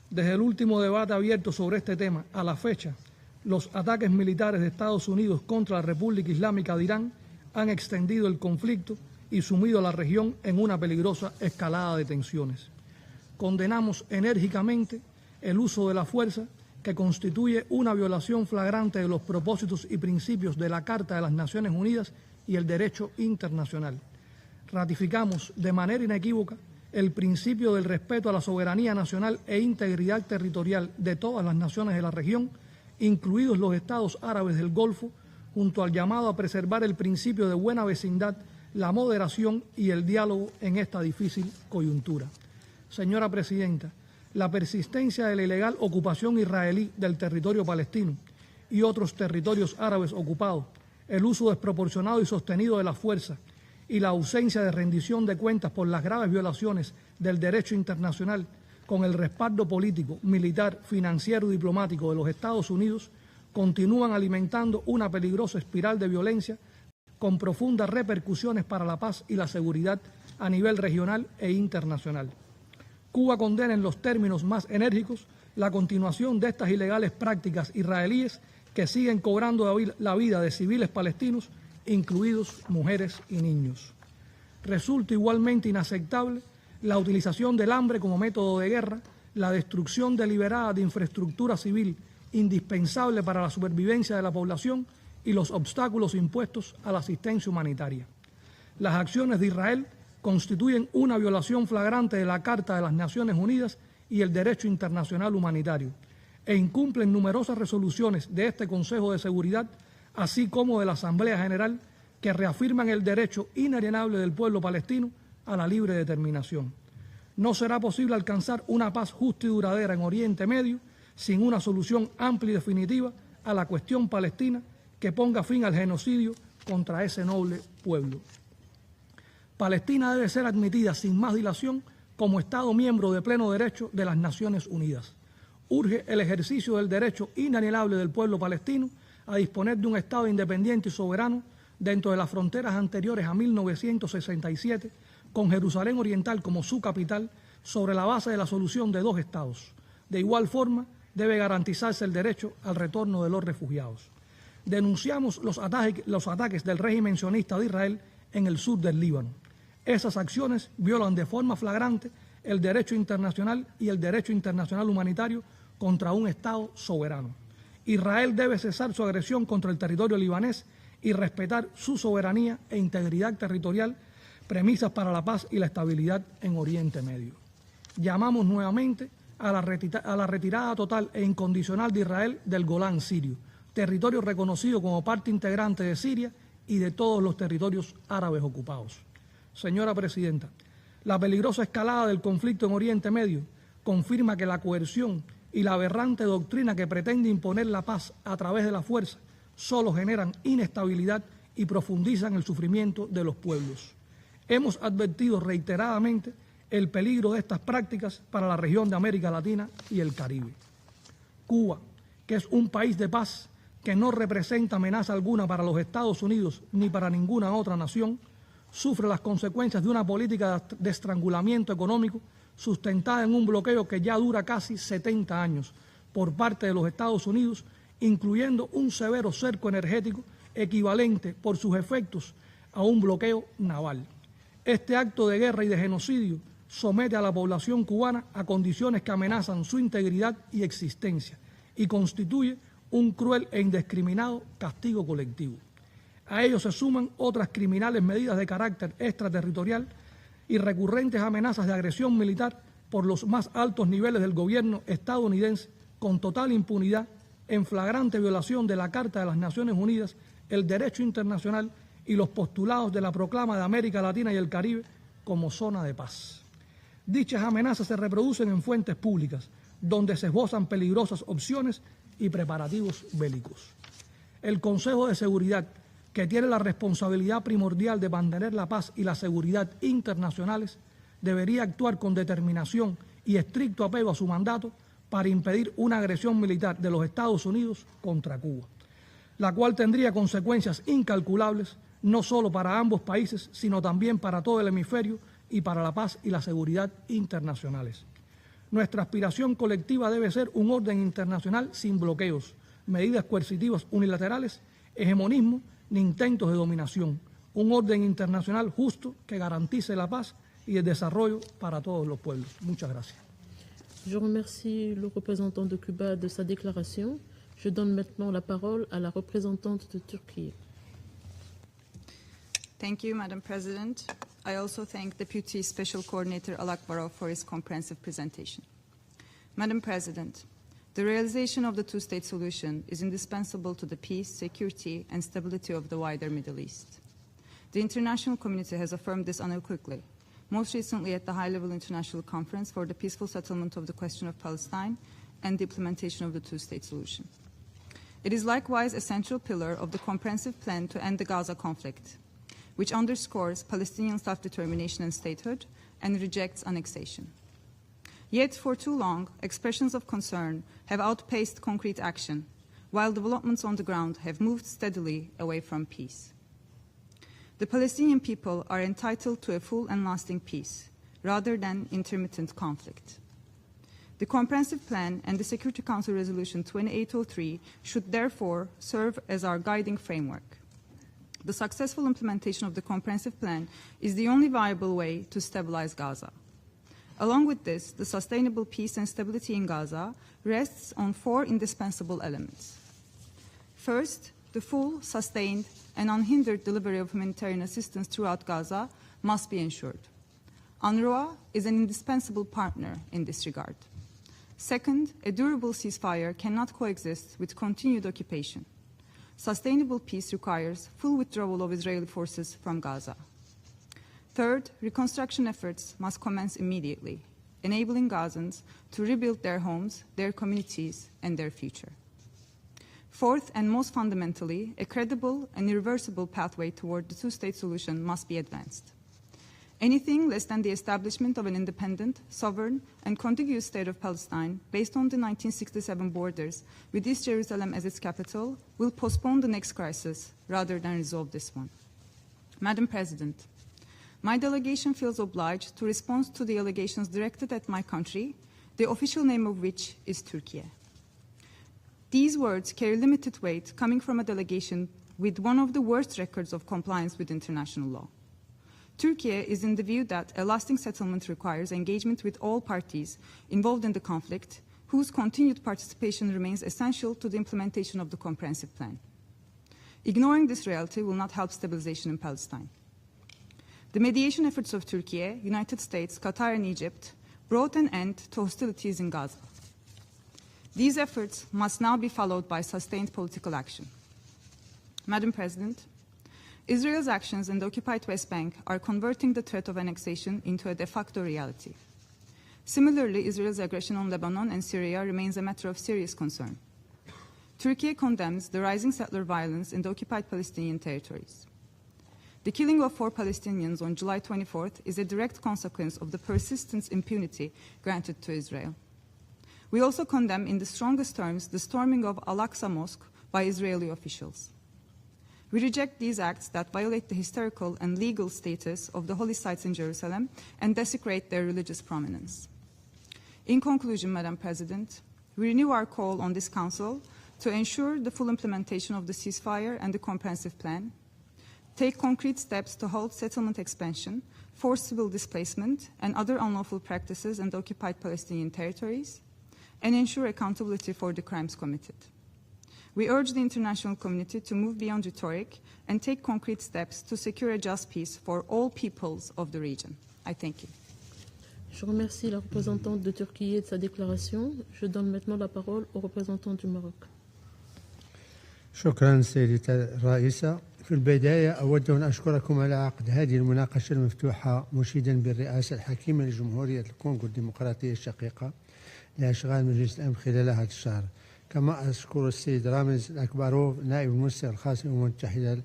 Desde el último debate abierto sobre este tema a la fecha, los ataques militares de Estados Unidos contra la República Islámica de Irán han extendido el conflicto y sumido a la región en una peligrosa escalada de tensiones. Condenamos enérgicamente el uso de la fuerza, que constituye una violación flagrante de los propósitos y principios de la Carta de las Naciones Unidas y el derecho internacional. Ratificamos de manera inequívoca el principio del respeto a la soberanía nacional e integridad territorial de todas las naciones de la región, incluidos los estados árabes del Golfo, junto al llamado a preservar el principio de buena vecindad, la moderación y el diálogo en esta difícil coyuntura. Señora presidenta, la persistencia de la ilegal ocupación israelí del territorio palestino y otros territorios árabes ocupados, el uso desproporcionado y sostenido de la fuerza y la ausencia de rendición de cuentas por las graves violaciones del derecho internacional, con el respaldo político, militar, financiero y diplomático de los Estados Unidos, continúan alimentando una peligrosa espiral de violencia con profundas repercusiones para la paz y la seguridad a nivel regional e internacional. Cuba condena en los términos más enérgicos la continuación de estas ilegales prácticas israelíes que siguen cobrando la vida de civiles palestinos, incluidos mujeres y niños. Resulta igualmente inaceptable la utilización del hambre como método de guerra, la destrucción deliberada de infraestructura civil indispensable para la supervivencia de la población y los obstáculos impuestos a la asistencia humanitaria. Las acciones de Israel constituyen una violación flagrante de la Carta de las Naciones Unidas y el derecho internacional humanitario, e incumplen numerosas resoluciones de este Consejo de Seguridad, así como de la Asamblea General, que reafirman el derecho inalienable del pueblo palestino a la libre determinación. No será posible alcanzar una paz justa y duradera en Oriente Medio sin una solución amplia y definitiva a la cuestión palestina que ponga fin al genocidio contra ese noble pueblo. Palestina debe ser admitida sin más dilación como Estado miembro de pleno derecho de las Naciones Unidas. Urge el ejercicio del derecho inalienable del pueblo palestino a disponer de un Estado independiente y soberano dentro de las fronteras anteriores a 1967, con Jerusalén Oriental como su capital, sobre la base de la solución de dos Estados. De igual forma, debe garantizarse el derecho al retorno de los refugiados. Denunciamos los ataques del régimen sionista de Israel en el sur del Líbano. Esas acciones violan de forma flagrante el derecho internacional y el derecho internacional humanitario contra un Estado soberano. Israel debe cesar su agresión contra el territorio libanés y respetar su soberanía e integridad territorial, premisas para la paz y la estabilidad en Oriente Medio. Llamamos nuevamente a la retirada total e incondicional de Israel del Golán sirio, territorio reconocido como parte integrante de Siria y de todos los territorios árabes ocupados. Señora presidenta, la peligrosa escalada del conflicto en Oriente Medio confirma que la coerción y la aberrante doctrina que pretende imponer la paz a través de la fuerza solo generan inestabilidad y profundizan el sufrimiento de los pueblos. Hemos advertido reiteradamente el peligro de estas prácticas para la región de América Latina y el Caribe. Cuba, que es un país de paz que no representa amenaza alguna para los Estados Unidos ni para ninguna otra nación, sufre las consecuencias de una política de estrangulamiento económico sustentada en un bloqueo que ya dura casi 70 años por parte de los Estados Unidos, incluyendo un severo cerco energético equivalente por sus efectos a un bloqueo naval. Este acto de guerra y de genocidio somete a la población cubana a condiciones que amenazan su integridad y existencia, y constituye un cruel e indiscriminado castigo colectivo. A ello se suman otras criminales medidas de carácter extraterritorial y recurrentes amenazas de agresión militar por los más altos niveles del gobierno estadounidense, con total impunidad, en flagrante violación de la Carta de las Naciones Unidas, el derecho internacional y los postulados de la proclama de América Latina y el Caribe como zona de paz. Dichas amenazas se reproducen en fuentes públicas, donde se esbozan peligrosas opciones y preparativos bélicos. El Consejo de Seguridad, que tiene la responsabilidad primordial de mantener la paz y la seguridad internacionales, debería actuar con determinación y estricto apego a su mandato para impedir una agresión militar de los Estados Unidos contra Cuba, la cual tendría consecuencias incalculables no solo para ambos países, sino también para todo el hemisferio y para la paz y la seguridad internacionales. Nuestra aspiración colectiva debe ser un orden internacional sin bloqueos, medidas coercitivas unilaterales, hegemonismo ni intentos de dominación, un orden internacional justo que garantice la paz y el desarrollo para todos los pueblos. Muchas gracias. Je remercie le représentant de Cuba de sa déclaration. Je donne maintenant la parole à la représentante de Turquie. Thank you, Madam President. I also thank Deputy Special Coordinator Alakbarov for his comprehensive presentation. Madam President, the realization of the two-state solution is indispensable to the peace, security, and stability of the wider Middle East. The international community has affirmed this unequivocally, most recently at the high-level international conference for the peaceful settlement of the question of Palestine and the implementation of the two-state solution. It is likewise a central pillar of the comprehensive plan to end the Gaza conflict, which underscores Palestinian self-determination and statehood and rejects annexation. Yet, for too long, expressions of concern have outpaced concrete action, while developments on the ground have moved steadily away from peace. The Palestinian people are entitled to a full and lasting peace, rather than intermittent conflict. The Comprehensive Plan and the Security Council Resolution 2803 should therefore serve as our guiding framework. The successful implementation of the Comprehensive Plan is the only viable way to stabilize Gaza. Along with this, the sustainable peace and stability in Gaza rests on four indispensable elements. First, the full, sustained, and unhindered delivery of humanitarian assistance throughout Gaza must be ensured. UNRWA is an indispensable partner in this regard. Second, a durable ceasefire cannot coexist with continued occupation. Sustainable peace requires full withdrawal of Israeli forces from Gaza. Third, reconstruction efforts must commence immediately, enabling Gazans to rebuild their homes, their communities, and their future. Fourth, and most fundamentally, a credible and irreversible pathway toward the two-state solution must be advanced. Anything less than the establishment of an independent, sovereign, and contiguous state of Palestine, based on the 1967 borders, with East Jerusalem as its capital, will postpone the next crisis rather than resolve this one. Madam President, my delegation feels obliged to respond to the allegations directed at my country, the official name of which is Turkey. These words carry limited weight coming from a delegation with one of the worst records of compliance with international law. Turkey is in the view that a lasting settlement requires engagement with all parties involved in the conflict, whose continued participation remains essential to the implementation of the comprehensive plan. Ignoring this reality will not help stabilization in Palestine. The mediation efforts of Turkey, United States, Qatar, and Egypt brought an end to hostilities in Gaza. These efforts must now be followed by sustained political action. Madam President, Israel's actions in the occupied West Bank are converting the threat of annexation into a de facto reality. Similarly, Israel's aggression on Lebanon and Syria remains a matter of serious concern. Turkey condemns the rising settler violence in the occupied Palestinian territories. The killing of 4 Palestinians on July 24th is a direct consequence of the persistent impunity granted to Israel. We also condemn in the strongest terms the storming of Al-Aqsa Mosque by Israeli officials. We reject these acts that violate the historical and legal status of the holy sites in Jerusalem and desecrate their religious prominence. In conclusion, Madam President, we renew our call on this Council to ensure the full implementation of the ceasefire and the comprehensive plan, take concrete steps to halt settlement expansion, forcible displacement, and other unlawful practices in the occupied Palestinian territories, and ensure accountability for the crimes committed. We urge the international community to move beyond rhetoric and take concrete steps to secure a just peace for all peoples of the region. I thank you. Je remercie la représentante de Turquie de sa déclaration. Je donne maintenant la parole au représentant du Maroc. شكرا سيدة الرئيسة. في البداية أود أن أشكركم على عقد هذه المناقشة المفتوحة مشيدا بالرئاسة الحكيمة لجمهورية الكونغو الديمقراطية الشقيقة لأشغال مجلس الأمن خلال هذا الشهر. كما أشكر السيد رامز الأكبروف نائب المنسق الخاص للأمم المتحدة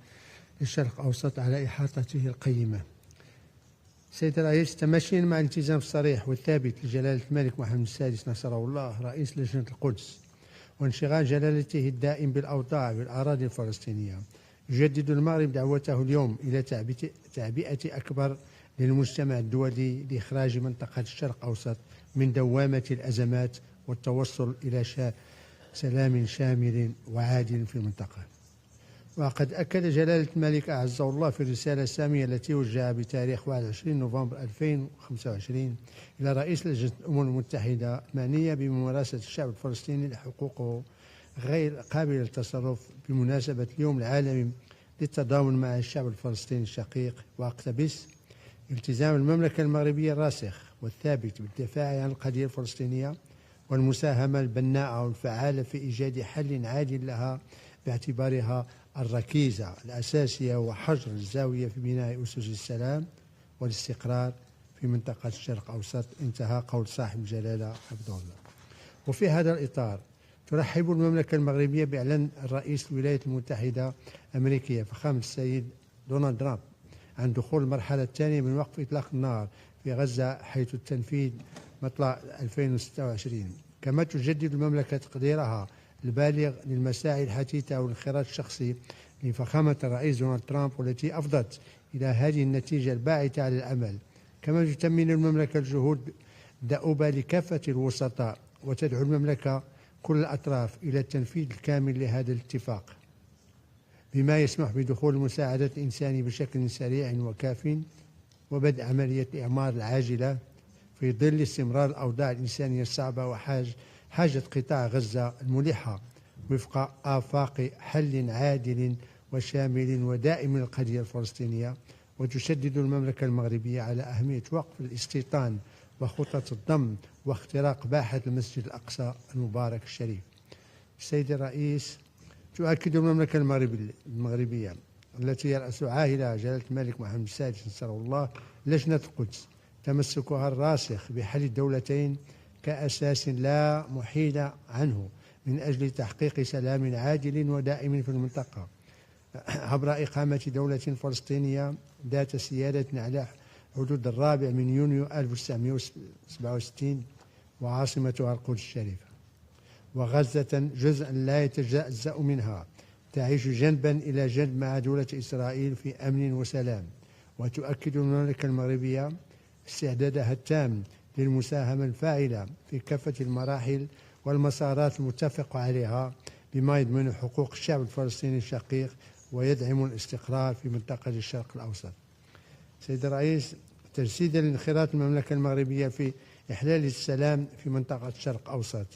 للشرق الأوسط على إحاطته القيمة. سيد الرئيس، تماشيا مع الالتزام الصريح والثابت لجلالة الملك محمد السادس نصره الله رئيس لجنة القدس وانشغال جلالته الدائم بالأوضاع بالأراضي الفلسطينية، يجدد المغرب دعوته اليوم إلى تعبئة أكبر للمجتمع الدولي لإخراج منطقة الشرق الأوسط من دوامة الأزمات والتوصل إلى سلام شامل وعادل في المنطقة. وقد أكد جلالة الملك أعزه الله في الرسالة السامية التي وجهها بتاريخ 21 نوفمبر 2025 إلى رئيس لجنة الأمم المتحدة المعنية بممارسة الشعب الفلسطيني لحقوقه غير قابلة للتصرف بمناسبة اليوم العالمي للتضامن مع الشعب الفلسطيني الشقيق، واقتبس: التزام المملكة المغربية الراسخ والثابت بالدفاع عن القضية الفلسطينية والمساهمة البناءة والفعالة في إيجاد حل عادل لها باعتبارها الركيزة الأساسية وحجر الزاوية في بناء أسس السلام والاستقرار في منطقة الشرق الأوسط. انتهى قول صاحب الجلالة حفظه الله. وفي هذا الإطار ترحب المملكة المغربية بإعلان الرئيس الولايات المتحدة الأمريكية فخامة السيد دونالد ترامب عن دخول المرحلة الثانية من وقف إطلاق النار في غزة حيث التنفيذ مطلع 2026. كما تجدد المملكة تقديرها البالغ للمساعي الحثيثة والانخراط الشخصي لفخامة الرئيس دونالد ترامب والتي أفضت إلى هذه النتيجة الباعثة على الأمل. كما تتمن المملكة الجهود الدؤوبة لكافة الوسطاء وتدعو المملكة كل الأطراف إلى التنفيذ الكامل لهذا الاتفاق بما يسمح بدخول المساعدة الإنسانية بشكل سريع وكاف وبدء عملية الإعمار العاجلة في ظل استمرار الأوضاع الإنسانية الصعبة وحاجة قطاع غزة الملحة وفق آفاق حل عادل وشامل ودائم للقضية الفلسطينية. وتشدد المملكة المغربية على أهمية وقف الاستيطان وخطط الضم واختراق باحة المسجد الأقصى المبارك الشريف. السيد الرئيس، تؤكد المملكة المغربية التي يرأس عاهلها جلالة الملك محمد السادس نصره الله لجنة القدس تمسكها الراسخ بحل الدولتين كأساس لا محيد عنه من أجل تحقيق سلام عاجل ودائم في المنطقة عبر إقامة دولة فلسطينية ذات سيادة على حدود 4 يونيو 1967 وعاصمتها القدس الشريفة، وغزة جزءا لا يتجزأ منها تعيش جنبا إلى جنب مع دولة إسرائيل في أمن وسلام. وتؤكد المملكة المغربية استعدادها التام للمساهمة الفاعلة في كافة المراحل والمسارات المتفق عليها بما يضمن حقوق الشعب الفلسطيني الشقيق ويدعم الاستقرار في منطقة الشرق الأوسط. سيد الرئيس، تجسيدا لانخراط المملكة المغربية في إحلال السلام في منطقة الشرق الأوسط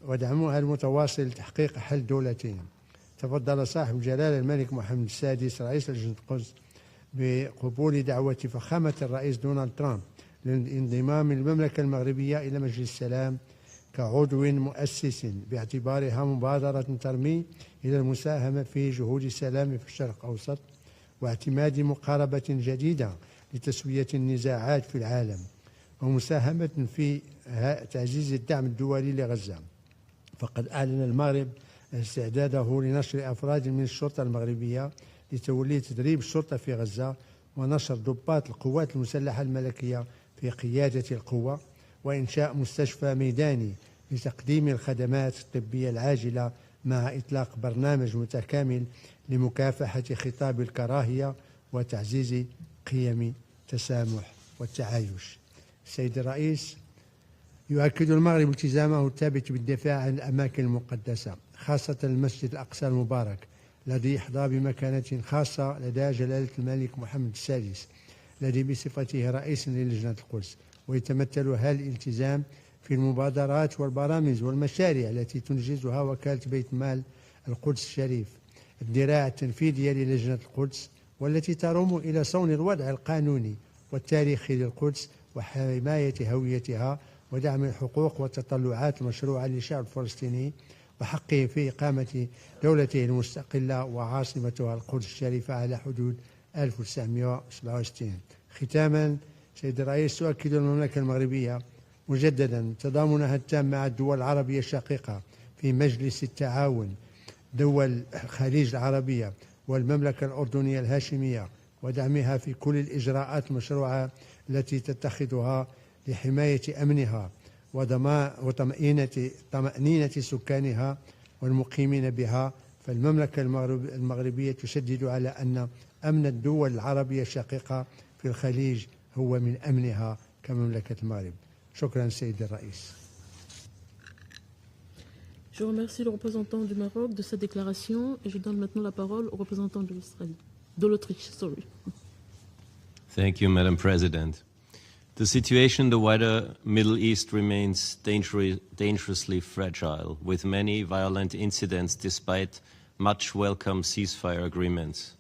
ودعمها المتواصل لتحقيق حل دولتين، تفضل صاحب الجلالة الملك محمد السادس رئيس لجنة القدس بقبول دعوة فخامة الرئيس دونالد ترامب لانضمام المملكة المغربية إلى مجلس السلام كعضو مؤسس باعتبارها مبادرة ترمي إلى المساهمة في جهود السلام في الشرق الأوسط واعتماد مقاربة جديدة لتسوية النزاعات في العالم ومساهمة في تعزيز الدعم الدولي لغزة. فقد أعلن المغرب استعداده لنشر أفراد من الشرطة المغربية لتولي تدريب الشرطة في غزة ونشر ضباط القوات المسلحة الملكية في قيادة القوة وإنشاء مستشفى ميداني لتقديم الخدمات الطبية العاجلة مع إطلاق برنامج متكامل لمكافحة خطاب الكراهية وتعزيز قيم التسامح والتعايش. السيد الرئيس، يؤكد المغرب التزامه الثابت بالدفاع عن الأماكن المقدسة خاصة المسجد الأقصى المبارك الذي يحظى بمكانة خاصة لدى جلالة الملك محمد السادس الذي بصفته رئيس للجنة القدس، ويتمثل هذا الالتزام في المبادرات والبرامج والمشاريع التي تنجزها وكالة بيت مال القدس الشريف، الذراع التنفيذية للجنة القدس والتي تروم إلى صون الوضع القانوني والتاريخي للقدس وحماية هويتها ودعم الحقوق والتطلعات المشروعة للشعب الفلسطيني وحقه في إقامة دولته المستقلة وعاصمتها القدس الشريفة على حدود 1967. ختاما سيد الرئيس، تؤكد المملكة المغربية مجددا تضامنها التام مع الدول العربية الشقيقة في مجلس التعاون دول الخليج العربية والمملكة الأردنية الهاشمية ودعمها في كل الإجراءات المشروعة التي تتخذها لحماية أمنها وطمأنينة سكانها والمقيمين بها. فالمملكة المغربية تشدد على أن أمن الدول العربية الشقيقة في الخليج هو من أمنها كمملكة المغرب. شكرا سيد الرئيس. Je remercie le représentant du Maroc de sa déclaration et je donne maintenant la parole au représentant de l'Autriche. Thank you, Madam President. The situation in the wider Middle East remains dangerously fragile, with many violent incidents despite much welcome ceasefire agreements.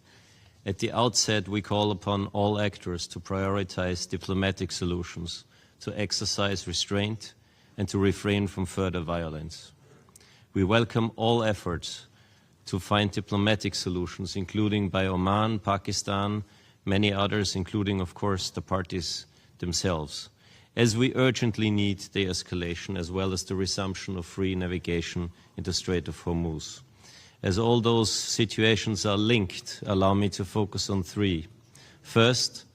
At the outset, we call upon all actors to prioritize diplomatic solutions, to exercise restraint, and to refrain from further violence. We welcome all efforts to find diplomatic solutions, including by Oman, Pakistan, many others, including, of course, the parties themselves, as we urgently need de-escalation as well as the resumption of free navigation in the Strait of Hormuz. As all those situations are linked, allow me to focus on three. First,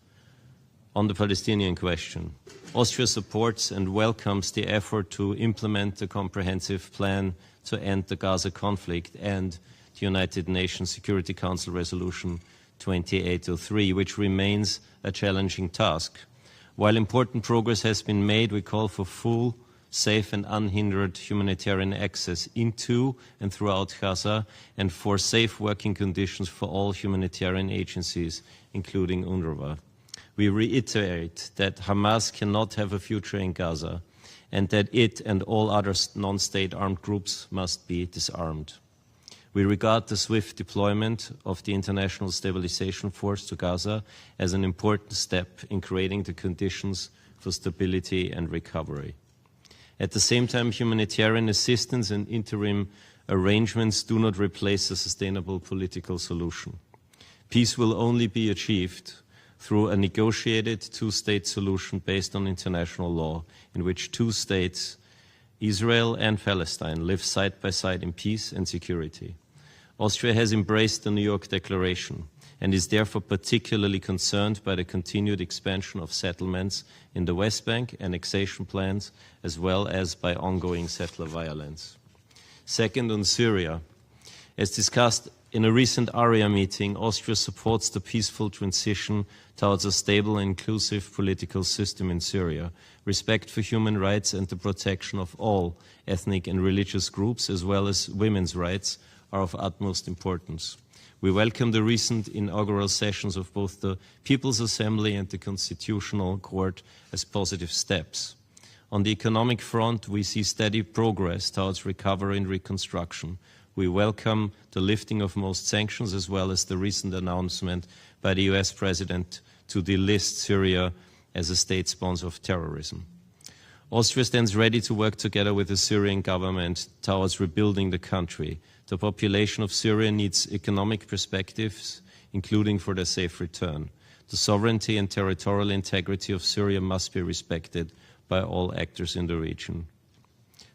on the Palestinian question. Austria supports and welcomes the effort to implement a comprehensive plan to end the Gaza conflict and the United Nations Security Council Resolution 2803, which remains a challenging task. While important progress has been made, we call for full, safe and unhindered humanitarian access into and throughout Gaza and for safe working conditions for all humanitarian agencies, including UNRWA. We reiterate that Hamas cannot have a future in Gaza and that it and all other non-state armed groups must be disarmed. We regard the swift deployment of the International Stabilization Force to Gaza as an important step in creating the conditions for stability and recovery. At the same time, humanitarian assistance and interim arrangements do not replace a sustainable political solution. Peace will only be achieved through a negotiated two-state solution based on international law, in which two states, Israel and Palestine, live side by side in peace and security. Austria has embraced the New York Declaration and is therefore particularly concerned by the continued expansion of settlements in the West Bank, annexation plans, as well as by ongoing settler violence. Second, on Syria. As discussed in a recent ARIA meeting, Austria supports the peaceful transition towards a stable and inclusive political system in Syria, respect for human rights and the protection of all ethnic and religious groups, as well as women's rights, are of utmost importance. We welcome the recent inaugural sessions of both the People's Assembly and the Constitutional Court as positive steps. On the economic front, we see steady progress towards recovery and reconstruction. We welcome the lifting of most sanctions, as well as the recent announcement by the US President to delist Syria as a state sponsor of terrorism. Austria stands ready to work together with the Syrian government towards rebuilding the country. The population of Syria needs economic perspectives, including for their safe return. The sovereignty and territorial integrity of Syria must be respected by all actors in the region.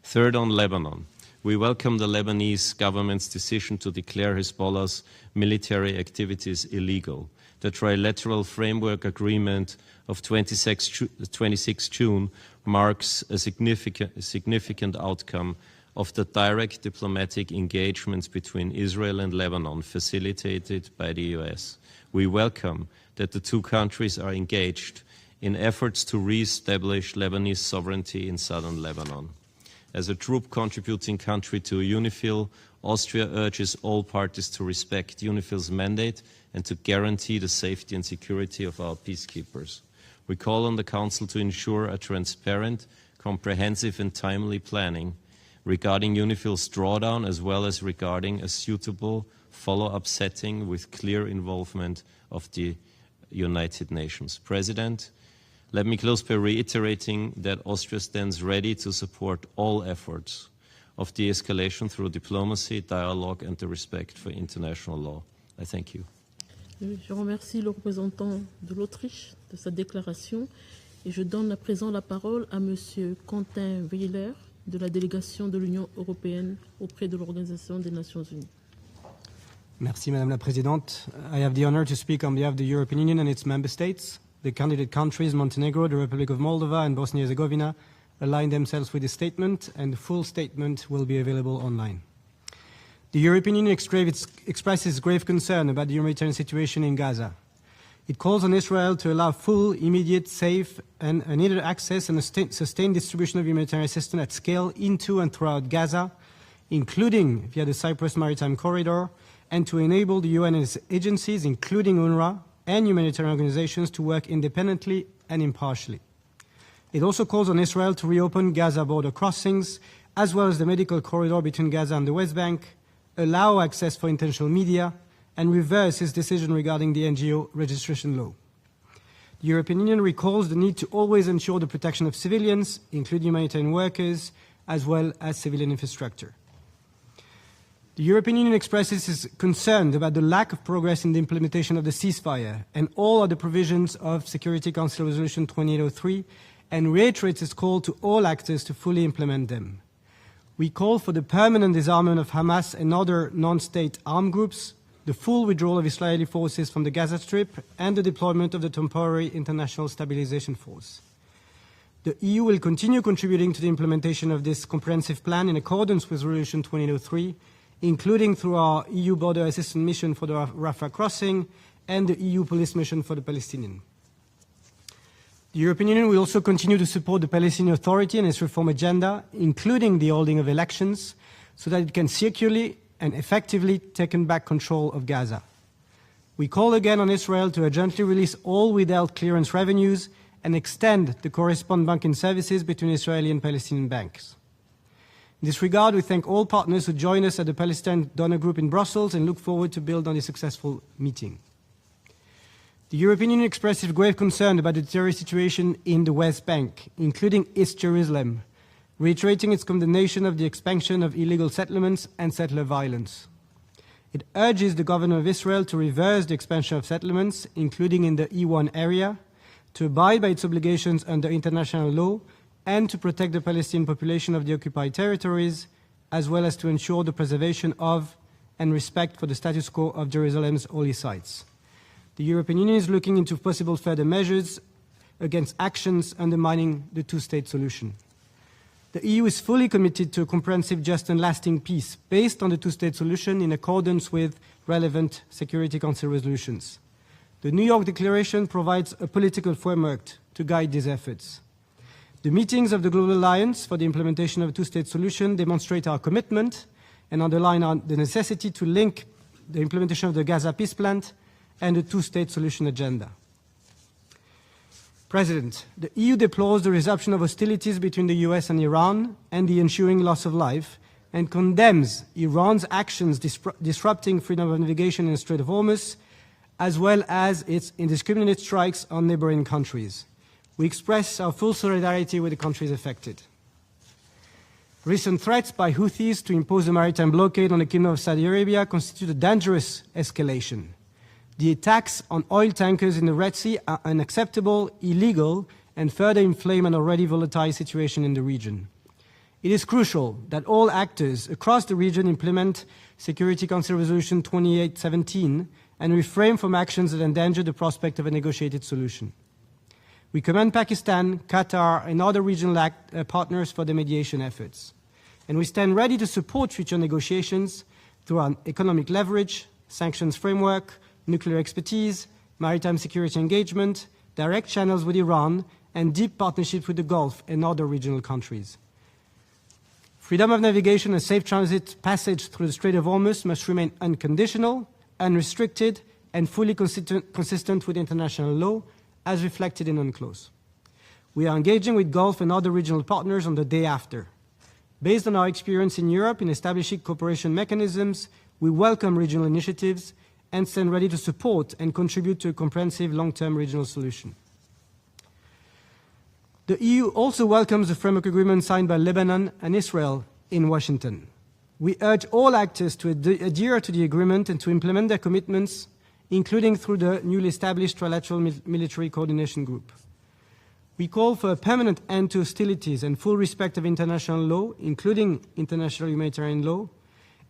Third, on Lebanon. We welcome the Lebanese government's decision to declare Hezbollah's military activities illegal. The trilateral framework agreement of 26 June marks a significant outcome of the direct diplomatic engagements between Israel and Lebanon facilitated by the US. We welcome that the two countries are engaged in efforts to re-establish Lebanese sovereignty in southern Lebanon. As a troop contributing country to UNIFIL, Austria urges all parties to respect UNIFIL's mandate and to guarantee the safety and security of our peacekeepers. We call on the Council to ensure a transparent, comprehensive and timely planning regarding UNIFIL's drawdown, as well as regarding a suitable follow-up setting with clear involvement of the United Nations. President, let me close by reiterating that Austria stands ready to support all efforts of de-escalation through diplomacy, dialogue, and the respect for international law. I thank you. Je remercie le représentant de l'Autriche de sa déclaration et je donne à présent la parole à Monsieur Quentin Weyler de la délégation de l'Union européenne auprès de l'Organisation des Nations Unies. Merci Madame la Présidente. I have the honor to speak on behalf of the European Union and its member states. The candidate countries, Montenegro, the Republic of Moldova, and Bosnia-Herzegovina, align themselves with the statement, and the full statement will be available online. The European Union expresses grave concern about the humanitarian situation in Gaza. It calls on Israel to allow full, immediate, safe, and unhindered access and a sustained distribution of humanitarian assistance at scale into and throughout Gaza, including via the Cyprus Maritime Corridor, and to enable the UN and its agencies, including UNRWA, and humanitarian organizations to work independently and impartially. It also calls on Israel to reopen Gaza border crossings, as well as the medical corridor between Gaza and the West Bank, allow access for international media, and reverse its decision regarding the NGO registration law. The European Union recalls the need to always ensure the protection of civilians, including humanitarian workers, as well as civilian infrastructure. The European Union expresses its concern about the lack of progress in the implementation of the ceasefire and all other provisions of Security Council Resolution 2803, and reiterates its call to all actors to fully implement them. We call for the permanent disarmament of Hamas and other non-state armed groups, the full withdrawal of Israeli forces from the Gaza Strip, and the deployment of the temporary International Stabilization Force. The EU will continue contributing to the implementation of this comprehensive plan in accordance with Resolution 2803, including through our EU Border Assistance Mission for the Rafah crossing and the EU Police Mission for the Palestinians. The European Union will also continue to support the Palestinian Authority and its reform agenda, including the holding of elections, so that it can securely and effectively take back control of Gaza. We call again on Israel to urgently release all withheld clearance revenues and extend the corresponding banking services between Israeli and Palestinian banks. In this regard, we thank all partners who joined us at the Palestine Donor Group in Brussels and look forward to build on a successful meeting. The European Union expresses grave concern about the terrorist situation in the West Bank, including East Jerusalem, reiterating its condemnation of the expansion of illegal settlements and settler violence. It urges the government of Israel to reverse the expansion of settlements, including in the E1 area, to abide by its obligations under international law, and to protect the Palestinian population of the occupied territories, as well as to ensure the preservation of and respect for the status quo of Jerusalem's holy sites. The European Union is looking into possible further measures against actions undermining the two-state solution. The EU is fully committed to a comprehensive, just and lasting peace based on the two-state solution in accordance with relevant Security Council resolutions. The New York Declaration provides a political framework to guide these efforts. The meetings of the Global Alliance for the implementation of a two-state solution demonstrate our commitment and underline the necessity to link the implementation of the Gaza peace plan and the two-state solution agenda. President, the EU deplores the resumption of hostilities between the US and Iran and the ensuing loss of life, and condemns Iran's actions disrupting freedom of navigation in the Strait of Hormuz, as well as its indiscriminate strikes on neighboring countries. We express our full solidarity with the countries affected. Recent threats by Houthis to impose a maritime blockade on the Kingdom of Saudi Arabia constitute a dangerous escalation. The attacks on oil tankers in the Red Sea are unacceptable, illegal, and further inflame an already volatile situation in the region. It is crucial that all actors across the region implement Security Council Resolution 2817 and refrain from actions that endanger the prospect of a negotiated solution. We commend Pakistan, Qatar, and other regional partners for their mediation efforts. And we stand ready to support future negotiations through our economic leverage, sanctions framework, nuclear expertise, maritime security engagement, direct channels with Iran, and deep partnerships with the Gulf and other regional countries. Freedom of navigation and safe transit passage through the Strait of Hormuz must remain unconditional, unrestricted, and fully consistent with international law, as reflected in UNCLOS. We are engaging with Gulf and other regional partners on the day after. Based on our experience in Europe in establishing cooperation mechanisms, we welcome regional initiatives and stand ready to support and contribute to a comprehensive long-term regional solution. The EU also welcomes the framework agreement signed by Lebanon and Israel in Washington. We urge all actors to adhere to the agreement and to implement their commitments, including through the newly established Trilateral Military Coordination Group. We call for a permanent end to hostilities and full respect of international law, including international humanitarian law,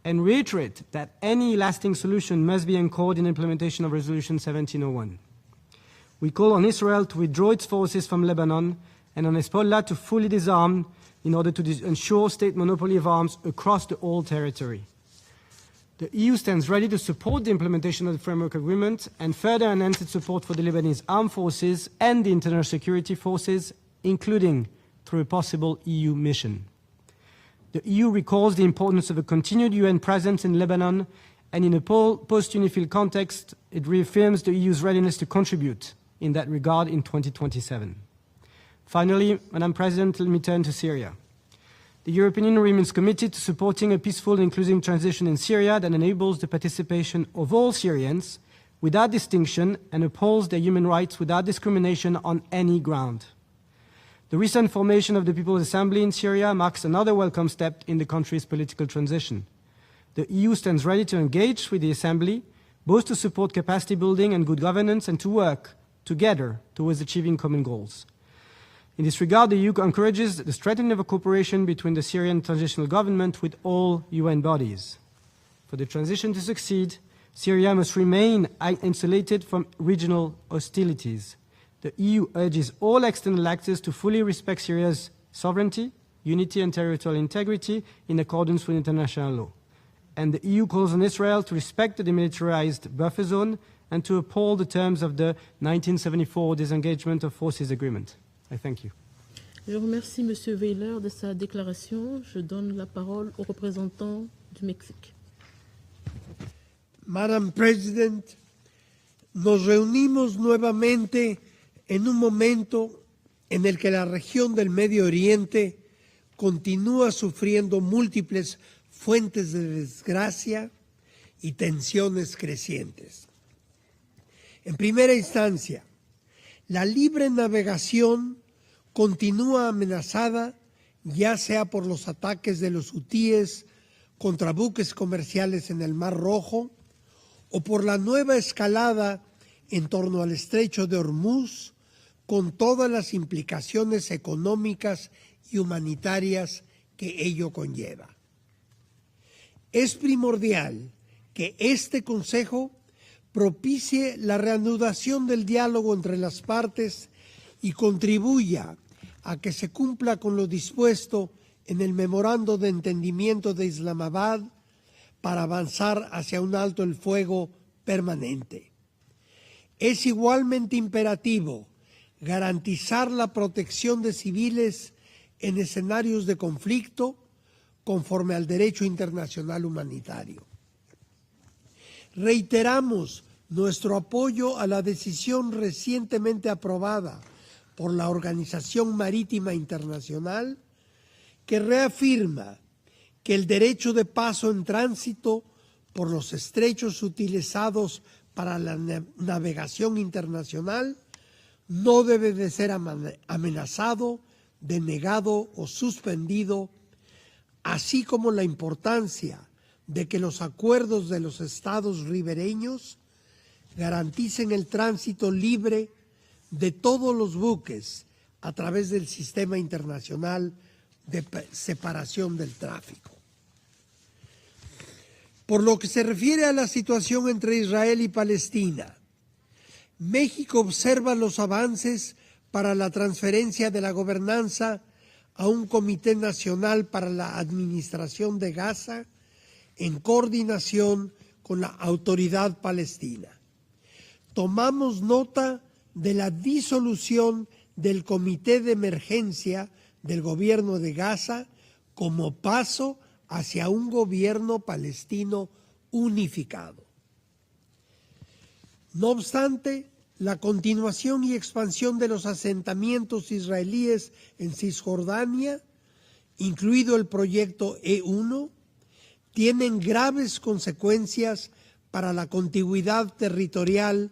and reiterate that any lasting solution must be anchored in implementation of Resolution 1701. We call on Israel to withdraw its forces from Lebanon and on Hezbollah to fully disarm in order to ensure state monopoly of arms across the whole territory. The EU stands ready to support the implementation of the framework agreement and further enhance its support for the Lebanese armed forces and the international security forces, including through a possible EU mission. The EU recalls the importance of a continued UN presence in Lebanon, and in a post-UNIFIL context, it reaffirms the EU's readiness to contribute in that regard in 2027. Finally, Madam President, let me turn to Syria. The European Union remains committed to supporting a peaceful and inclusive transition in Syria that enables the participation of all Syrians without distinction and upholds their human rights without discrimination on any ground. The recent formation of the People's Assembly in Syria marks another welcome step in the country's political transition. The EU stands ready to engage with the Assembly, both to support capacity building and good governance and to work together towards achieving common goals. In this regard, the EU encourages the strengthening of a cooperation between the Syrian transitional government with all UN bodies. For the transition to succeed, Syria must remain insulated from regional hostilities. The EU urges all external actors to fully respect Syria's sovereignty, unity and territorial integrity in accordance with international law. And the EU calls on Israel to respect the demilitarized buffer zone and to uphold the terms of the 1974 Disengagement of Forces Agreement. I thank you. Je remercie M. Weiler de sa déclaration. Je donne la parole au représentant du Mexique. Madam President, nos reunimos nuevamente en un momento en el que la región del Medio Oriente continúa sufriendo múltiples fuentes de desgracia y tensiones crecientes. En primera instancia, la libre navegación continúa amenazada, ya sea por los ataques de los hutíes contra buques comerciales en el Mar Rojo o por la nueva escalada en torno al estrecho de Hormuz, con todas las implicaciones económicas y humanitarias que ello conlleva. Es primordial que este Consejo propicie la reanudación del diálogo entre las partes y contribuya a que se cumpla con lo dispuesto en el Memorando de Entendimiento de Islamabad para avanzar hacia un alto el fuego permanente. Es igualmente imperativo garantizar la protección de civiles en escenarios de conflicto conforme al derecho internacional humanitario. Reiteramos nuestro apoyo a la decisión recientemente aprobada por la Organización Marítima Internacional que reafirma que el derecho de paso en tránsito por los estrechos utilizados para la navegación internacional no debe de ser amenazado, denegado o suspendido, así como la importancia de que los acuerdos de los estados ribereños garanticen el tránsito libre de todos los buques a través del sistema internacional de separación del tráfico. Por lo que se refiere a la situación entre Israel y Palestina, México observa los avances para la transferencia de la gobernanza a un Comité Nacional para la Administración de Gaza en coordinación con la Autoridad Palestina. Tomamos nota de la disolución del Comité de Emergencia del Gobierno de Gaza como paso hacia un gobierno palestino unificado. No obstante, la continuación y expansión de los asentamientos israelíes en Cisjordania, incluido el proyecto E1, tienen graves consecuencias para la contiguidad territorial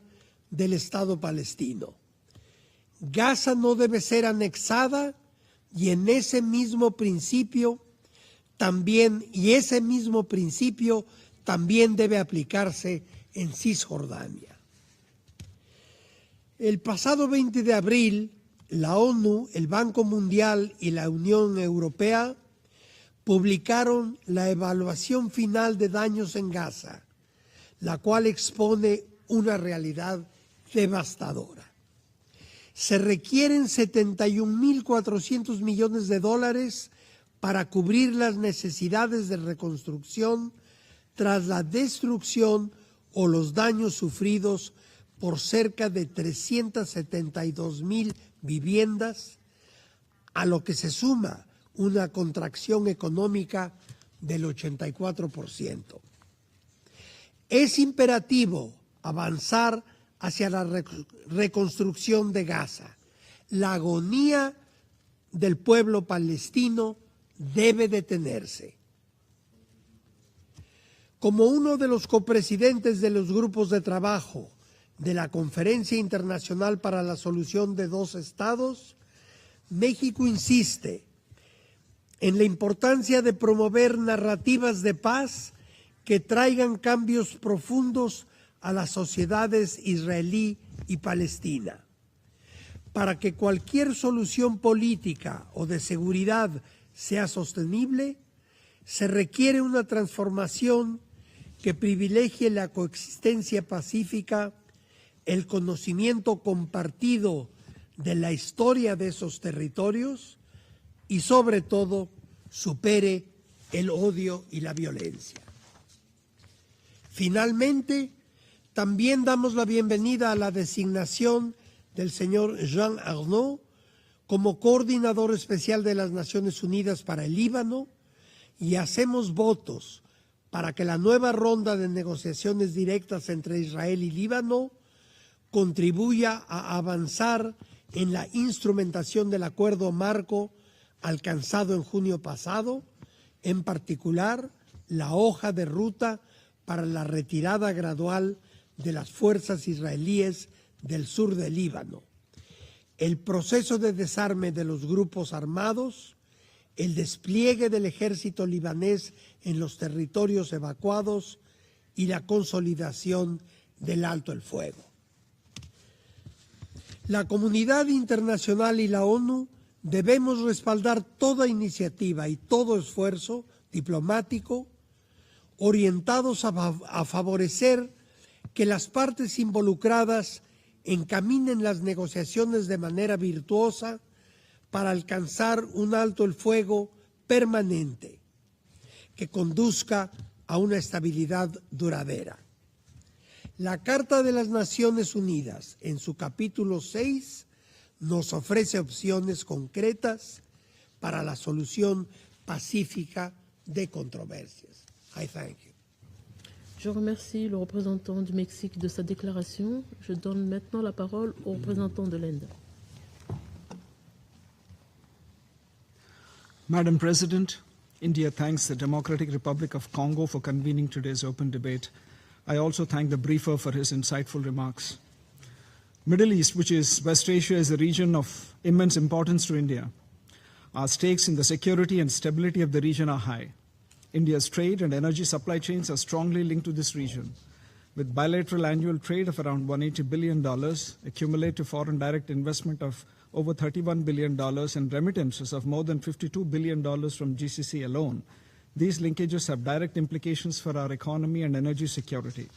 del Estado palestino. Gaza no debe ser anexada y ese mismo principio también debe aplicarse en Cisjordania. El pasado 20 de abril, la ONU, el Banco Mundial y la Unión Europea publicaron la evaluación final de daños en Gaza, la cual expone una realidad devastadora. Se requieren 71.400 millones de dólares para cubrir las necesidades de reconstrucción tras la destrucción o los daños sufridos por cerca de 372.000 viviendas, a lo que se suma una contracción económica del 84%. Es imperativo avanzar hacia la reconstrucción de Gaza. La agonía del pueblo palestino debe detenerse. Como uno de los copresidentes de los grupos de trabajo de la Conferencia Internacional para la Solución de Dos Estados, México insiste en la importancia de promover narrativas de paz que traigan cambios profundos a las sociedades israelí y palestina. Para que cualquier solución política o de seguridad sea sostenible, se requiere una transformación que privilegie la coexistencia pacífica, el conocimiento compartido de la historia de esos territorios y, sobre todo, supere el odio y la violencia. Finalmente, también damos la bienvenida a la designación del señor Jean Arnaud como coordinador especial de las Naciones Unidas para el Líbano y hacemos votos para que la nueva ronda de negociaciones directas entre Israel y Líbano contribuya a avanzar en la instrumentación del acuerdo marco alcanzado en junio pasado, en particular la hoja de ruta para la retirada gradual de las fuerzas israelíes del sur del Líbano, el proceso de desarme de los grupos armados, el despliegue del ejército libanés en los territorios evacuados y la consolidación del alto el fuego. La comunidad internacional y la ONU debemos respaldar toda iniciativa y todo esfuerzo diplomático orientados a favorecer que las partes involucradas encaminen las negociaciones de manera virtuosa para alcanzar un alto el fuego permanente que conduzca a una estabilidad duradera. La Carta de las Naciones Unidas, en su capítulo 6, nos ofrece opciones concretas para la solución pacífica de controversias. I thank you. Je remercie le représentant du Mexique de sa déclaration. Je donne maintenant la parole au représentant de l'Inde. Madam President, India thanks the Democratic Republic of Congo for convening today's open debate. I also thank the briefer for his insightful remarks. Middle East, which is West Asia, is a region of immense importance to India. Our stakes in the security and stability of the region are high. India's trade and energy supply chains are strongly linked to this region, with bilateral annual trade of around $180 billion, accumulative foreign direct investment of over $31 billion, and remittances of more than $52 billion from GCC alone. These linkages have direct implications for our economy and energy security.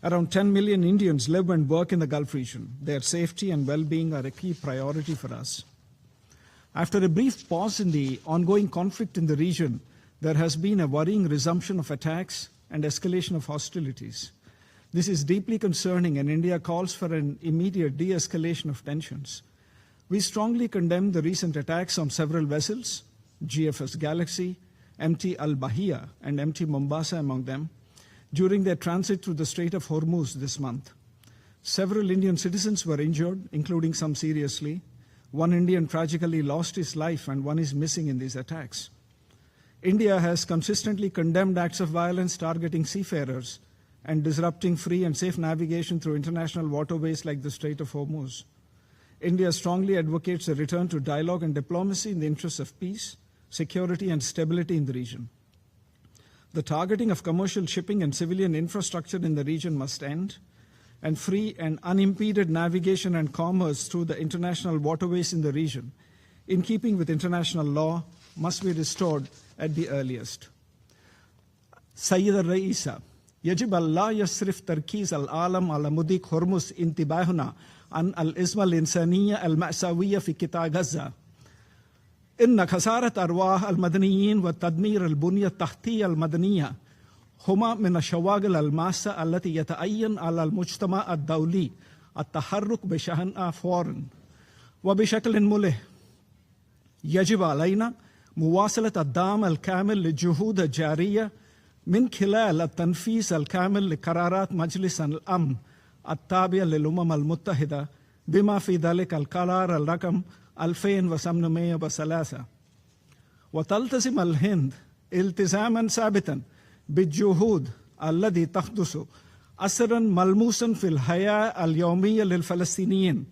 Around 10 million Indians live and work in the Gulf region. Their safety and well-being are a key priority for us. After a brief pause in the ongoing conflict in the region, there has been a worrying resumption of attacks and escalation of hostilities. This is deeply concerning, and India calls for an immediate de-escalation of tensions. We strongly condemn the recent attacks on several vessels, GFS Galaxy, MT Al-Bahia, and MT Mombasa among them, during their transit through the Strait of Hormuz this month. Several Indian citizens were injured, including some seriously. One Indian tragically lost his life and one is missing in these attacks. India has consistently condemned acts of violence targeting seafarers and disrupting free and safe navigation through international waterways like the Strait of Hormuz. India strongly advocates a return to dialogue and diplomacy in the interests of peace, security, and stability in the region. The targeting of commercial shipping and civilian infrastructure in the region must end, and free and unimpeded navigation and commerce through the international waterways in the region, in keeping with international law, must be restored at the earliest. Sayyid al-Raisa, يجب ألا يصرف تركيز العالم على مضيق هرمز انتباهنا عن الأزمة الإنسانية المأساوية في قطاع غزة. إن خسارة أرواح المدنيين وتدمير البنية التحتية المدنية هما من الشواغل الماسة التي يتعين على المجتمع الدولي التحرك بشأنها فوراً وبشكل ملح. يجب علينا مواصلة الدعم الكامل للجهود الجارية من خلال التنفيذ الكامل لقرارات مجلس الأمن التابع للأمم المتحدة بما في ذلك القرار الرقم 2803. وتلتزم الهند التزاما ثابتا بالجهود الذي تحدث أثرا ملموسا في الحياة اليومية للفلسطينيين،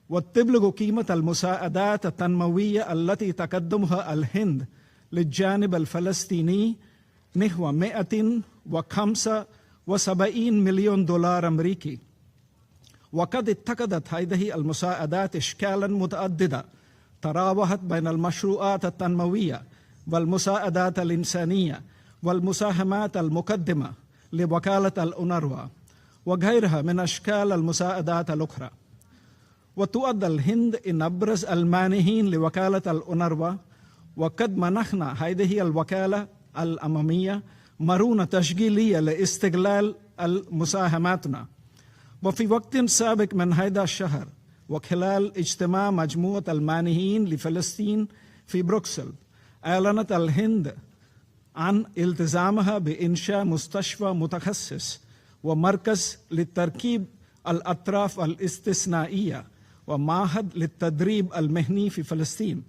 وتبلغ قيمة المساعدات التنموية التي تقدمها الهند للجانب الفلسطيني نحو 175 مليون دولار أمريكي. وقد اتخذت هذه المساعدات أشكالا متعددة تراوحت بين المشروعات التنموية والمساعدات الإنسانية والمساهمات المقدمة لوكالة الأونروا وغيرها من أشكال المساعدات الأخرى. وتؤدى الهند إن أبرز المانحين لوكالة الأونروا، وقد منحنا هذه الوكالة الأممية مرونة تشغيلية لاستغلال المساهماتنا. وفي وقت سابق من هذا الشهر وخلال اجتماع مجموعة المانحين لفلسطين في بروكسل، أعلنت الهند عن التزامها بإنشاء مستشفى متخصص ومركز للتركيب الأطراف الاستثنائية ومعهد للتدريب المهني في فلسطين.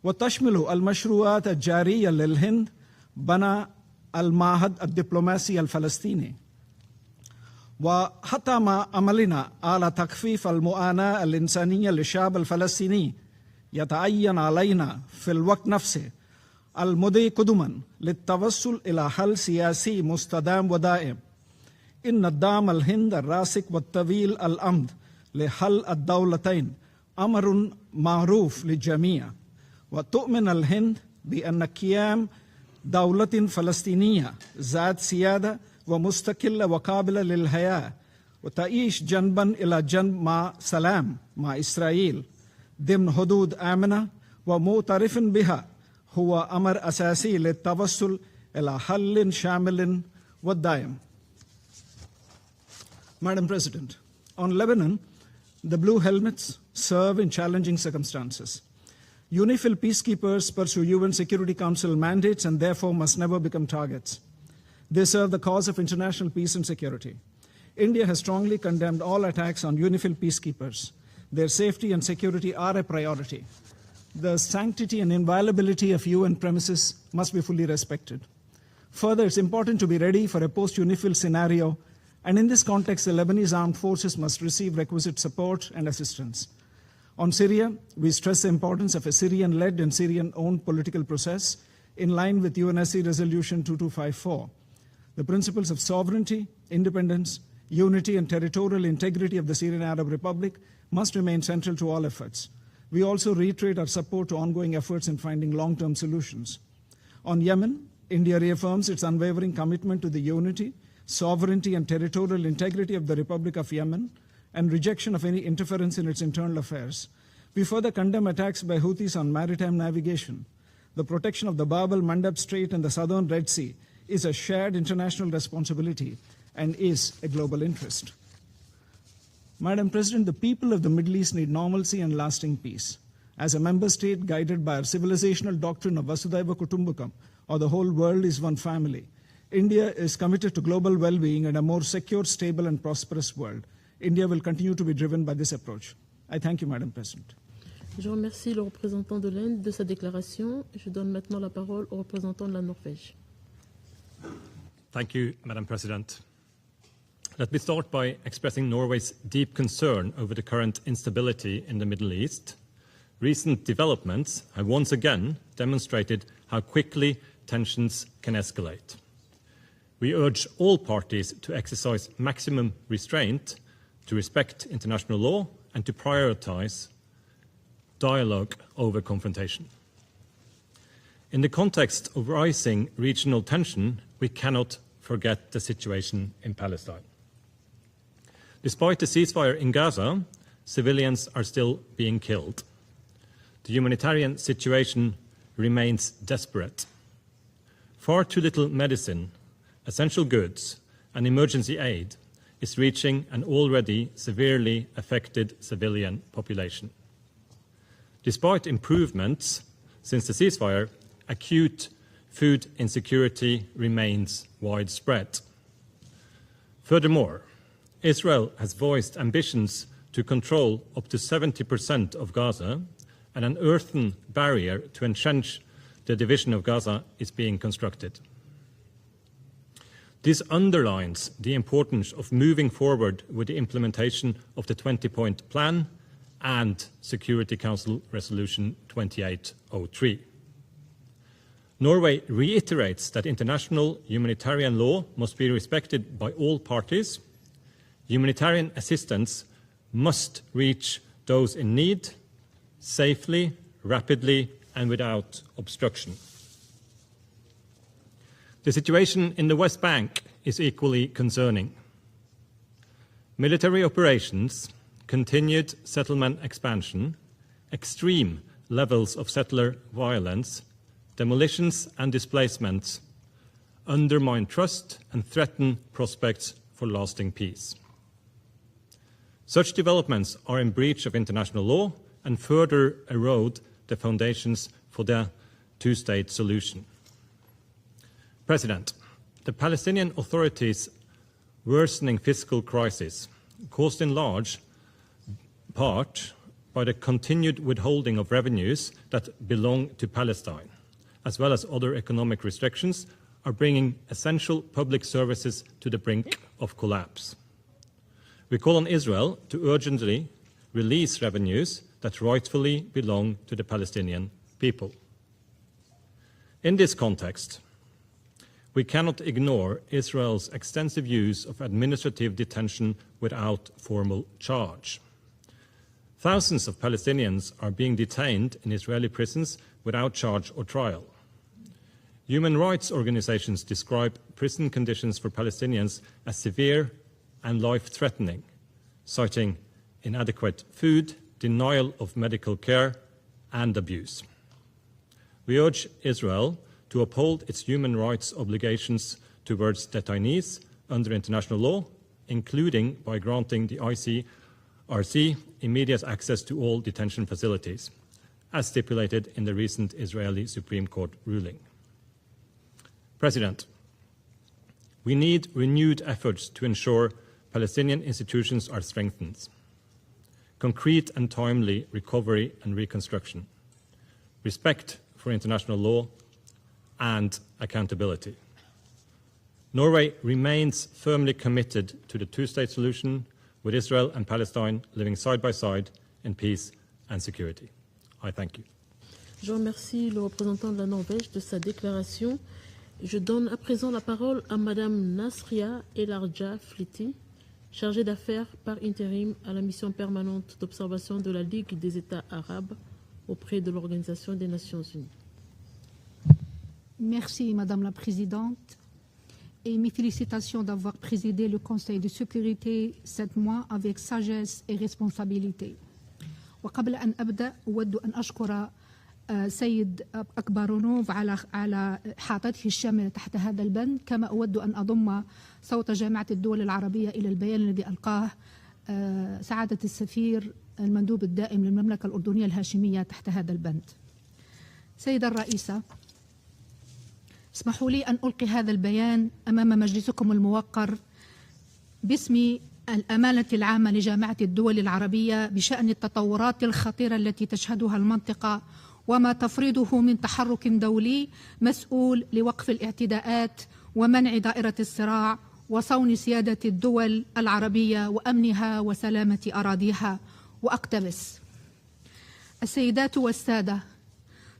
وتشمل المشروعات الجارية للهند بناء المعهد الدبلوماسي الفلسطيني. وحتم عملنا على تخفيف المعاناة الإنسانية للشعب الفلسطيني، يتعين علينا في الوقت نفسه المضي قدما للتوصل إلى حل سياسي مستدام ودائم. إن الدعم الهند الراسخ والطويل الأمد لحل الدولتين أمر معروف للجميع، وتؤمن الهند بأن قيام دولة فلسطينية ذات سيادة ومستقلة وقابلة للحياة وتعيش جنبا إلى جنب مع سلام مع إسرائيل ضمن حدود آمنة ومعترف بها هو أمر أساسي للتوصل إلى حل شامل ودائم. Madam President, on Lebanon, the Blue Helmets serve in challenging circumstances. UNIFIL peacekeepers pursue UN Security Council mandates and therefore must never become targets. They serve the cause of international peace and security. India has strongly condemned all attacks on UNIFIL peacekeepers. Their safety and security are a priority. The sanctity and inviolability of UN premises must be fully respected. Further, it's important to be ready for a post-UNIFIL scenario, and in this context, the Lebanese armed forces must receive requisite support and assistance. On Syria, we stress the importance of a Syrian-led and Syrian-owned political process in line with UNSC Resolution 2254. The principles of sovereignty, independence, unity, and territorial integrity of the Syrian Arab Republic must remain central to all efforts. We also reiterate our support to ongoing efforts in finding long-term solutions. On Yemen, India reaffirms its unwavering commitment to the unity, sovereignty, and territorial integrity of the Republic of Yemen and rejection of any interference in its internal affairs. We further condemn attacks by Houthis on maritime navigation. The protection of the Bab el-Mandeb Strait and the southern Red Sea is a shared international responsibility and is a global interest. Madam President, the people of the Middle East need normalcy and lasting peace. As a member state guided by our civilizational doctrine of Vasudhaiva Kutumbakam, or the whole world is one family, India is committed to global well-being and a more secure, stable, and prosperous world. India will continue to be driven by this approach. I thank you, Madam President. Je remercie le représentant de l'Inde de sa déclaration. Je donne maintenant la parole au représentant de la Norvège. Thank you, Madam President. Let me start by expressing Norway's deep concern over the current instability in the Middle East. Recent developments have once again demonstrated how quickly tensions can escalate. We urge all parties to exercise maximum restraint, to respect international law, and to prioritize dialogue over confrontation. In the context of rising regional tension, we cannot forget the situation in Palestine. Despite the ceasefire in Gaza, civilians are still being killed. The humanitarian situation remains desperate. Far too little medicine, essential goods, and emergency aid is reaching an already severely affected civilian population. Despite improvements since the ceasefire, acute food insecurity remains widespread. Furthermore, Israel has voiced ambitions to control up to 70% of Gaza, and an earthen barrier to entrench the division of Gaza is being constructed. This underlines the importance of moving forward with the implementation of the 20-point plan and Security Council Resolution 2803. Norway reiterates that international humanitarian law must be respected by all parties. Humanitarian assistance must reach those in need safely, rapidly, and without obstruction. The situation in the West Bank is equally concerning. Military operations, continued settlement expansion, extreme levels of settler violence, demolitions and displacements undermine trust and threaten prospects for lasting peace. Such developments are in breach of international law and further erode the foundations for the two-state solution. President, the Palestinian Authority's worsening fiscal crisis, caused in large part by the continued withholding of revenues that belong to Palestine, as well as other economic restrictions, are bringing essential public services to the brink of collapse. We call on Israel to urgently release revenues that rightfully belong to the Palestinian people. In this context, we cannot ignore Israel's extensive use of administrative detention without formal charge. Thousands of Palestinians are being detained in Israeli prisons without charge or trial. Human rights organizations describe prison conditions for Palestinians as severe and life-threatening, citing inadequate food, denial of medical care, and abuse. We urge Israel to uphold its human rights obligations towards detainees under international law, including by granting the ICRC immediate access to all detention facilities, as stipulated in the recent Israeli Supreme Court ruling. President, we need renewed efforts to ensure Palestinian institutions are strengthened, concrete and timely recovery and reconstruction, respect for international law, and accountability. Norway remains firmly committed to the two-state solution, with Israel and Palestine living side by side in peace and security. I thank you. Je remercie le représentant de la Norvège de sa déclaration. Je donne à présent la parole à Madame Nasria Elarja Fliti, chargée d'affaires par intérim à la mission permanente d'observation de la Ligue des États arabes auprès de l'Organisation des Nations Unies. Merci, Madame la Présidente, et mes félicitations d'avoir présidé le Conseil de sécurité 7 mois avec sagesse et responsabilité. وقبل أن أبدأ أود أن أشكر سيد أكبرونوف على حاطته الشاملة تحت هذا البند، كما أود أن أضم صوت جامعة الدول العربية إلى البيان الذي ألقاه سعادة السفير المندوب الدائم للمملكة الأردنية الهاشمية تحت هذا البند. سيدة الرئيسة، اسمحوا لي أن ألقي هذا البيان أمام مجلسكم الموقر باسم الأمانة العامة لجامعة الدول العربية بشأن التطورات الخطيرة التي تشهدها المنطقة وما تفرضه من تحرك دولي مسؤول لوقف الاعتداءات ومنع دائرة الصراع وصون سيادة الدول العربية وأمنها وسلامة أراضيها. وأقتبس: السيدات والسادة،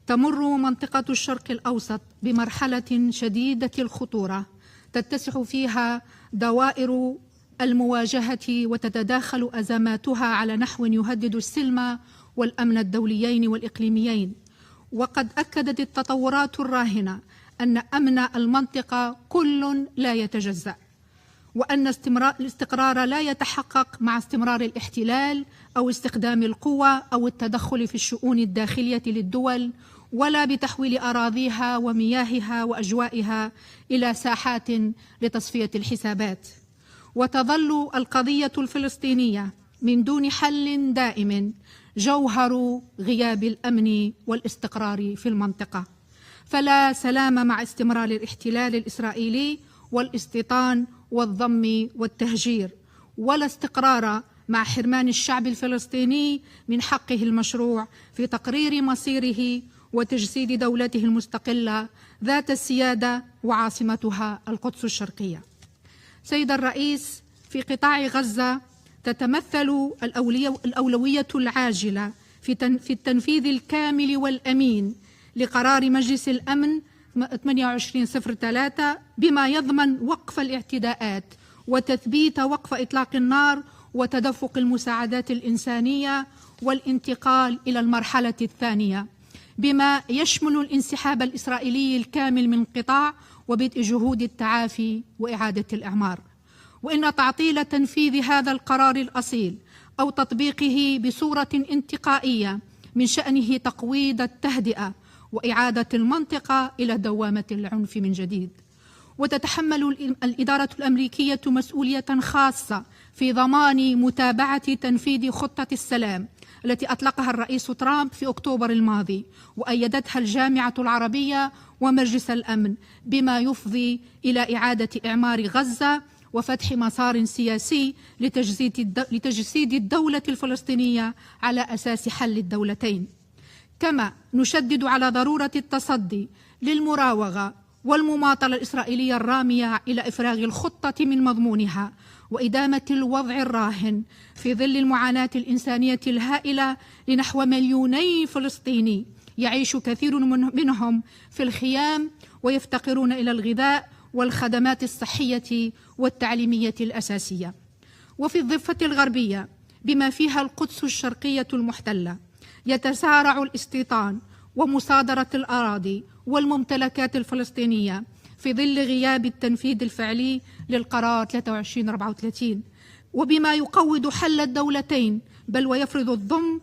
تمر منطقة الشرق الأوسط بمرحلة شديدة الخطورة تتسع فيها دوائر المواجهة وتتداخل أزماتها على نحو يهدد السلم والأمن الدوليين والإقليميين. وقد أكدت التطورات الراهنة أن أمن المنطقة كل لا يتجزأ، وأن الاستقرار لا يتحقق مع استمرار الاحتلال أو استخدام القوة أو التدخل في الشؤون الداخلية للدول، ولا بتحويل أراضيها ومياهها وأجوائها إلى ساحات لتصفية الحسابات. وتظل القضية الفلسطينية من دون حل دائم جوهر غياب الأمن والاستقرار في المنطقة. فلا سلام مع استمرار الاحتلال الإسرائيلي والاستيطان والضم والتهجير، ولا استقرار مع حرمان الشعب الفلسطيني من حقه المشروع في تقرير مصيره وتجسيد دولته المستقلة ذات السيادة وعاصمتها القدس الشرقية. سيد الرئيس، في قطاع غزة تتمثل الأولوية العاجلة في التنفيذ الكامل والأمين لقرار مجلس الأمن 2803 بما يضمن وقف الاعتداءات وتثبيت وقف إطلاق النار وتدفق المساعدات الإنسانية والانتقال إلى المرحلة الثانية، بما يشمل الانسحاب الإسرائيلي الكامل من القطاع وبدء جهود التعافي وإعادة الإعمار. وإن تعطيل تنفيذ هذا القرار الأصيل أو تطبيقه بصورة انتقائية من شأنه تقويض التهدئة وإعادة المنطقة إلى دوامة العنف من جديد. وتتحمل الإدارة الأمريكية مسؤولية خاصة في ضمان متابعة تنفيذ خطة السلام التي أطلقها الرئيس ترامب في أكتوبر الماضي وأيدتها الجامعة العربية ومجلس الأمن، بما يفضي إلى إعادة إعمار غزة وفتح مسار سياسي لتجسيد الدولة الفلسطينية على أساس حل الدولتين. كما نشدد على ضرورة التصدي للمراوغة والمماطلة الإسرائيلية الرامية إلى إفراغ الخطة من مضمونها وإدامة الوضع الراهن في ظل المعاناة الإنسانية الهائلة لنحو 2 مليون فلسطيني يعيش كثير منهم في الخيام ويفتقرون إلى الغذاء والخدمات الصحية والتعليمية الأساسية. وفي الضفة الغربية بما فيها القدس الشرقية المحتلة يتسارع الاستيطان ومصادرة الأراضي والممتلكات الفلسطينية في ظل غياب التنفيذ الفعلي للقرار 2334، وبما يقوض حل الدولتين بل ويفرض الضم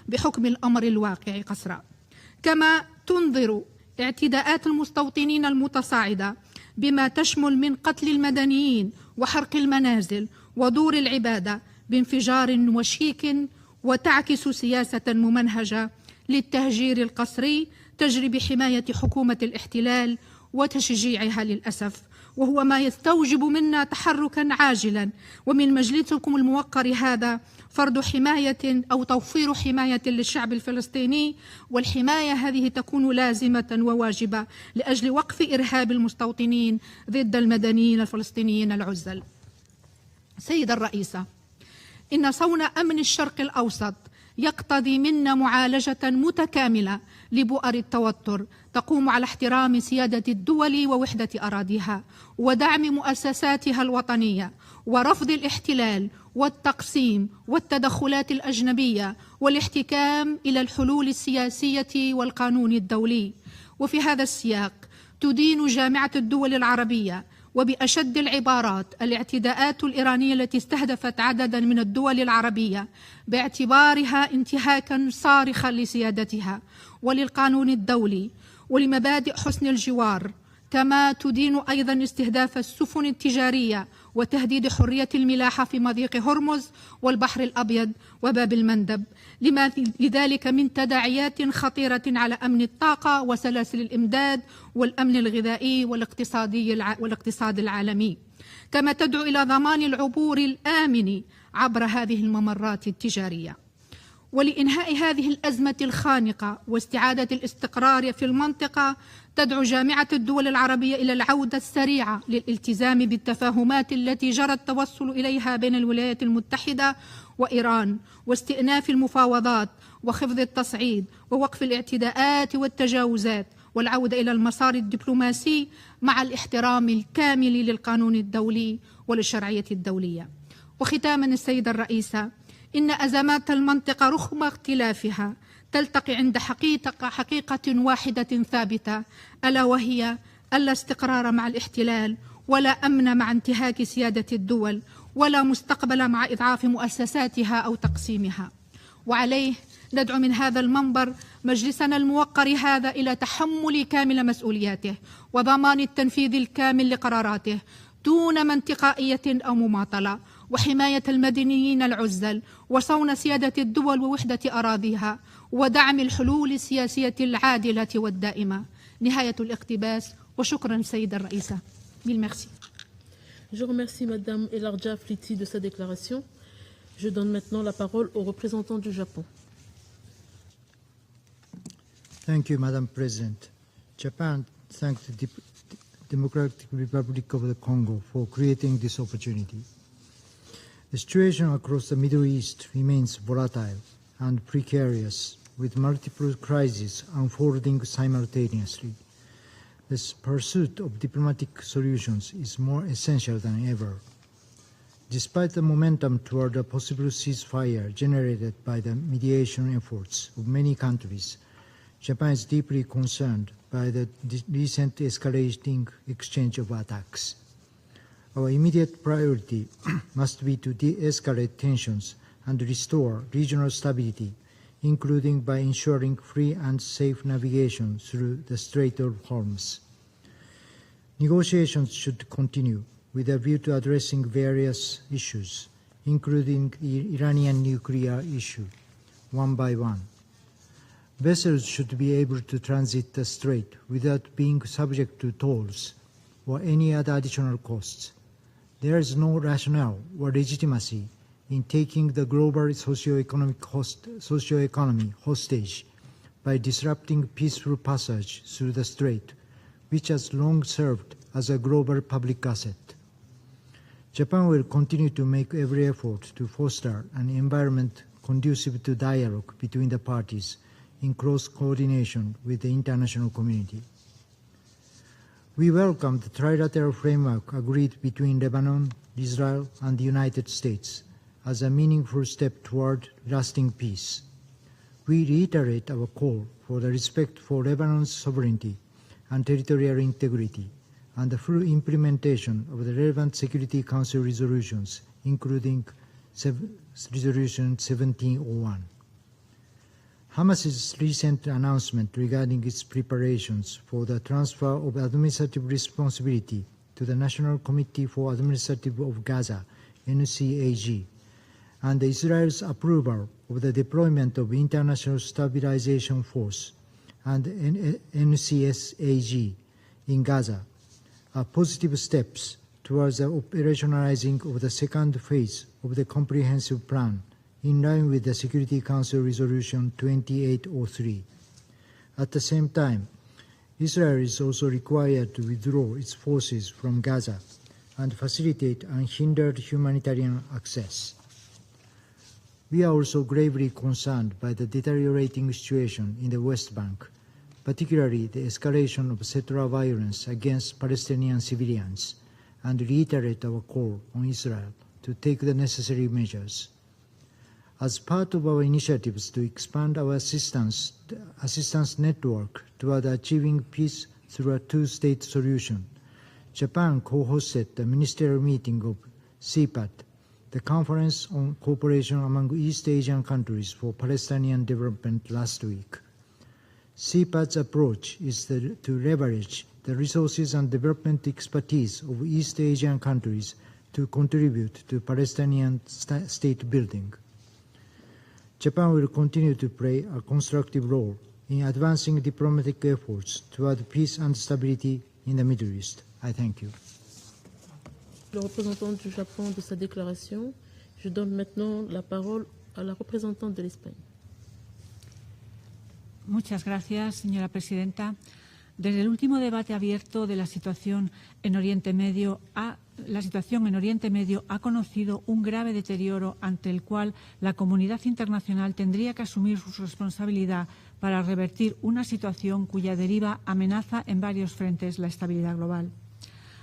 بحكم الأمر الواقع قسرا. كما تنظر اعتداءات المستوطنين المتصاعدة بما تشمل من قتل المدنيين وحرق المنازل ودور العبادة بانفجار وشيك، وتعكس سياسة ممنهجة للتهجير القسري تجري بحماية حكومة الاحتلال وتشجيعها للأسف، وهو ما يستوجب منا تحركا عاجلا ومن مجلسكم الموقر هذا فرض حماية أو توفير حماية للشعب الفلسطيني، والحماية هذه تكون لازمة وواجبة لأجل وقف إرهاب المستوطنين ضد المدنيين الفلسطينيين العزل. سيد الرئيسة، إن صون أمن الشرق الأوسط يقتضي منا معالجة متكاملة لبؤر التوتر تقوم على احترام سيادة الدول ووحدة أراضيها ودعم مؤسساتها الوطنية ورفض الاحتلال والتقسيم والتدخلات الأجنبية والاحتكام إلى الحلول السياسية والقانون الدولي. وفي هذا السياق تدين جامعة الدول العربية وبأشد العبارات الاعتداءات الإيرانية التي استهدفت عددا من الدول العربية باعتبارها انتهاكا صارخا لسيادتها وللقانون الدولي ولمبادئ حسن الجوار. كما تدين أيضا استهداف السفن التجارية وتهديد حرية الملاحة في مضيق هرمز والبحر الأبيض وباب المندب، لما لذلك من تداعيات خطيرة على أمن الطاقة وسلاسل الإمداد والأمن الغذائي والاقتصاد العالمي. كما تدعو إلى ضمان العبور الآمن عبر هذه الممرات التجارية. ولإنهاء هذه الأزمة الخانقة واستعادة الاستقرار في المنطقة، تدعو جامعة الدول العربية إلى العودة السريعة للالتزام بالتفاهمات التي جرى التوصل إليها بين الولايات المتحدة وإيران، واستئناف المفاوضات وخفض التصعيد ووقف الاعتداءات والتجاوزات، والعودة إلى المسار الدبلوماسي مع الاحترام الكامل للقانون الدولي وللشرعية الدولية. وختاما السيدة الرئيسة، إن أزمات المنطقة رغم اختلافها تلتقي عند حقيقة واحدة ثابتة، ألا وهي ألا استقرار مع الاحتلال، ولا أمن مع انتهاك سيادة الدول، ولا مستقبل مع إضعاف مؤسساتها أو تقسيمها. وعليه ندعو من هذا المنبر مجلسنا الموقر هذا إلى تحمل كامل مسؤولياته وضمان التنفيذ الكامل لقراراته دون منطقائية أو مماطلة، وحماية المدنيين العزل، وصون سيادة الدول ووحدة أراضيها، ودعم الحلول السياسية العادلة والدائمة. نهاية الاقتباس، وشكرا سيدة الرئيسة. Mille merci. Je remercie Madame Elarja Fliti de sa déclaration. Je donne maintenant la parole au représentant du Japon. Thank you, Madam President. Japan thanks the Democratic Republic of the Congo for creating this opportunity. The situation across the Middle East remains volatile and precarious, with multiple crises unfolding simultaneously. This pursuit of diplomatic solutions is more essential than ever. Despite the momentum toward a possible ceasefire generated by the mediation efforts of many countries, Japan is deeply concerned by the recent escalating exchange of attacks. Our immediate priority must be to de-escalate tensions and restore regional stability, including by ensuring free and safe navigation through the Strait of Hormuz. Negotiations should continue with a view to addressing various issues, including the Iranian nuclear issue, one by one. Vessels should be able to transit the strait without being subject to tolls or any other additional costs. There is no rationale or legitimacy in taking the global socio-economy hostage by disrupting peaceful passage through the strait, which has long served as a global public asset. Japan will continue to make every effort to foster an environment conducive to dialogue between the parties in close coordination with the international community. We welcome the trilateral framework agreed between Lebanon, Israel, and the United States as a meaningful step toward lasting peace. We reiterate our call for the respect for Lebanon's sovereignty and territorial integrity and the full implementation of the relevant Security Council resolutions, including Resolution 1701. Hamas's recent announcement regarding its preparations for the transfer of administrative responsibility to the National Committee for Administrative of Gaza, NCAG, and Israel's approval of the deployment of International Stabilization Force and NCSAG in Gaza are positive steps towards the operationalizing of the second phase of the comprehensive plan in line with the Security Council Resolution 2803. At the same time, Israel is also required to withdraw its forces from Gaza and facilitate unhindered humanitarian access. We are also gravely concerned by the deteriorating situation in the West Bank, particularly the escalation of settler violence against Palestinian civilians, and reiterate our call on Israel to take the necessary measures. As part of our initiatives to expand our assistance network toward achieving peace through a two-state solution, Japan co-hosted the ministerial meeting of CPAT, the Conference on Cooperation among East Asian Countries for Palestinian Development, last week. CPAT's approach is to leverage the resources and development expertise of East Asian countries to contribute to Palestinian state building. Japan will continue to play a constructive role in advancing diplomatic efforts toward peace and stability in the Middle East. I thank you. Le représentant du Japon de sa déclaration. Je donne maintenant la parole a la representante de l'Espagne. Muchas gracias, señora presidenta. Desde el último debate abierto de la situación en Oriente Medio ha conocido un grave deterioro ante el cual la comunidad internacional tendría que asumir su responsabilidad para revertir una situación cuya deriva amenaza en varios frentes la estabilidad global.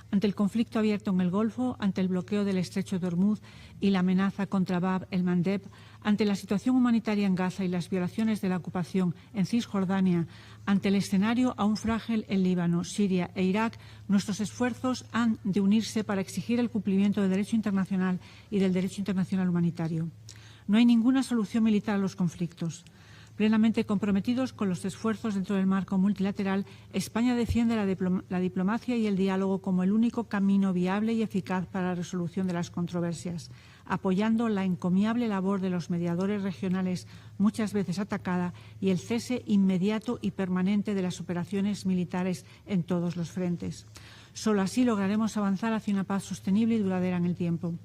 Ante el conflicto abierto en el Golfo, ante el bloqueo del estrecho de Hormuz y la amenaza contra Bab el-Mandeb, ante la situación humanitaria en Gaza y las violaciones de la ocupación en Cisjordania, ante el escenario aún frágil en Líbano, Siria e Irak, nuestros esfuerzos han de unirse para exigir el cumplimiento del derecho internacional y del derecho internacional humanitario. No hay ninguna solución militar a los conflictos. Plenamente comprometidos con los esfuerzos dentro del marco multilateral, España defiende la diplomacia y el diálogo como el único camino viable y eficaz para la resolución de las controversias, apoyando la encomiable labor de los mediadores regionales, muchas veces atacada, y el cese inmediato y permanente de las operaciones militares en todos los frentes. Solo así lograremos avanzar hacia una paz sostenible y duradera en el tiempo.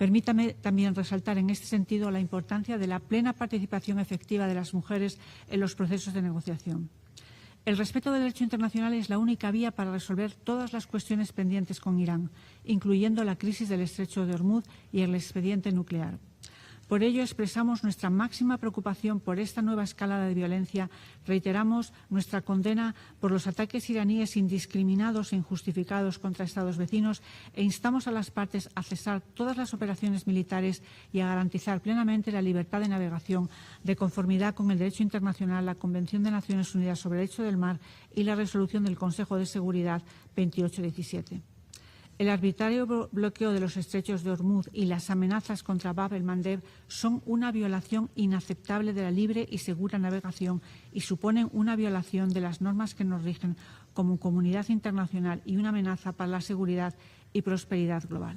Permítame también resaltar en este sentido la importancia de la plena participación efectiva de las mujeres en los procesos de negociación. El respeto del derecho internacional es la única vía para resolver todas las cuestiones pendientes con Irán, incluyendo la crisis del estrecho de Hormuz y el expediente nuclear. Por ello, expresamos nuestra máxima preocupación por esta nueva escalada de violencia, reiteramos nuestra condena por los ataques iraníes indiscriminados e injustificados contra Estados vecinos e instamos a las partes a cesar todas las operaciones militares y a garantizar plenamente la libertad de navegación de conformidad con el derecho internacional, la Convención de Naciones Unidas sobre el Derecho del Mar y la resolución del Consejo de Seguridad 2817. El arbitrario bloqueo de los estrechos de Hormuz y las amenazas contra Bab el-Mandeb son una violación inaceptable de la libre y segura navegación y suponen una violación de las normas que nos rigen como comunidad internacional y una amenaza para la seguridad y prosperidad global.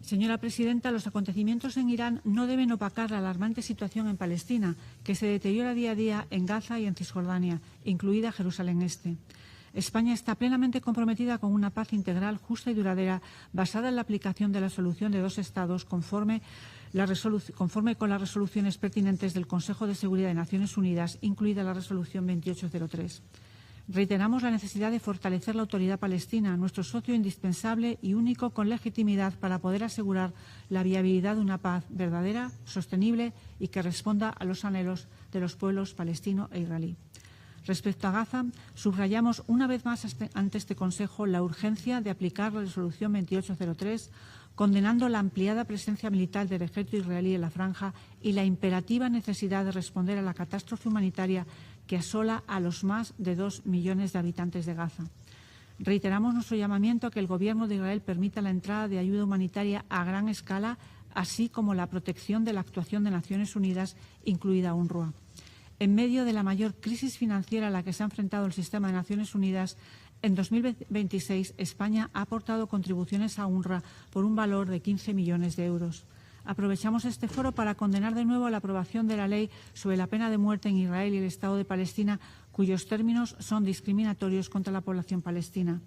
Señora presidenta, los acontecimientos en Irán no deben opacar la alarmante situación en Palestina, que se deteriora día a día en Gaza y en Cisjordania, incluida Jerusalén Este. España está plenamente comprometida con una paz integral, justa y duradera, basada en la aplicación de la solución de dos Estados conforme con las resoluciones pertinentes del Consejo de Seguridad de Naciones Unidas, incluida la resolución 2803. Reiteramos la necesidad de fortalecer la autoridad palestina, nuestro socio indispensable y único con legitimidad para poder asegurar la viabilidad de una paz verdadera, sostenible y que responda a los anhelos de los pueblos palestino e israelí. Respecto a Gaza, subrayamos una vez más ante este Consejo la urgencia de aplicar la resolución 2803, condenando la ampliada presencia militar del ejército israelí en la franja y la imperativa necesidad de responder a la catástrofe humanitaria que asola a los más de 2 millones de habitantes de Gaza. Reiteramos nuestro llamamiento a que el Gobierno de Israel permita la entrada de ayuda humanitaria a gran escala, así como la protección de la actuación de Naciones Unidas, incluida UNRWA. En medio de la mayor crisis financiera a la que se ha enfrentado el sistema de Naciones Unidas, en 2026 España ha aportado contribuciones a UNRWA por un valor de 15 millones de euros. Aprovechamos este foro para condenar de nuevo la aprobación de la ley sobre la pena de muerte en Israel y el Estado de Palestina, cuyos términos son discriminatorios contra la población palestina.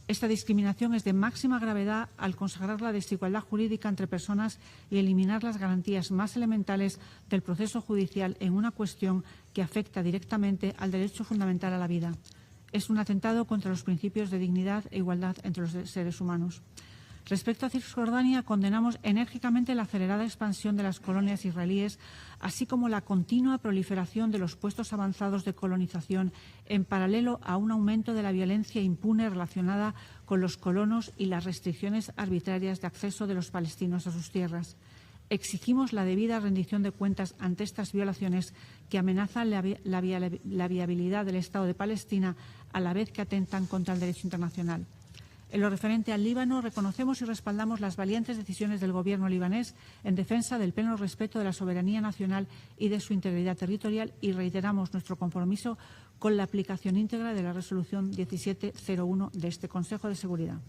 Esta discriminación es de máxima gravedad al consagrar la desigualdad jurídica entre personas y eliminar las garantías más elementales del proceso judicial en una cuestión que afecta directamente al derecho fundamental a la vida. Es un atentado contra los principios de dignidad e igualdad entre los seres humanos. Respecto a Cisjordania, condenamos enérgicamente la acelerada expansión de las colonias israelíes, así como la continua proliferación de los puestos avanzados de colonización, en paralelo a un aumento de la violencia impune relacionada con los colonos y las restricciones arbitrarias de acceso de los palestinos a sus tierras. Exigimos la debida rendición de cuentas ante estas violaciones que amenazan la viabilidad del Estado de Palestina, a la vez que atentan contra el derecho internacional. En lo referente al Líbano, reconocemos y respaldamos las valientes decisiones del Gobierno libanés en defensa del pleno respeto de la soberanía nacional y de su integridad territorial y reiteramos nuestro compromiso con la aplicación íntegra de la resolución 1701 de este Consejo de Seguridad.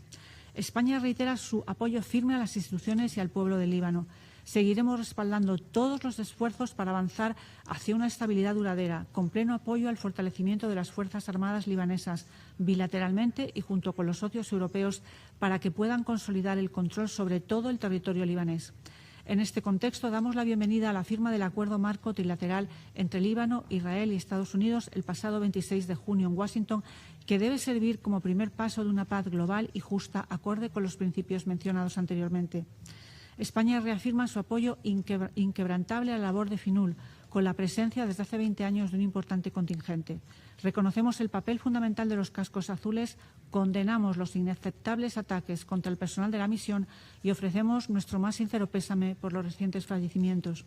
España reitera su apoyo firme a las instituciones y al pueblo del Líbano. Seguiremos respaldando todos los esfuerzos para avanzar hacia una estabilidad duradera, con pleno apoyo al fortalecimiento de las Fuerzas Armadas libanesas, bilateralmente y junto con los socios europeos, para que puedan consolidar el control sobre todo el territorio libanés. En este contexto, damos la bienvenida a la firma del Acuerdo Marco Trilateral entre Líbano, Israel y Estados Unidos el pasado 26 de junio en Washington, que debe servir como primer paso de una paz global y justa, acorde con los principios mencionados anteriormente. España reafirma su apoyo inquebrantable a la labor de FINUL, con la presencia desde hace 20 años de un importante contingente. Reconocemos el papel fundamental de los cascos azules, condenamos los inaceptables ataques contra el personal de la misión y ofrecemos nuestro más sincero pésame por los recientes fallecimientos.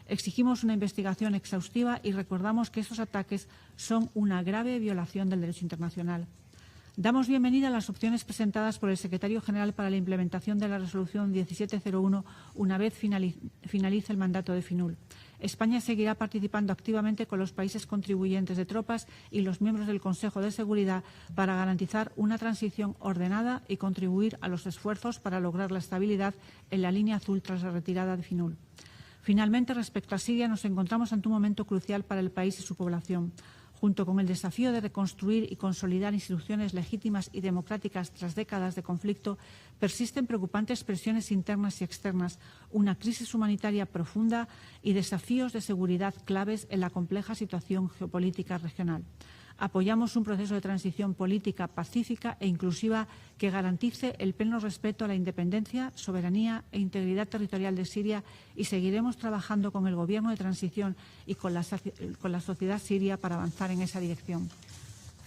Exigimos una investigación exhaustiva y recordamos que estos ataques son una grave violación del derecho internacional. Damos bienvenida a las opciones presentadas por el Secretario General para la implementación de la Resolución 1701 una vez finalice el mandato de FINUL. España seguirá participando activamente con los países contribuyentes de tropas y los miembros del Consejo de Seguridad para garantizar una transición ordenada y contribuir a los esfuerzos para lograr la estabilidad en la línea azul tras la retirada de FINUL. Finalmente, respecto a Siria, nos encontramos ante un momento crucial para el país y su población. Junto con el desafío de reconstruir y consolidar instituciones legítimas y democráticas tras décadas de conflicto, persisten preocupantes presiones internas y externas, una crisis humanitaria profunda y desafíos de seguridad claves en la compleja situación geopolítica regional. Apoyamos un proceso de transición política pacífica e inclusiva que garantice el pleno respeto a la independencia, soberanía e integridad territorial de Siria y seguiremos trabajando con el Gobierno de transición y con la sociedad siria para avanzar en esa dirección.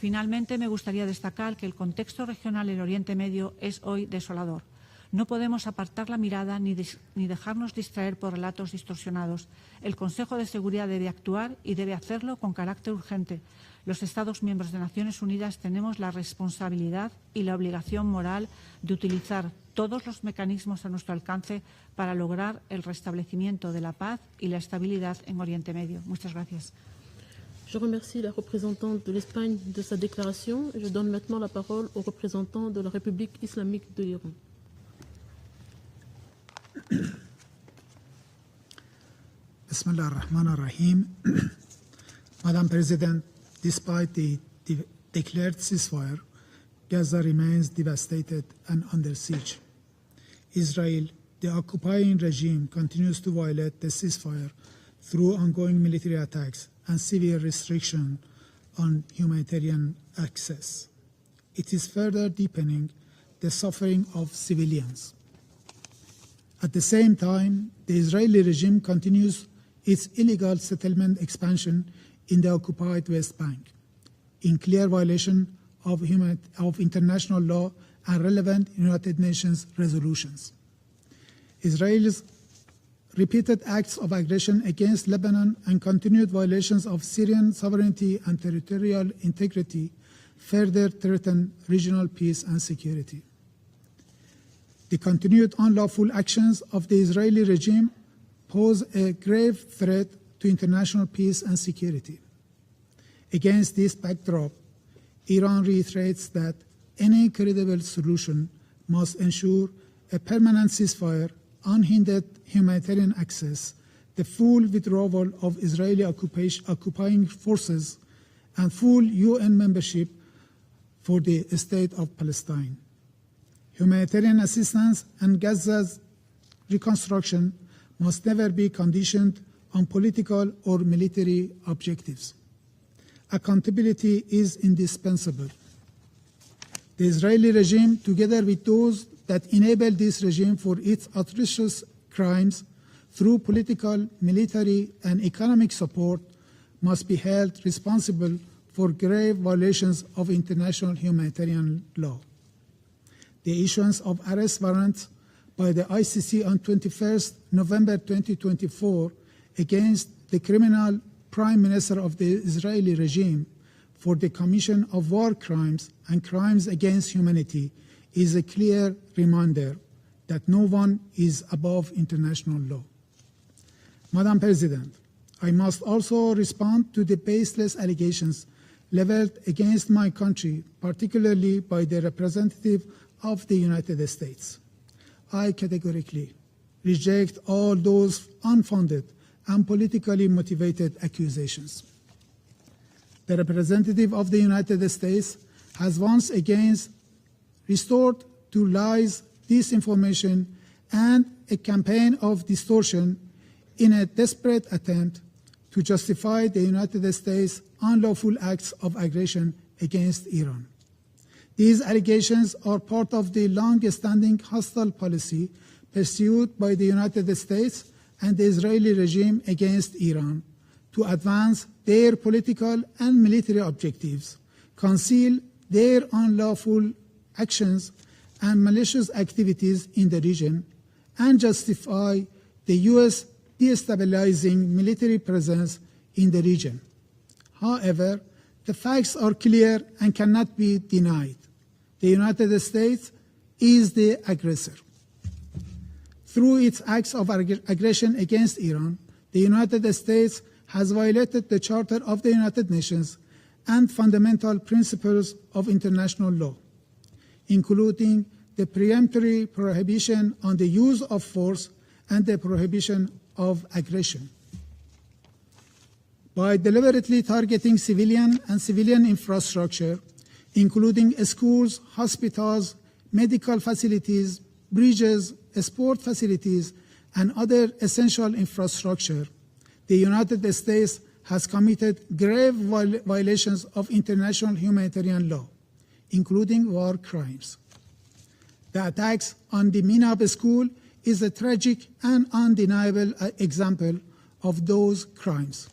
Finalmente, me gustaría destacar que el contexto regional en Oriente Medio es hoy desolador. No podemos apartar la mirada ni dejarnos distraer por relatos distorsionados. El Consejo de Seguridad debe actuar y debe hacerlo con carácter urgente. Los Estados miembros de Naciones Unidas tenemos la responsabilidad y la obligación moral de utilizar todos los mecanismos a nuestro alcance para lograr el restablecimiento de la paz y la estabilidad en Oriente Medio. Muchas gracias. Je remercie la représentante de l'Espagne de sa déclaration et je donne maintenant la parole au représentant de la République islamique de l'Iran. Bismillah ar-Rahman ar-Rahim. Madam President, despite the declared ceasefire, Gaza remains devastated and under siege. Israel, the occupying regime, continues to violate the ceasefire through ongoing military attacks and severe restriction on humanitarian access. It is further deepening the suffering of civilians. At the same time, the Israeli regime continues its illegal settlement expansion in the occupied West Bank, in clear violation of international law and relevant United Nations resolutions. Israel's repeated acts of aggression against Lebanon and continued violations of Syrian sovereignty and territorial integrity further threaten regional peace and security. The continued unlawful actions of the Israeli regime pose a grave threat to international peace and security. Against this backdrop, Iran reiterates that any credible solution must ensure a permanent ceasefire, unhindered humanitarian access, the full withdrawal of Israeli occupying forces, and full UN membership for the State of Palestine. Humanitarian assistance and Gaza's reconstruction must never be conditioned on political or military objectives. Accountability is indispensable. The Israeli regime, together with those that enable this regime for its atrocious crimes through political, military, and economic support, must be held responsible for grave violations of international humanitarian law. The issuance of arrest warrants by the ICC on 21st November 2024 against the criminal Prime Minister of the Israeli regime for the commission of war crimes and crimes against humanity is a clear reminder that no one is above international law. Madam President, I must also respond to the baseless allegations leveled against my country, particularly by the representative of the United States. I categorically reject all those unfounded and politically motivated accusations. The representative of the United States has once again restored to lies, disinformation, and a campaign of distortion in a desperate attempt to justify the United States' unlawful acts of aggression against Iran. These allegations are part of the long-standing hostile policy pursued by the United States and the Israeli regime against Iran to advance their political and military objectives, conceal their unlawful actions and malicious activities in the region, and justify the U.S. destabilizing military presence in the region. However, the facts are clear and cannot be denied. The United States is the aggressor. Through its acts of aggression against Iran, the United States has violated the Charter of the United Nations and fundamental principles of international law, including the peremptory prohibition on the use of force and the prohibition of aggression. By deliberately targeting civilian and civilian infrastructure, including schools, hospitals, medical facilities, bridges, sport facilities, and other essential infrastructure, the United States has committed grave violations of international humanitarian law, including war crimes. The attacks on the Minab school is a tragic and undeniable example of those crimes.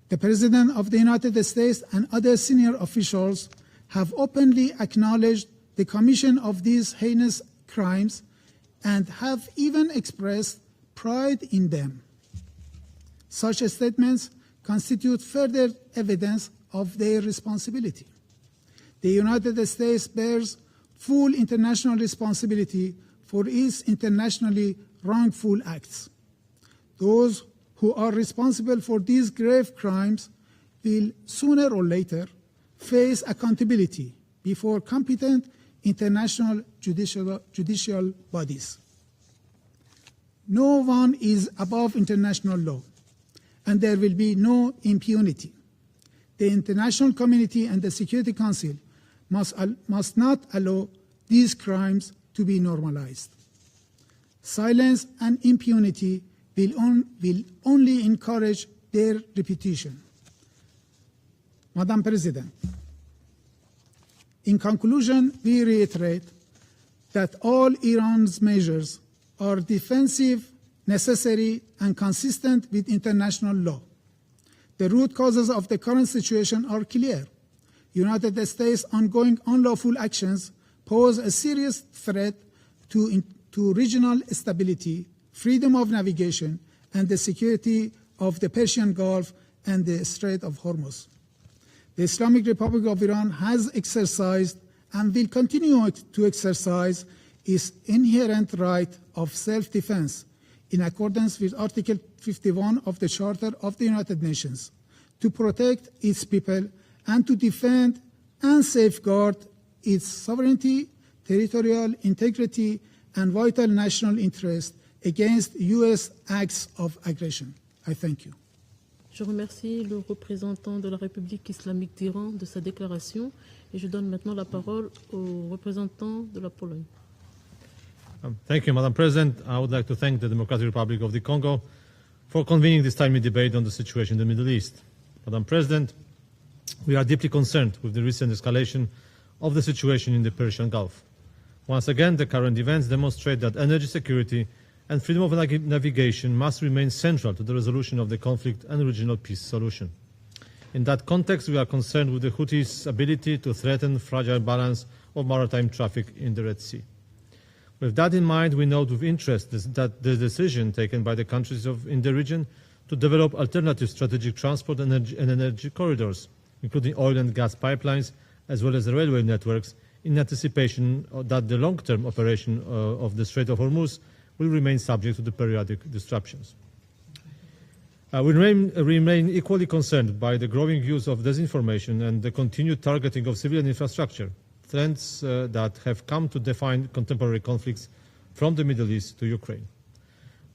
The President of the United States and other senior officials have openly acknowledged the commission of these heinous crimes and have even expressed pride in them. Such statements constitute further evidence of their responsibility. The United States bears full international responsibility for its internationally wrongful acts. Those who are responsible for these grave crimes will sooner or later face accountability before competent international judicial bodies. No one is above international law, and there will be no impunity. The international community and the Security Council must not allow these crimes to be normalized. Silence and impunity will only encourage their repetition. Madam President, in conclusion, we reiterate that all Iran's measures are defensive, necessary, and consistent with international law. The root causes of the current situation are clear. United States' ongoing unlawful actions pose a serious threat to regional stability, freedom of navigation, and the security of the Persian Gulf and the Strait of Hormuz. The Islamic Republic of Iran has exercised and will continue to exercise its inherent right of self-defense in accordance with Article 51 of the Charter of the United Nations to protect its people and to defend and safeguard its sovereignty, territorial integrity, and vital national interest against U.S. acts of aggression. I thank you. Je remercie le représentant de la République islamique d'Iran de sa déclaration et je donne maintenant la parole au représentant de la Pologne. Thank you, Madam President. I would like to thank the Democratic Republic of the Congo for convening this timely debate on the situation in the Middle East. Madam President, we are deeply concerned with the recent escalation of the situation in the Persian Gulf. Once again, the current events demonstrate that energy security and freedom of navigation must remain central to the resolution of the conflict and regional peace solution. In that context, we are concerned with the Houthis' ability to threaten fragile balance of maritime traffic in the Red Sea. With that in mind, we note with interest that the decision taken by the countries in the region to develop alternative strategic transport and energy corridors, including oil and gas pipelines, as well as railway networks, in anticipation that the long-term operation of the Strait of Hormuz will remain subject to the periodic disruptions. We remain equally concerned by the growing use of disinformation and the continued targeting of civilian infrastructure, trends that have come to define contemporary conflicts from the Middle East to Ukraine.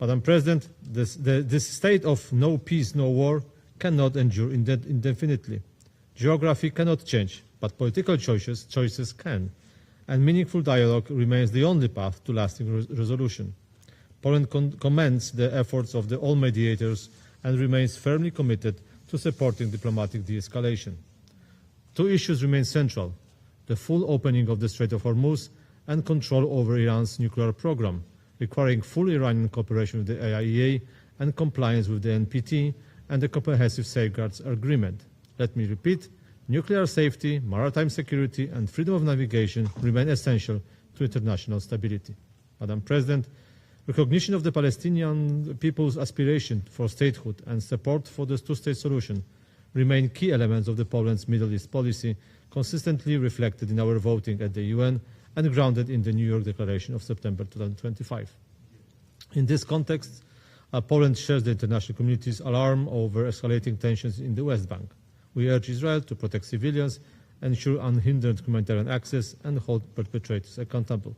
Madam President, this state of no peace, no war cannot endure indefinitely. Geography cannot change, but political choices can, and meaningful dialogue remains the only path to lasting resolution. Poland commends the efforts of all mediators and remains firmly committed to supporting diplomatic de-escalation. Two issues remain central: the full opening of the Strait of Hormuz and control over Iran's nuclear program, requiring full Iranian cooperation with the IAEA and compliance with the NPT and the Comprehensive Safeguards Agreement. Let me repeat, nuclear safety, maritime security and freedom of navigation remain essential to international stability. Madam President, recognition of the Palestinian people's aspiration for statehood and support for the two-state solution remain key elements of Poland's Middle East policy, consistently reflected in our voting at the UN and grounded in the New York Declaration of September 2025. In this context, Poland shares the international community's alarm over escalating tensions in the West Bank. We urge Israel to protect civilians, ensure unhindered humanitarian access, and hold perpetrators accountable.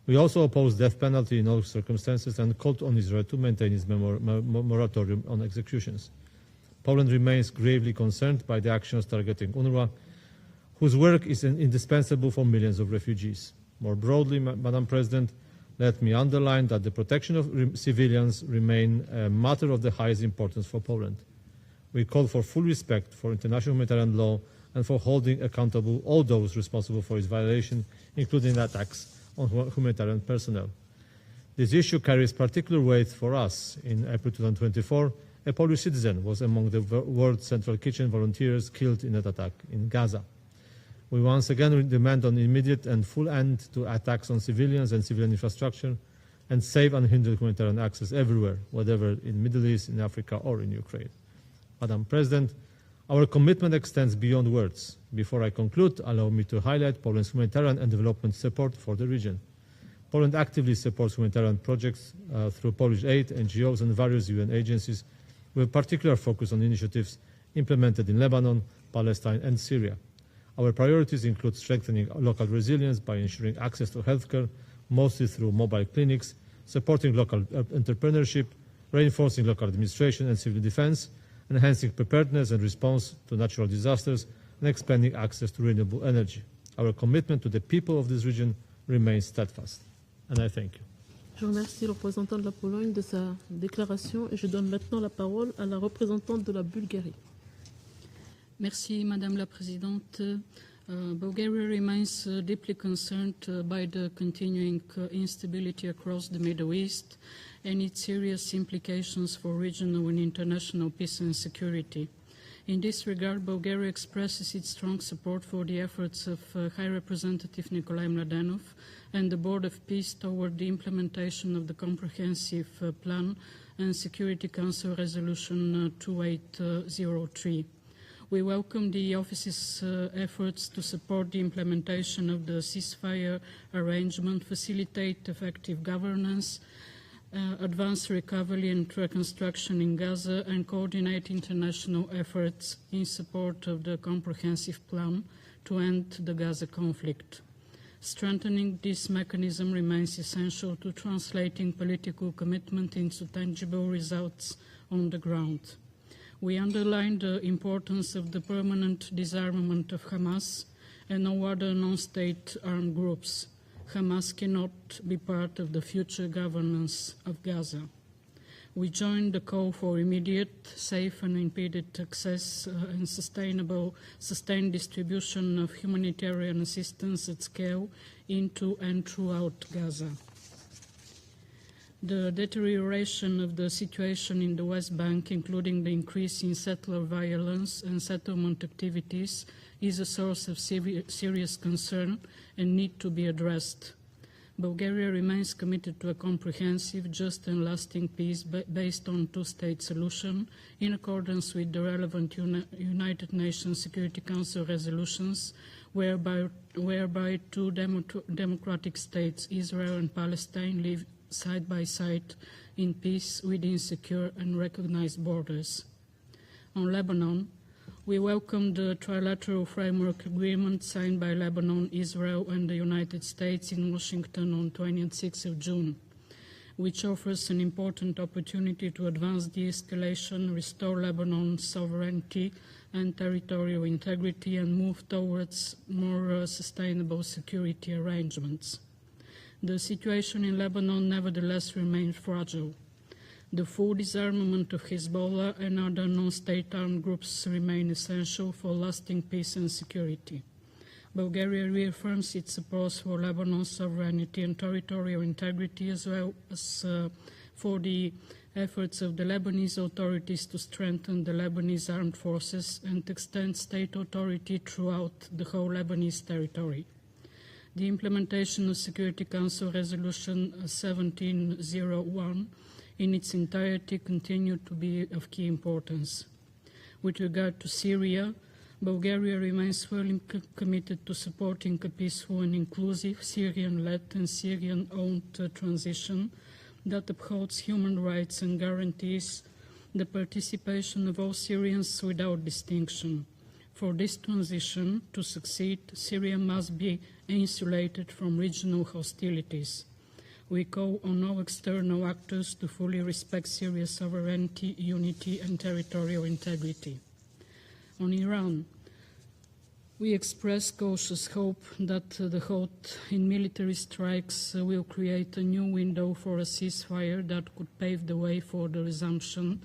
We also oppose the death penalty in all circumstances and called on Israel to maintain its moratorium on executions. Poland remains gravely concerned by the actions targeting UNRWA, whose work is indispensable for millions of refugees. More broadly, Madam President, let me underline that the protection of civilians remains a matter of the highest importance for Poland. We call for full respect for international humanitarian law and for holding accountable all those responsible for its violation, including attacks on humanitarian personnel. This issue carries particular weight for us. In April 2024, a Polish citizen was among the World Central Kitchen volunteers killed in an attack in Gaza. We once again demand an immediate and full end to attacks on civilians and civilian infrastructure and safe and unhindered humanitarian access everywhere, whether in the Middle East, in Africa, or in Ukraine. Madam President, our commitment extends beyond words. Before I conclude, allow me to highlight Poland's humanitarian and development support for the region. Poland actively supports humanitarian projects through Polish aid, NGOs, and various UN agencies, with particular focus on initiatives implemented in Lebanon, Palestine, and Syria. Our priorities include strengthening local resilience by ensuring access to healthcare, mostly through mobile clinics, supporting local entrepreneurship, reinforcing local administration and civil defense, enhancing preparedness and response to natural disasters, and expanding access to renewable energy. Our commitment to the people of this region remains steadfast. And I thank you. Je remercie le représentant de la Pologne de sa déclaration et je donne maintenant la parole à la représentante de la Bulgarie. Merci, Madame la Présidente. Bulgaria remains deeply concerned by the continuing instability across the Middle East and its serious implications for regional and international peace and security. In this regard, Bulgaria expresses its strong support for the efforts of High Representative Nikolai Mladenov and the Board of Peace toward the implementation of the Comprehensive Plan and Security Council Resolution 2803. We welcome the Office's efforts to support the implementation of the ceasefire arrangement, facilitate effective governance, advance recovery and reconstruction in Gaza, and coordinate international efforts in support of the comprehensive plan to end the Gaza conflict. Strengthening this mechanism remains essential to translating political commitment into tangible results on the ground. We underline the importance of the permanent disarmament of Hamas and no other non-state armed groups. Hamas cannot be part of the future governance of Gaza. We join the call for immediate, safe and unimpeded access and sustained distribution of humanitarian assistance at scale into and throughout Gaza. The deterioration of the situation in the West Bank, including the increase in settler violence and settlement activities, is a source of serious concern and need to be addressed. Bulgaria remains committed to a comprehensive, just and lasting peace based on two-state solution in accordance with the relevant United Nations Security Council resolutions, whereby two democratic states, Israel and Palestine, live side by side in peace within secure and recognized borders. On Lebanon, We welcome the trilateral framework agreement signed by Lebanon, Israel, and the United States in Washington on 26th of June, which offers an important opportunity to advance de-escalation, restore Lebanon's sovereignty and territorial integrity, and move towards more sustainable security arrangements. The situation in Lebanon nevertheless remains fragile. The full disarmament of Hezbollah and other non-state armed groups remain essential for lasting peace and security. Bulgaria reaffirms its support for Lebanon's sovereignty and territorial integrity, as well as for the efforts of the Lebanese authorities to strengthen the Lebanese armed forces and extend state authority throughout the whole Lebanese territory. The implementation of Security Council Resolution 1701 in its entirety continued to be of key importance. With regard to Syria, Bulgaria remains firmly committed to supporting a peaceful and inclusive Syrian-led and Syrian-owned transition that upholds human rights and guarantees the participation of all Syrians without distinction. For this transition to succeed, Syria must be insulated from regional hostilities. We call on all external actors to fully respect Syria's sovereignty, unity, and territorial integrity. On Iran, we express cautious hope that the halt in military strikes will create a new window for a ceasefire that could pave the way for the resumption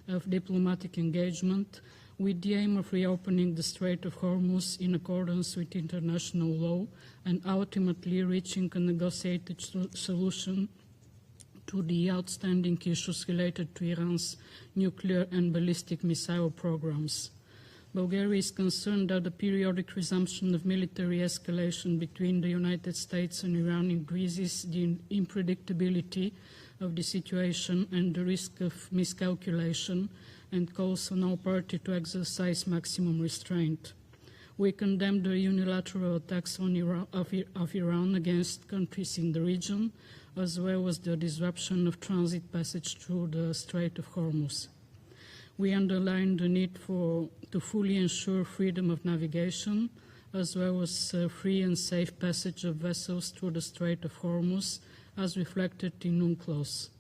of diplomatic engagement, with the aim of reopening the Strait of Hormuz in accordance with international law and ultimately reaching a negotiated solution to the outstanding issues related to Iran's nuclear and ballistic missile programs. Bulgaria is concerned that the periodic resumption of military escalation between the United States and Iran increases the unpredictability of the situation and the risk of miscalculation, and calls on all parties to exercise maximum restraint. We condemn the unilateral attacks on Iran against countries in the region, as well as the disruption of transit passage through the Strait of Hormuz. We underline the need to fully ensure freedom of navigation, as well as free and safe passage of vessels through the Strait of Hormuz, as reflected in UNCLOS.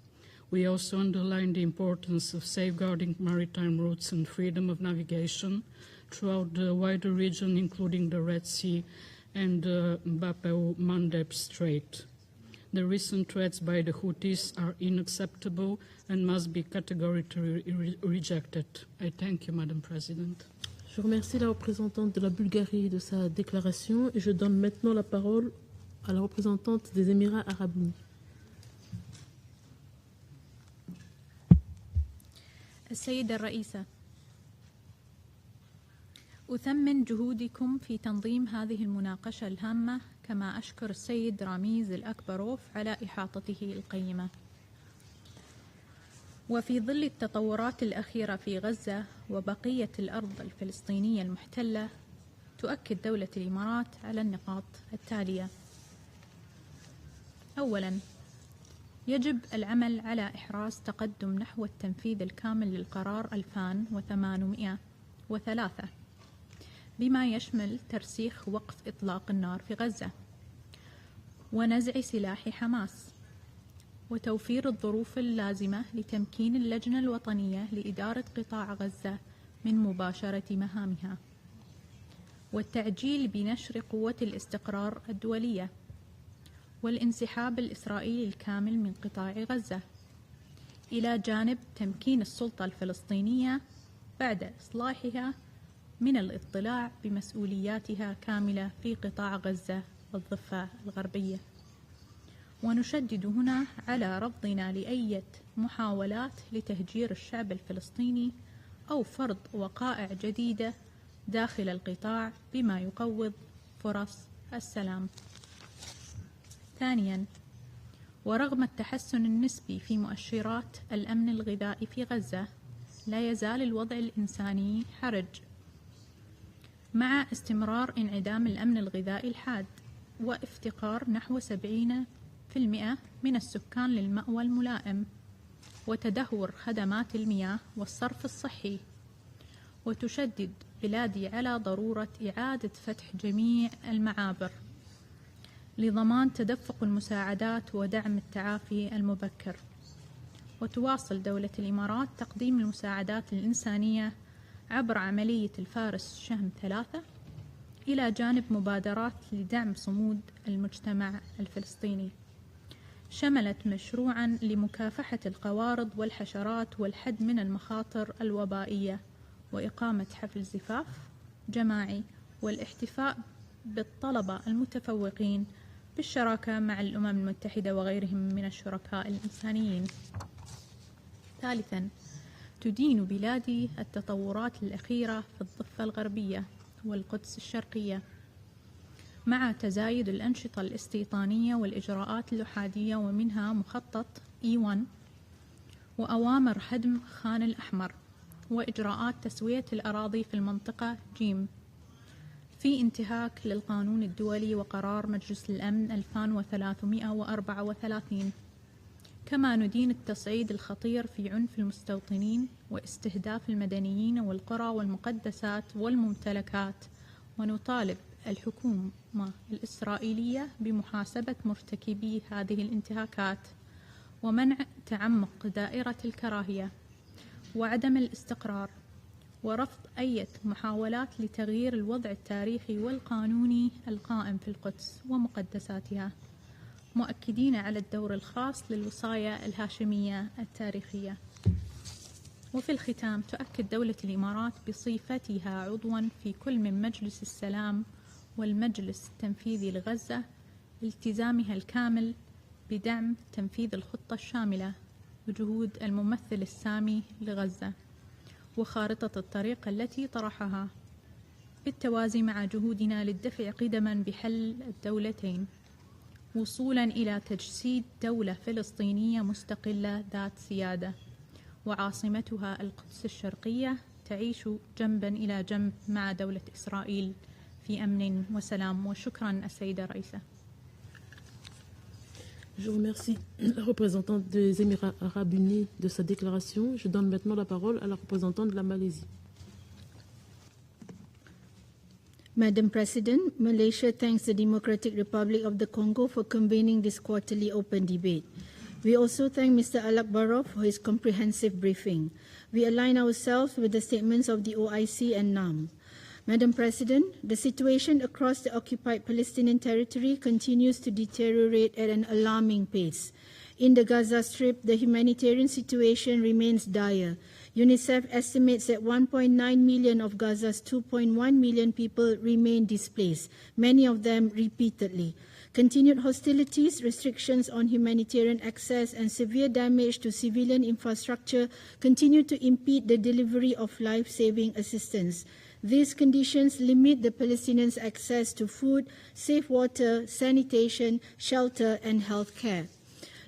We also underline the importance of safeguarding maritime routes and freedom of navigation throughout the wider region, including the Red Sea and the Bab-el-Mandeb Strait. The recent threats by the Houthis are unacceptable and must be categorically rejected. I thank you, Madam President. Je remercie la représentante de la Bulgarie de sa déclaration et je donne maintenant la parole à la représentante des Émirats arabes unis. السيدة الرئيسة، أثمن جهودكم في تنظيم هذه المناقشة الهامة، كما أشكر السيد راميز الأكبروف على إحاطته القيمة. وفي ظل التطورات الأخيرة في غزة وبقية الأرض الفلسطينية المحتلة، تؤكد دولة الإمارات على النقاط التالية. أولاً، يجب العمل على إحراز تقدم نحو التنفيذ الكامل للقرار 2803 بما يشمل ترسيخ وقف إطلاق النار في غزة ونزع سلاح حماس وتوفير الظروف اللازمة لتمكين اللجنة الوطنية لإدارة قطاع غزة من مباشرة مهامها والتعجيل بنشر قوة الاستقرار الدولية والانسحاب الإسرائيلي الكامل من قطاع غزة، إلى جانب تمكين السلطة الفلسطينية بعد إصلاحها من الاطلاع بمسؤولياتها كاملة في قطاع غزة والضفة الغربية. ونشدد هنا على رفضنا لأي محاولات لتهجير الشعب الفلسطيني أو فرض وقائع جديدة داخل القطاع بما يقوض فرص السلام. ثانياً، ورغم التحسن النسبي في مؤشرات الأمن الغذائي في غزة، لا يزال الوضع الإنساني حرج، مع استمرار انعدام الأمن الغذائي الحاد وافتقار نحو 70% من السكان للمأوى الملائم وتدهور خدمات المياه والصرف الصحي. وتشدد بلادي على ضرورة إعادة فتح جميع المعابر لضمان تدفق المساعدات ودعم التعافي المبكر. وتواصل دولة الإمارات تقديم المساعدات الإنسانية عبر عملية الفارس شهم 3 إلى جانب مبادرات لدعم صمود المجتمع الفلسطيني، شملت مشروعا لمكافحة القوارض والحشرات والحد من المخاطر الوبائية، وإقامة حفل زفاف جماعي والاحتفاء بالطلبة المتفوقين بالشراكة مع الأمم المتحدة وغيرهم من الشركاء الإنسانيين. ثالثا، تدين بلادي التطورات الأخيرة في الضفة الغربية والقدس الشرقية مع تزايد الأنشطة الاستيطانية والإجراءات الأحادية، ومنها مخطط E1 وأوامر هدم خان الأحمر وإجراءات تسوية الأراضي في المنطقة جيم في انتهاك للقانون الدولي وقرار مجلس الأمن 2334. كما ندين التصعيد الخطير في عنف المستوطنين واستهداف المدنيين والقرى والمقدسات والممتلكات، ونطالب الحكومة الإسرائيلية بمحاسبة مرتكبي هذه الانتهاكات ومنع تعمق دائرة الكراهية وعدم الاستقرار، ورفض أي محاولات لتغيير الوضع التاريخي والقانوني القائم في القدس ومقدساتها، مؤكدين على الدور الخاص للوصاية الهاشمية التاريخية. وفي الختام، تؤكد دولة الإمارات بصفتها عضواً في كل من مجلس السلام والمجلس التنفيذي لغزة التزامها الكامل بدعم تنفيذ الخطة الشاملة وجهود الممثل السامي لغزة وخارطة الطريق التي طرحها، بالتوازي مع جهودنا للدفع قدما بحل الدولتين وصولا إلى تجسيد دولة فلسطينية مستقلة ذات سيادة وعاصمتها القدس الشرقية تعيش جنبا إلى جنب مع دولة إسرائيل في أمن وسلام. وشكرا السيدة الرئيسة. Je remercie la représentante des Émirats arabes unis de sa déclaration. Je donne maintenant la parole à la représentante de la Malaisie. Madam President, Malaysia thanks the Democratic Republic of the Congo for convening this quarterly open debate. We also thank Mr. Alakbarov for his comprehensive briefing. We align ourselves with the statements of the OIC and NAM. Madam President, the situation across the occupied Palestinian territory continues to deteriorate at an alarming pace. In the Gaza Strip, the humanitarian situation remains dire. UNICEF estimates that 1.9 million of Gaza's 2.1 million people remain displaced, many of them repeatedly. Continued hostilities, restrictions on humanitarian access, and severe damage to civilian infrastructure continue to impede the delivery of life-saving assistance. These conditions limit the Palestinians' access to food, safe water, sanitation, shelter, and health care.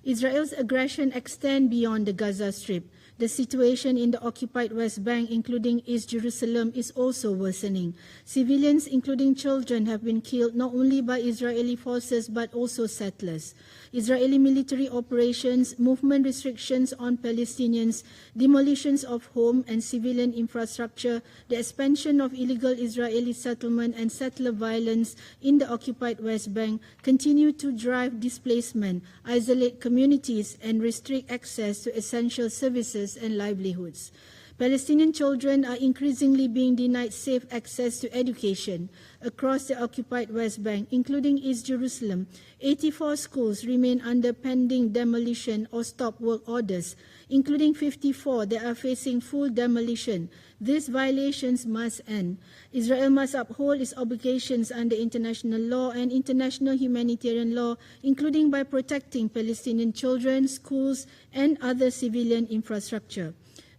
Israel's aggression extends beyond the Gaza Strip. The situation in the occupied West Bank, including East Jerusalem, is also worsening. Civilians, including children, have been killed not only by Israeli forces but also settlers. Israeli military operations, movement restrictions on Palestinians, demolitions of home and civilian infrastructure, the expansion of illegal Israeli settlement and settler violence in the occupied West Bank continue to drive displacement, isolate communities, and restrict access to essential services and livelihoods. Palestinian children are increasingly being denied safe access to education. Across the occupied West Bank, including East Jerusalem, 84 schools remain under pending demolition or stop work orders, including 54 that are facing full demolition. These violations must end. Israel must uphold its obligations under international law and international humanitarian law, including by protecting Palestinian children, schools, and other civilian infrastructure.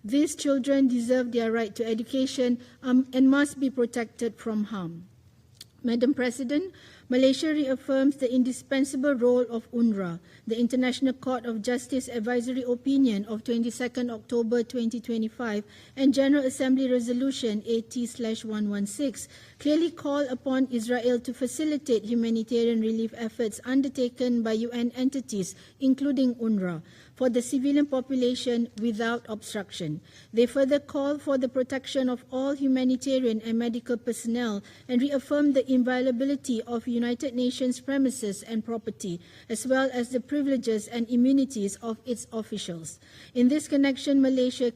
These children deserve their right to education and must be protected from harm. Madam President, Malaysia reaffirms the indispensable role of UNRWA. The International Court of Justice Advisory Opinion of 22nd October 2025 and General Assembly Resolution 80/116 clearly call upon Israel to facilitate humanitarian relief efforts undertaken by UN entities, including UNRWA. for the civilian population without obstruction. They further call for the protection of all humanitarian and medical personnel and reaffirm the inviolability of United Nations premises and property, as well as the privileges and immunities of its officials. In this connection, Malaysia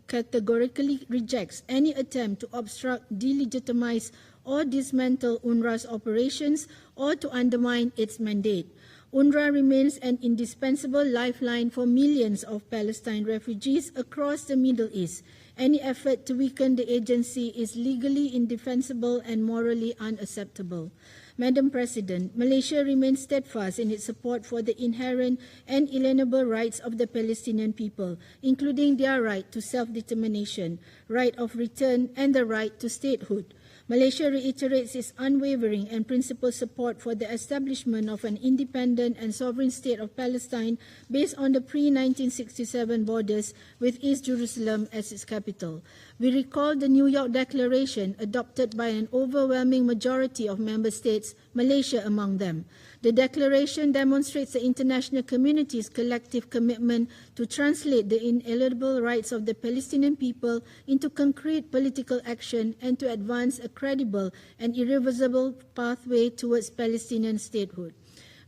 categorically rejects any attempt to obstruct, delegitimize, or dismantle UNRWA's operations or to undermine its mandate. UNRWA remains an indispensable lifeline for millions of Palestine refugees across the Middle East. Any effort to weaken the agency is legally indefensible and morally unacceptable. Madam President, Malaysia remains steadfast in its support for the inherent and inalienable rights of the Palestinian people, including their right to self-determination, right of return, and the right to statehood. Malaysia reiterates its unwavering and principled support for the establishment of an independent and sovereign state of Palestine based on the pre-1967 borders with East Jerusalem as its capital. We recall the New York Declaration adopted by an overwhelming majority of member states, Malaysia among them. The declaration demonstrates the international community's collective commitment to translate the inalienable rights of the Palestinian people into concrete political action and to advance a credible and irreversible pathway towards Palestinian statehood.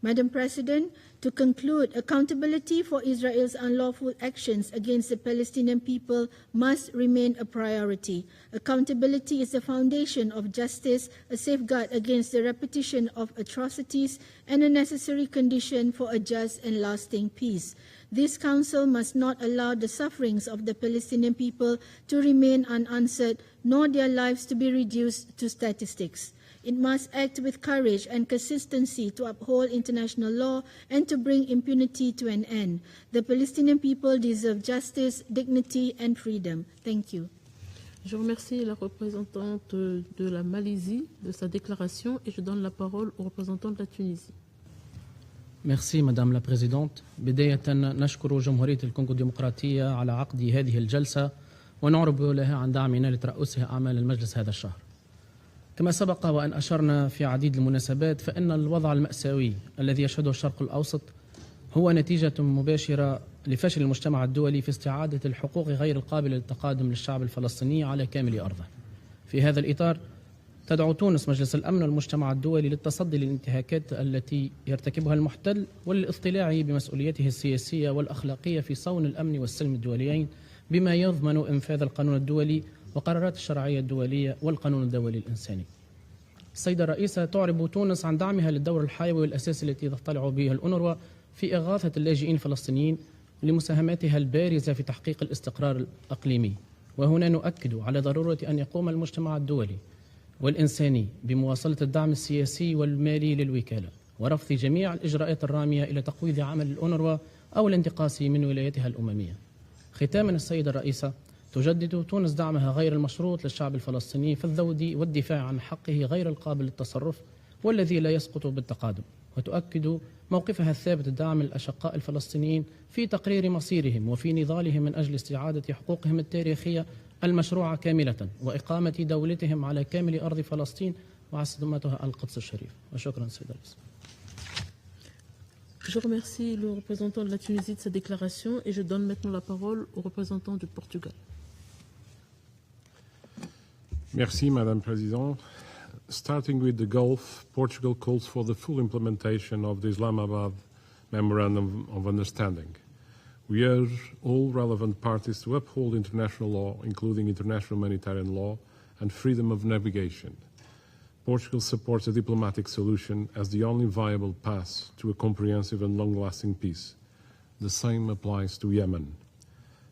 Madam President, to conclude, accountability for Israel's unlawful actions against the Palestinian people must remain a priority. Accountability is the foundation of justice, a safeguard against the repetition of atrocities, and a necessary condition for a just and lasting peace. This Council must not allow the sufferings of the Palestinian people to remain unanswered, nor their lives to be reduced to statistics. It must act with courage and consistency to uphold international law and to bring impunity to an end. The Palestinian people deserve justice, dignity, and freedom. Thank you. Je remercie la représentante de la Malaisie de sa déclaration et je donne la parole au représentant de la Tunisie. Merci Madame la Présidente. بداية نشكر جمهورية الكونغو الديمقراطية على عقد هذه الجلسة ونعرب لها عن دعمنا لترأسها أعمال المجلس هذا الشهر. كما سبق وأن أشرنا في عديد المناسبات فإن الوضع المأساوي الذي يشهده الشرق الأوسط هو نتيجة مباشرة لفشل المجتمع الدولي في استعادة الحقوق غير القابلة للتقادم للشعب الفلسطيني على كامل أرضه. في هذا الإطار تدعو تونس مجلس الأمن والمجتمع الدولي للتصدي للانتهاكات التي يرتكبها المحتل والاطلاع بمسؤوليته السياسية والأخلاقية في صون الأمن والسلم الدوليين بما يضمن إنفاذ القانون الدولي وقرارات الشرعية الدولية والقانون الدولي الإنساني. السيدة الرئيسة تعرب تونس عن دعمها للدور الحيوي والأساسي التي تضطلع به الأونروا في إغاثة اللاجئين الفلسطينيين لمساهماتها البارزة في تحقيق الاستقرار الإقليمي. وهنا نؤكد على ضرورة أن يقوم المجتمع الدولي والإنساني بمواصلة الدعم السياسي والمالي للوكالة ورفض جميع الإجراءات الرامية إلى تقويض عمل الأونروا أو الانتقاص من ولايتها الأممية. ختاما السيدة الرئيسة تجدد تونس دعمها غير المشروط للشعب الفلسطيني في الذود والدفاع عن حقه غير القابل للتصرف والذي لا يسقط بالتقادم، وتؤكد موقفها الثابت الدعم للأشقاء الفلسطينيين في تقرير مصيرهم وفي نضالهم من أجل استعادة حقوقهم التاريخية المشروعة كاملة وإقامة دولتهم على كامل أرض فلسطين وعاصمتها القدس الشريف. وشكرا سيد الرئيس. Je remercie le représentant de la Tunisie de sa déclaration et je donne maintenant la parole au représentant du Portugal. Merci, Madame President. Starting with the Gulf, Portugal calls for the full implementation of the Islamabad Memorandum of Understanding. We urge all relevant parties to uphold international law, including international humanitarian law and freedom of navigation. Portugal supports a diplomatic solution as the only viable path to a comprehensive and long-lasting peace. The same applies to Yemen.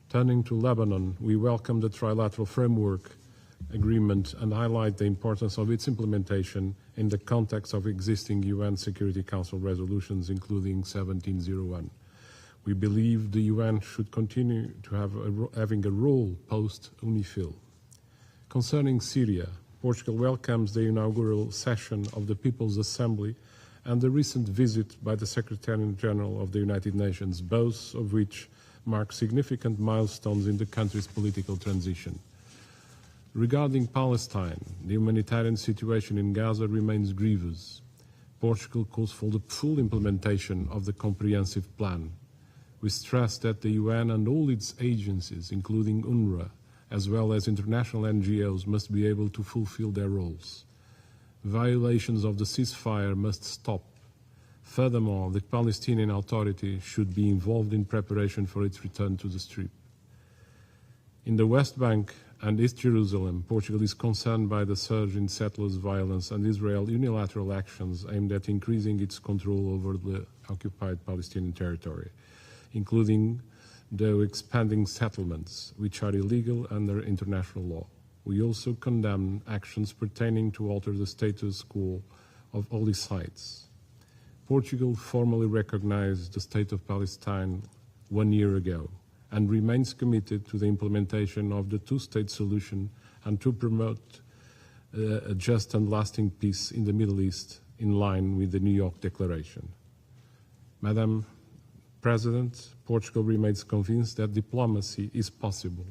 Turning to Lebanon, we welcome the trilateral framework agreement and highlight the importance of its implementation in the context of existing UN Security Council resolutions, including 1701. We believe the UN should continue to having a role post-UNIFIL. Concerning Syria, Portugal welcomes the inaugural session of the People's Assembly and the recent visit by the Secretary-General of the United Nations, both of which mark significant milestones in the country's political transition. Regarding Palestine, the humanitarian situation in Gaza remains grievous. Portugal calls for the full implementation of the comprehensive plan. We stress that the UN and all its agencies, including UNRWA, as well as international NGOs, must be able to fulfill their roles. Violations of the ceasefire must stop. Furthermore, the Palestinian Authority should be involved in preparation for its return to the Strip. In the West Bank and East Jerusalem, Portugal is concerned by the surge in settlers' violence and Israel's unilateral actions aimed at increasing its control over the occupied Palestinian territory, including the expanding settlements, which are illegal under international law. We also condemn actions pertaining to alter the status quo of holy sites. Portugal formally recognized the State of Palestine 1 year ago and remains committed to the implementation of the two-state solution and to promote a just and lasting peace in the Middle East in line with the New York Declaration. Madam President, Portugal remains convinced that diplomacy is possible,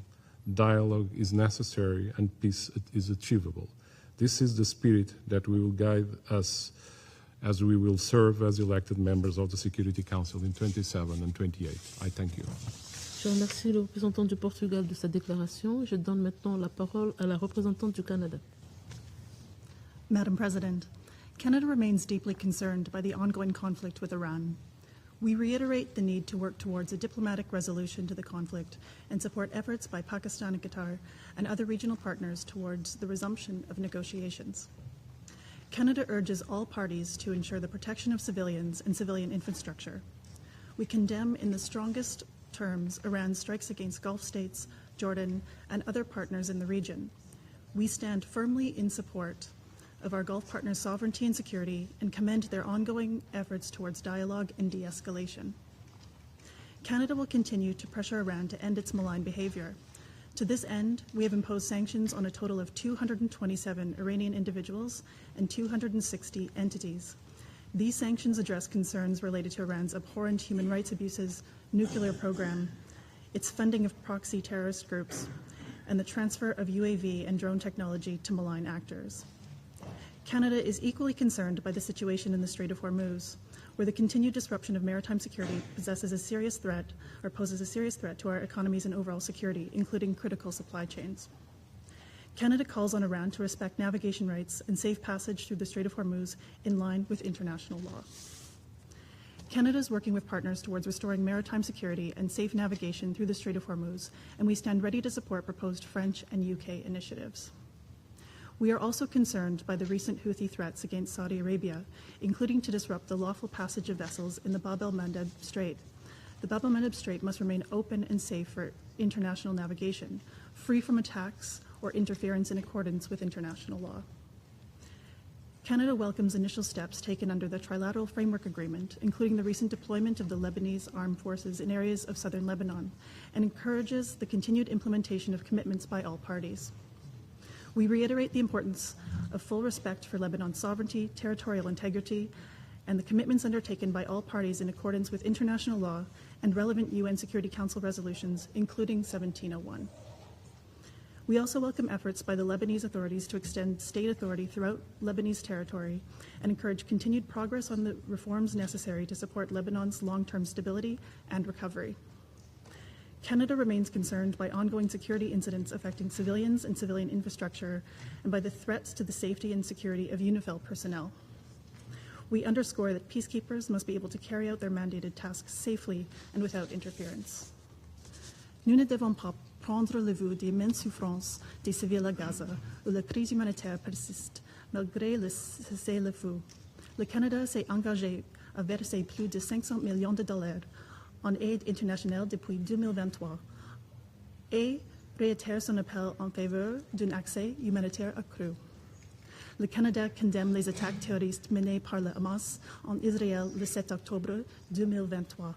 dialogue is necessary, and peace is achievable. This is the spirit that will guide us as we will serve as elected members of the Security Council in 27 and 28. I thank you. Je remercie le représentant du Portugal de sa déclaration. Je donne maintenant la parole à la représentante du Canada. Madam President, Canada remains deeply concerned by the ongoing conflict with Iran. We reiterate the need to work towards a diplomatic resolution to the conflict and support efforts by Pakistan and Qatar and other regional partners towards the resumption of negotiations. Canada urges all parties to ensure the protection of civilians and civilian infrastructure. We condemn in the strongest terms Iran's strikes against Gulf states, Jordan, and other partners in the region. We stand firmly in support of our Gulf partners' sovereignty and security and commend their ongoing efforts towards dialogue and de-escalation. Canada will continue to pressure Iran to end its malign behavior. To this end, we have imposed sanctions on a total of 227 Iranian individuals and 260 entities. These sanctions address concerns related to Iran's abhorrent human rights abuses, nuclear program, its funding of proxy terrorist groups, and the transfer of UAV and drone technology to malign actors. Canada is equally concerned by the situation in the Strait of Hormuz, where the continued disruption of maritime security poses a serious threat to our economies and overall security, including critical supply chains. Canada calls on Iran to respect navigation rights and safe passage through the Strait of Hormuz in line with international law. Canada is working with partners towards restoring maritime security and safe navigation through the Strait of Hormuz, and we stand ready to support proposed French and UK initiatives. We are also concerned by the recent Houthi threats against Saudi Arabia, including to disrupt the lawful passage of vessels in the Bab el-Mandeb Strait. The Bab el-Mandeb Strait must remain open and safe for international navigation, free from attacks or interference in accordance with international law. Canada welcomes initial steps taken under the Trilateral Framework Agreement, including the recent deployment of the Lebanese armed forces in areas of southern Lebanon, and encourages the continued implementation of commitments by all parties. We reiterate the importance of full respect for Lebanon's sovereignty, territorial integrity, and the commitments undertaken by all parties in accordance with international law and relevant UN Security Council resolutions, including 1701. We also welcome efforts by the Lebanese authorities to extend state authority throughout Lebanese territory and encourage continued progress on the reforms necessary to support Lebanon's long-term stability and recovery. Canada remains concerned by ongoing security incidents affecting civilians and civilian infrastructure and by the threats to the safety and security of UNIFIL personnel. We underscore that peacekeepers must be able to carry out their mandated tasks safely and without interference. Nous ne devons pas prendre le vue des immenses souffrances des civils à Gaza, où la crise humanitaire persiste malgré le cessez-le-feu. Le Canada s'est engagé à verser plus de 500 millions de dollars en aide internationale depuis 2023 et réitère son appel en faveur d'un accès humanitaire accru. Le Canada condamne les attaques terroristes menées par le Hamas en Israël le 7 octobre 2023,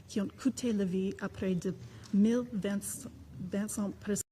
qui ont coûté la vie à près de 1200 personnes.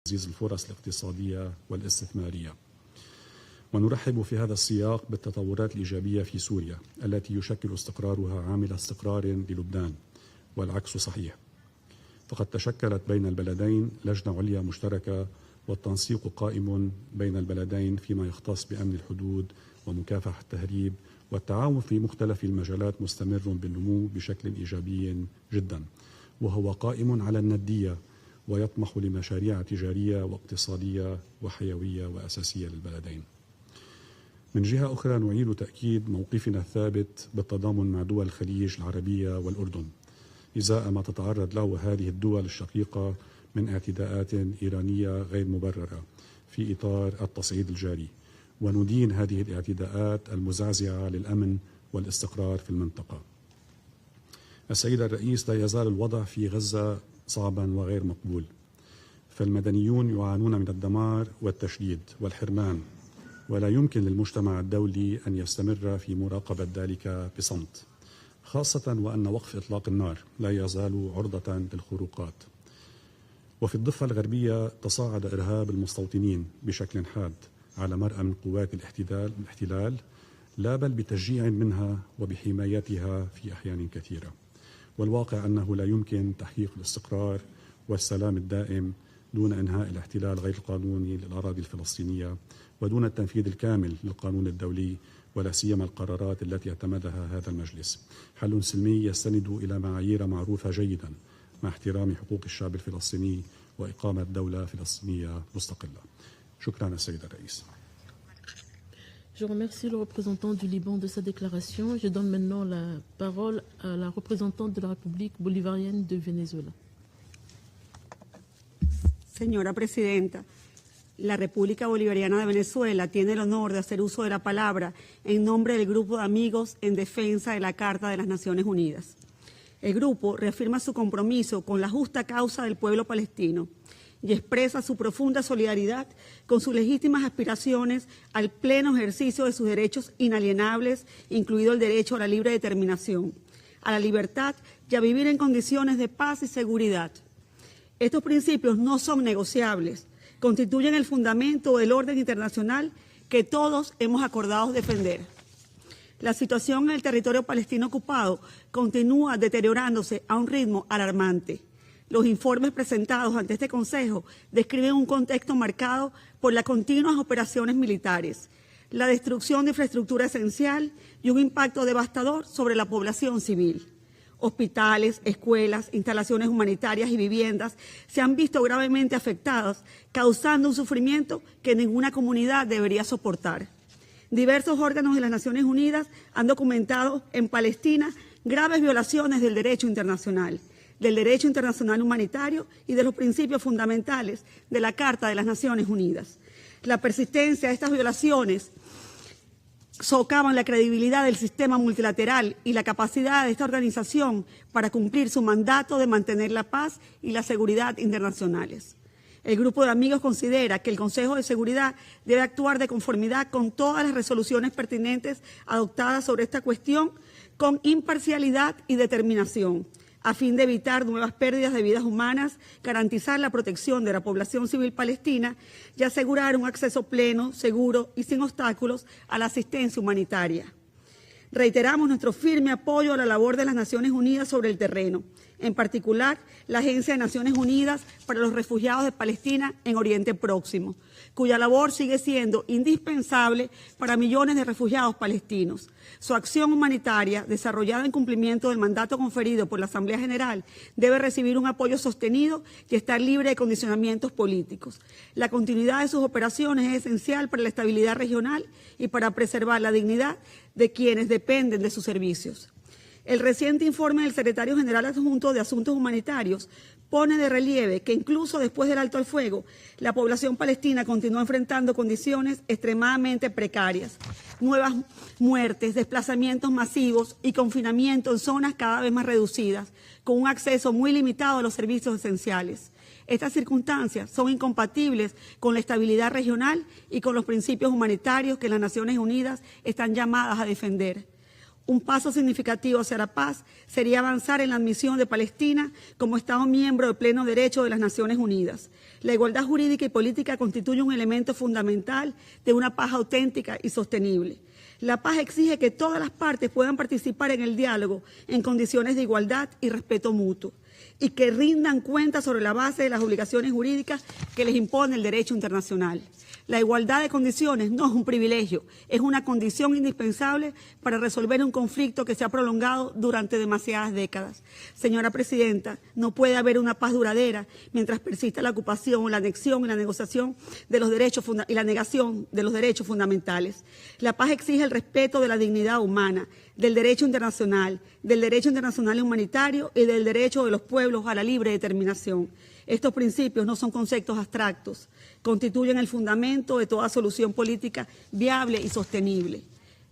تعزيز الفرص الاقتصادية والاستثمارية. ونرحب في هذا السياق بالتطورات الإيجابية في سوريا التي يشكل استقرارها عامل استقرار للبنان، والعكس صحيح، فقد تشكلت بين البلدين لجنة عليا مشتركة، والتنسيق قائم بين البلدين فيما يختص بأمن الحدود ومكافحة التهريب، والتعاون في مختلف المجالات مستمر بالنمو بشكل إيجابي جدا، وهو قائم على الندية ويطمح لمشاريع تجارية واقتصادية وحيوية وأساسية للبلدين. من جهة أخرى نعيد تأكيد موقفنا الثابت بالتضامن مع دول الخليج العربية والأردن إزاء ما تتعرض له هذه الدول الشقيقة من اعتداءات إيرانية غير مبررة في إطار التصعيد الجاري، وندين هذه الاعتداءات المزعزعة للأمن والاستقرار في المنطقة. السيد الرئيس، لا يزال الوضع في غزة صعبا وغير مقبول، فالمدنيون يعانون من الدمار والتشديد والحرمان، ولا يمكن للمجتمع الدولي أن يستمر في مراقبة ذلك بصمت، خاصة وأن وقف إطلاق النار لا يزال عرضة للخروقات. وفي الضفة الغربية تصاعد إرهاب المستوطنين بشكل حاد على مرأى من قوات الاحتلال، لا بل بتشجيع منها وبحمايتها في أحيان كثيرة. والواقع أنه لا يمكن تحقيق الاستقرار والسلام الدائم دون إنهاء الاحتلال غير القانوني للأراضي الفلسطينية، ودون التنفيذ الكامل للقانون الدولي، ولا سيما القرارات التي اعتمدها هذا المجلس. حل سلمي يستند إلى معايير معروفة جيدا مع احترام حقوق الشعب الفلسطيني وإقامة دولة فلسطينية مستقلة. شكرا السيد الرئيس. Je remercie le représentant du Liban de sa déclaration. Je donne maintenant la parole à la représentante de la République bolivarienne de Venezuela. Señora Presidenta, la República Bolivariana de Venezuela tiene el honor de hacer uso de la palabra en nombre del Grupo de Amigos en defensa de la Carta de las Naciones Unidas. El grupo reafirma su compromiso con la justa causa del pueblo palestino y expresa su profunda solidaridad con sus legítimas aspiraciones al pleno ejercicio de sus derechos inalienables, incluido el derecho a la libre determinación, a la libertad y a vivir en condiciones de paz y seguridad. Estos principios no son negociables, constituyen el fundamento del orden internacional que todos hemos acordado defender. La situación en el territorio palestino ocupado continúa deteriorándose a un ritmo alarmante. Los informes presentados ante este Consejo describen un contexto marcado por las continuas operaciones militares, la destrucción de infraestructura esencial y un impacto devastador sobre la población civil. Hospitales, escuelas, instalaciones humanitarias y viviendas se han visto gravemente afectadas, causando un sufrimiento que ninguna comunidad debería soportar. Diversos órganos de las Naciones Unidas han documentado en Palestina graves violaciones del derecho internacional humanitario y de los principios fundamentales de la Carta de las Naciones Unidas. La persistencia de estas violaciones socavan la credibilidad del sistema multilateral y la capacidad de esta organización para cumplir su mandato de mantener la paz y la seguridad internacionales. El Grupo de Amigos considera que el Consejo de Seguridad debe actuar de conformidad con todas las resoluciones pertinentes adoptadas sobre esta cuestión con imparcialidad y determinación, a fin de evitar nuevas pérdidas de vidas humanas, garantizar la protección de la población civil palestina y asegurar un acceso pleno, seguro y sin obstáculos a la asistencia humanitaria. Reiteramos nuestro firme apoyo a la labor de las Naciones Unidas sobre el terreno, en particular la Agencia de Naciones Unidas para los Refugiados de Palestina en Oriente Próximo, cuya labor sigue siendo indispensable para millones de refugiados palestinos. Su acción humanitaria, desarrollada en cumplimiento del mandato conferido por la Asamblea General, debe recibir un apoyo sostenido y estar libre de condicionamientos políticos. La continuidad de sus operaciones es esencial para la estabilidad regional y para preservar la dignidad de quienes dependen de sus servicios. El reciente informe del Secretario General Adjunto de Asuntos Humanitarios pone de relieve que incluso después del alto al fuego, la población palestina continúa enfrentando condiciones extremadamente precarias, nuevas muertes, desplazamientos masivos y confinamiento en zonas cada vez más reducidas, con un acceso muy limitado a los servicios esenciales. Estas circunstancias son incompatibles con la estabilidad regional y con los principios humanitarios que las Naciones Unidas están llamadas a defender. Un paso significativo hacia la paz sería avanzar en la admisión de Palestina como Estado miembro de pleno derecho de las Naciones Unidas. La igualdad jurídica y política constituye un elemento fundamental de una paz auténtica y sostenible. La paz exige que todas las partes puedan participar en el diálogo en condiciones de igualdad y respeto mutuo, y que rindan cuenta sobre la base de las obligaciones jurídicas que les impone el derecho internacional. La igualdad de condiciones no es un privilegio, es una condición indispensable para resolver un conflicto que se ha prolongado durante demasiadas décadas. Señora Presidenta, no puede haber una paz duradera mientras persista la ocupación, la anexión y la negociación de los derechos y la negación de los derechos fundamentales. La paz exige el respeto de la dignidad humana, del derecho internacional humanitario y del derecho de los pueblos a la libre determinación. Estos principios no son conceptos abstractos, constituyen el fundamento de toda solución política viable y sostenible.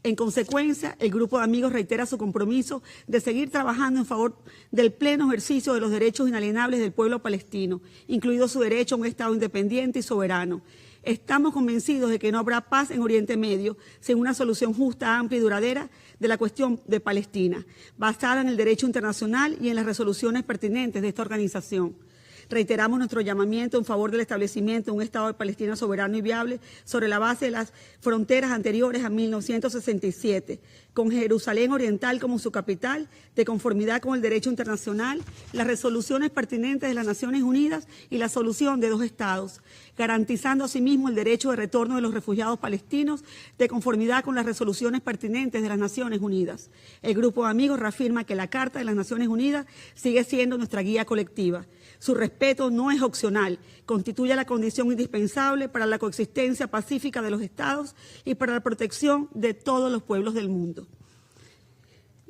En consecuencia, el Grupo de Amigos reitera su compromiso de seguir trabajando en favor del pleno ejercicio de los derechos inalienables del pueblo palestino, incluido su derecho a un Estado independiente y soberano. Estamos convencidos de que no habrá paz en Oriente Medio sin una solución justa, amplia y duradera de la cuestión de Palestina, basada en el derecho internacional y en las resoluciones pertinentes de esta organización. Reiteramos nuestro llamamiento en favor del establecimiento de un Estado de Palestina soberano y viable sobre la base de las fronteras anteriores a 1967, con Jerusalén Oriental como su capital, de conformidad con el derecho internacional, las resoluciones pertinentes de las Naciones Unidas y la solución de dos Estados, garantizando asimismo el derecho de retorno de los refugiados palestinos de conformidad con las resoluciones pertinentes de las Naciones Unidas. El Grupo de Amigos reafirma que la Carta de las Naciones Unidas sigue siendo nuestra guía colectiva. Su respeto no es opcional, constituye la condición indispensable para la coexistencia pacífica de los Estados y para la protección de todos los pueblos del mundo.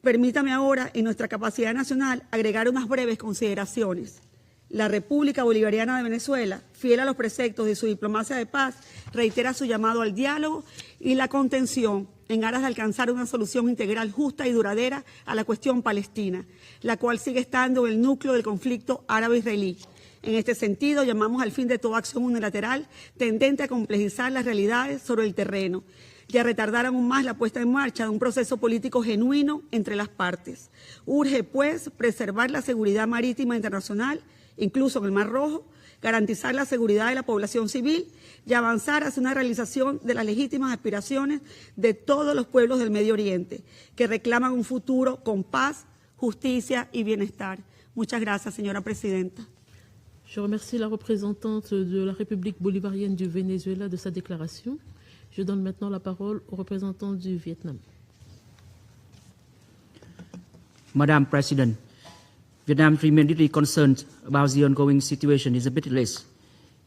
Permítame ahora, en nuestra capacidad nacional, agregar unas breves consideraciones. La República Bolivariana de Venezuela, fiel a los preceptos de su diplomacia de paz, reitera su llamado al diálogo y la contención en aras de alcanzar una solución integral justa y duradera a la cuestión palestina, la cual sigue estando en el núcleo del conflicto árabe-israelí. En este sentido, llamamos al fin de toda acción unilateral tendente a complejizar las realidades sobre el terreno y a retardar aún más la puesta en marcha de un proceso político genuino entre las partes. Urge, pues, preservar la seguridad marítima internacional, incluso en el Mar Rojo, garantizar la seguridad de la población civil y avanzar hacia una realización de las legítimas aspiraciones de todos los pueblos del Medio Oriente, que reclaman un futuro con paz, justicia y bienestar. Muchas gracias, señora Presidenta. Je remercie la représentante de la République bolivarienne du Venezuela de sa déclaration. Je donne maintenant la parole au représentant du Vietnam. Madam President, Vietnam remains deeply concerned about the ongoing situation in the Middle East,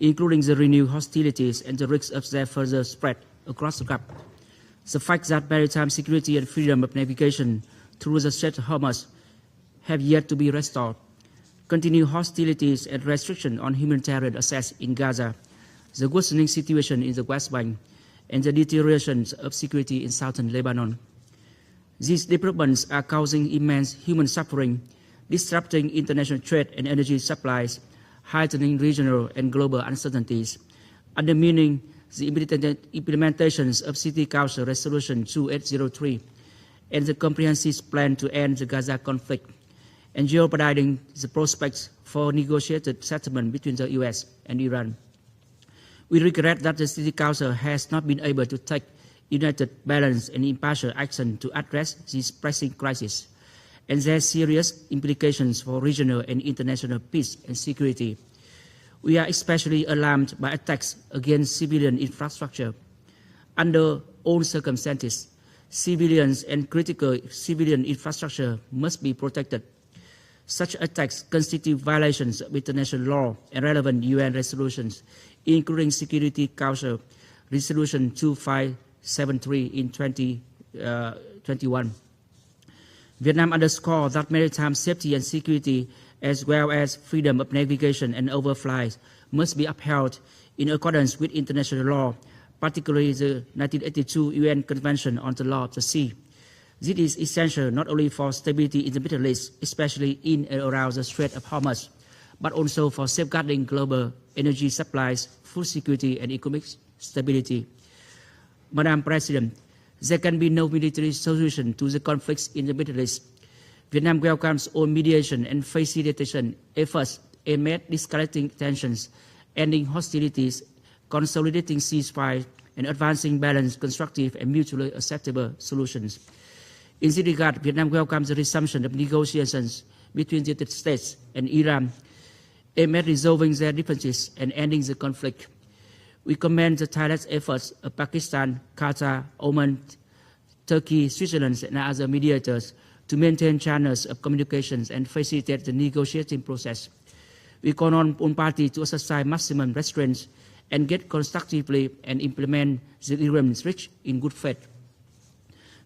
including the renewed hostilities and the risk of their further spread across the Gulf. The fact that maritime security and freedom of navigation through the Strait of Hormuz have yet to be restored, continued hostilities and restrictions on humanitarian access in Gaza, the worsening situation in the West Bank, and the deterioration of security in southern Lebanon. These developments are causing immense human suffering, disrupting international trade and energy supplies, heightening regional and global uncertainties, undermining the implementations of City Council Resolution 2803 and the comprehensive plan to end the Gaza conflict, and jeopardizing the prospects for negotiated settlement between the U.S. and Iran. We regret that the City Council has not been able to take united, balanced, and impartial action to address this pressing crisis and their serious implications for regional and international peace and security. We are especially alarmed by attacks against civilian infrastructure. Under all circumstances, civilians and critical civilian infrastructure must be protected. Such attacks constitute violations of international law and relevant UN resolutions, including Security Council Resolution 2573 in 2021. Vietnam underscores that maritime safety and security, as well as freedom of navigation and overflights, must be upheld in accordance with international law, particularly the 1982 UN Convention on the Law of the Sea. This is essential not only for stability in the Middle East, especially in and around the Strait of Hormuz, but also for safeguarding global energy supplies, food security, and economic stability. Madam President, There can be no military solution to the conflicts in the Middle East. Vietnam welcomes all mediation and facilitation efforts aimed at de-escalating tensions, ending hostilities, consolidating ceasefire, and advancing balanced, constructive, and mutually acceptable solutions. In this regard, Vietnam welcomes the resumption of negotiations between the United States and Iran aimed at resolving their differences and ending the conflict. We commend the tireless efforts of Pakistan, Qatar, Oman, Turkey, Switzerland, and other mediators to maintain channels of communications and facilitate the negotiating process. We call on all parties to exercise maximum restraint and get constructively and implement the agreements reached in good faith.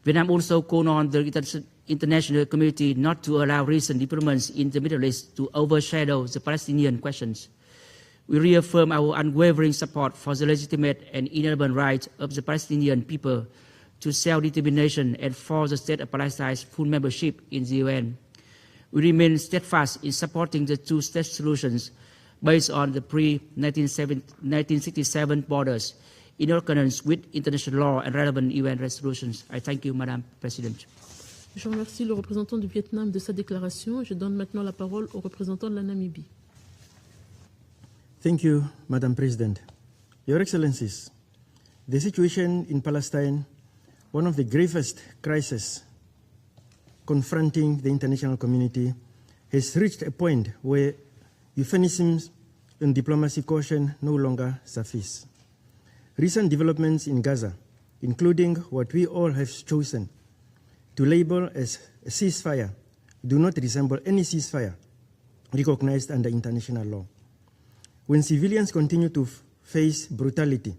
Vietnam also called on the international community not to allow recent developments in the Middle East to overshadow the Palestinian questions. We reaffirm our unwavering support for the legitimate and inalienable right of the Palestinian people to self-determination and for the State of Palestine's full membership in the UN. We remain steadfast in supporting the two-state solutions based on the pre-1967 borders in accordance with international law and relevant UN resolutions. I thank you, Madam President. Je remercie le représentant du Vietnam de sa déclaration. Je donne maintenant la parole au représentant de la Namibie. Thank you, Madam President. Your Excellencies, the situation in Palestine, one of the gravest crises confronting the international community, has reached a point where euphemism and diplomacy caution no longer suffice. Recent developments in Gaza, including what we all have chosen to label as a ceasefire, do not resemble any ceasefire recognized under international law. When civilians continue to face brutality,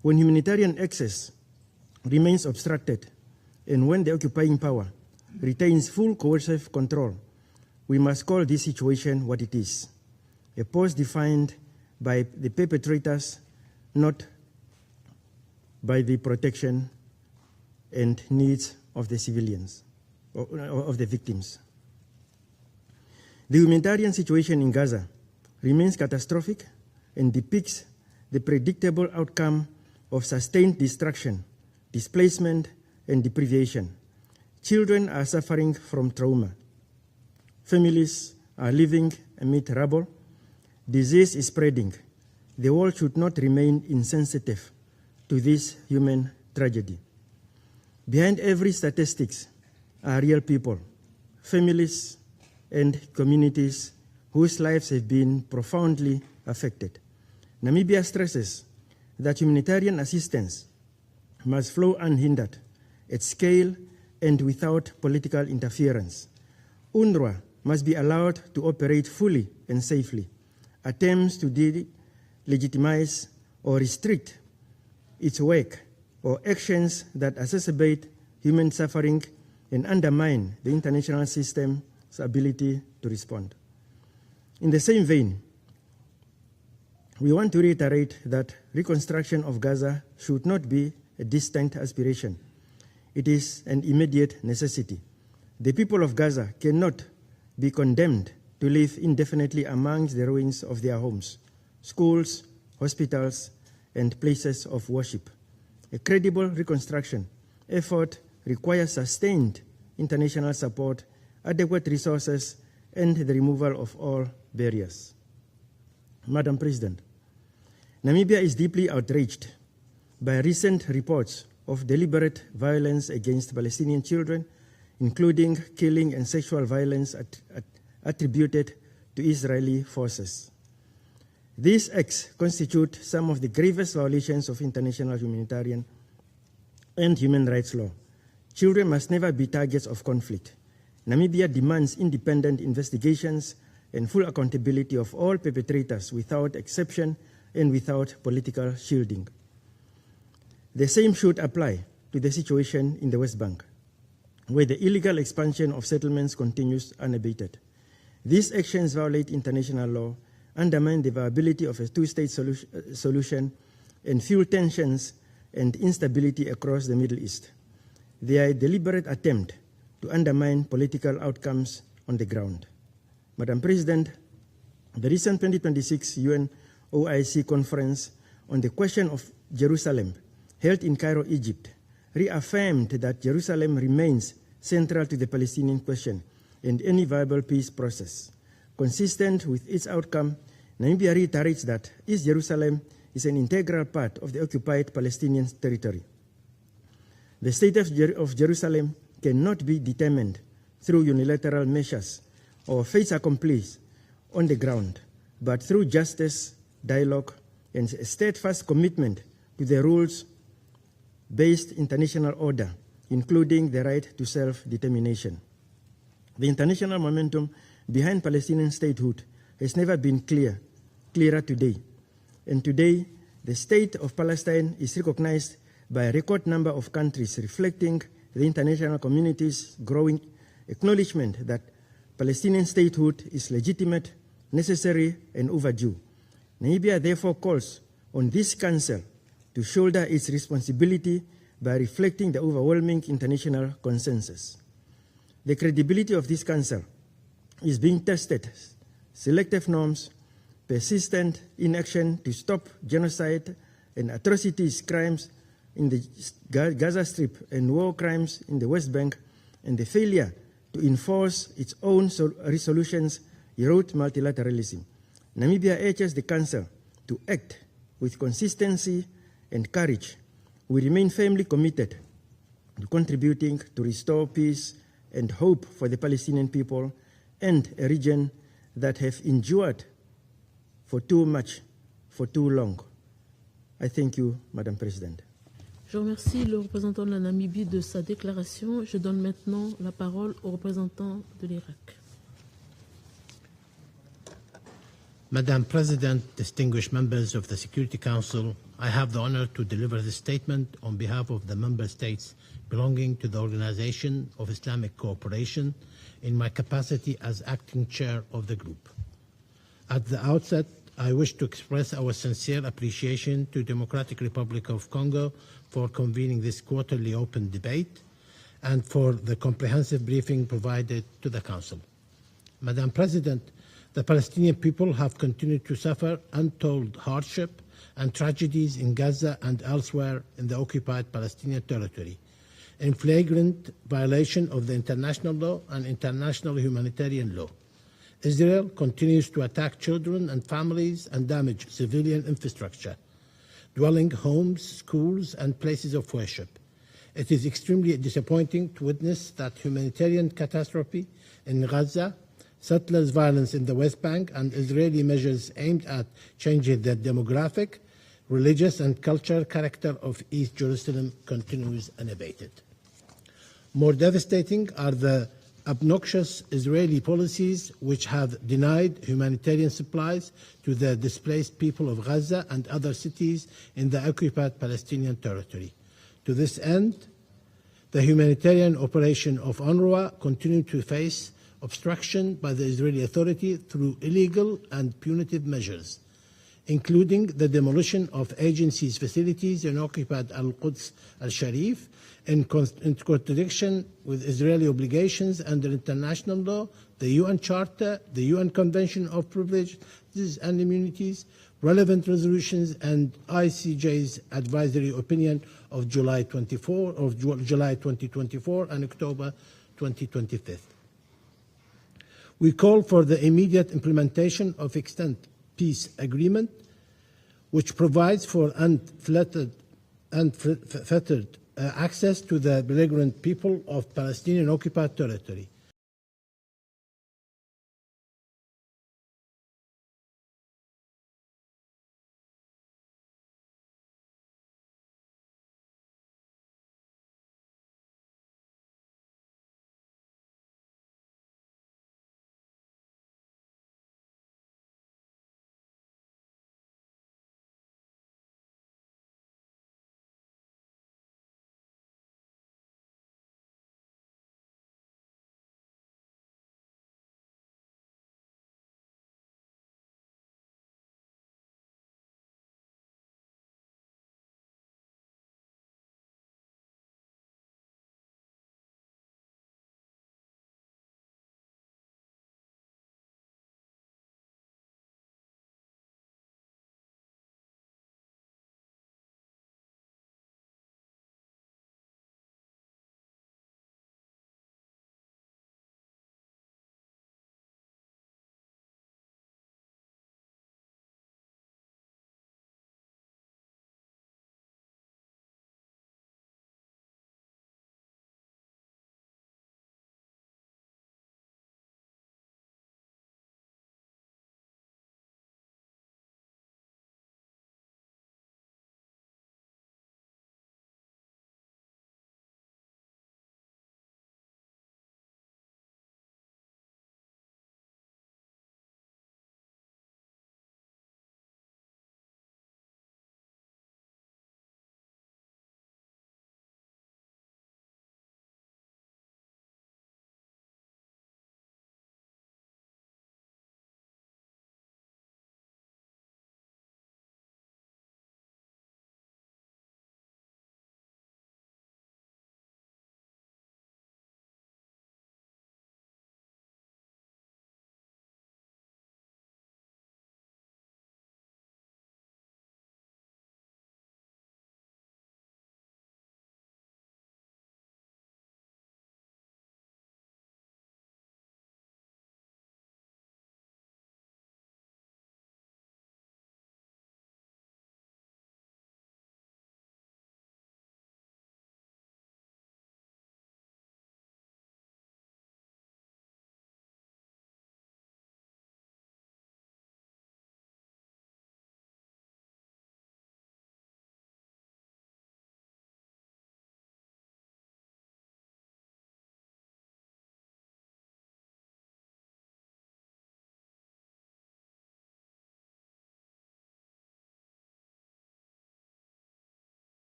when humanitarian access remains obstructed, and when the occupying power retains full coercive control, we must call this situation what it is, a pause defined by the perpetrators, not by the protection and needs of the civilians, of the victims. The humanitarian situation in Gaza remains catastrophic and depicts the predictable outcome of sustained destruction, displacement, and deprivation. Children are suffering from trauma. Families are living amid rubble. Disease is spreading. The world should not remain insensitive to this human tragedy. Behind every statistics are real people, families, and communities whose lives have been profoundly affected. Namibia stresses that humanitarian assistance must flow unhindered, at scale, and without political interference. UNRWA must be allowed to operate fully and safely. Attempts to delegitimize or restrict its work or actions that exacerbate human suffering and undermine the international system's ability to respond. In the same vein, we want to reiterate that reconstruction of Gaza should not be a distant aspiration. It is an immediate necessity. The people of Gaza cannot be condemned to live indefinitely amongst the ruins of their homes, schools, hospitals, and places of worship. A credible reconstruction effort requires sustained international support, adequate resources, and the removal of all barriers. Madam President, Namibia is deeply outraged by recent reports of deliberate violence against Palestinian children, including killing and sexual violence attributed to Israeli forces. These acts constitute some of the gravest violations of international humanitarian and human rights law. Children must never be targets of conflict. Namibia demands independent investigations and full accountability of all perpetrators without exception and without political shielding. The same should apply to the situation in the West Bank, where the illegal expansion of settlements continues unabated. These actions violate international law, undermine the viability of a two-state solution, and fuel tensions and instability across the Middle East. They are a deliberate attempt to undermine political outcomes on the ground. Madam President, the recent 2026 UN OIC conference on the question of Jerusalem, held in Cairo, Egypt, reaffirmed that Jerusalem remains central to the Palestinian question and any viable peace process. Consistent with its outcome, Namibia reiterates that East Jerusalem is an integral part of the occupied Palestinian territory. The state of Jerusalem cannot be determined through unilateral measures or fait accompli on the ground, but through justice, dialogue, and a steadfast commitment to the rules-based international order, including the right to self-determination. The international momentum behind Palestinian statehood has never been clearer today. And today, the state of Palestine is recognized by a record number of countries, reflecting the international community's growing acknowledgement that Palestinian statehood is legitimate, necessary, and overdue. Namibia therefore calls on this Council to shoulder its responsibility by reflecting the overwhelming international consensus. The credibility of this Council is being tested. Selective norms, persistent inaction to stop genocide and atrocities, crimes in the Gaza Strip and war crimes in the West Bank, and the failure to enforce its own resolutions erode multilateralism. Namibia urges the Council to act with consistency and courage. We remain firmly committed to contributing to restore peace and hope for the Palestinian people and a region that have endured for too much, for too long. I thank you, Madam President. Je remercie le représentant de la Namibie de sa déclaration. Je donne maintenant la parole au représentant de l'Irak. Madam President, distinguished members of the Security Council, I have the honor to deliver this statement on behalf of the member states belonging to the Organization of Islamic Cooperation in my capacity as acting chair of the group. At the outset, I wish to express our sincere appreciation to Democratic Republic of Congo for convening this quarterly open debate and for the comprehensive briefing provided to the Council. Madam President, the Palestinian people have continued to suffer untold hardship and tragedies in Gaza and elsewhere in the occupied Palestinian territory, in flagrant violation of the international law and international humanitarian law. Israel continues to attack children and families and damage civilian infrastructure, dwelling homes, schools, and places of worship. It is extremely disappointing to witness that humanitarian catastrophe in Gaza, settlers' violence in the West Bank, and Israeli measures aimed at changing the demographic, religious, and cultural character of East Jerusalem continues unabated. More devastating are the obnoxious Israeli policies which have denied humanitarian supplies to the displaced people of Gaza and other cities in the occupied Palestinian territory. To this end, the humanitarian operation of UNRWA continued to face obstruction by the Israeli Authority through illegal and punitive measures, including the demolition of agencies' facilities in occupied Al-Quds al-Sharif, in contradiction with Israeli obligations under international law, the UN Charter, the UN Convention of Privileges and Immunities, relevant resolutions, and ICJ's advisory opinion of July 2024 and October 2025. We call for the immediate implementation of extant peace agreement, which provides for unfettered access to the belligerent people of Palestinian occupied territory,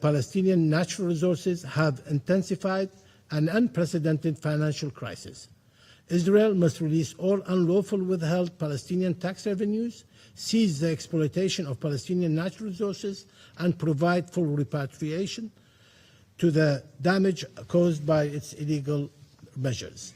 Palestinian natural resources have intensified an unprecedented financial crisis. Israel must release all unlawful withheld Palestinian tax revenues, cease the exploitation of Palestinian natural resources, and provide full repatriation to the damage caused by its illegal measures.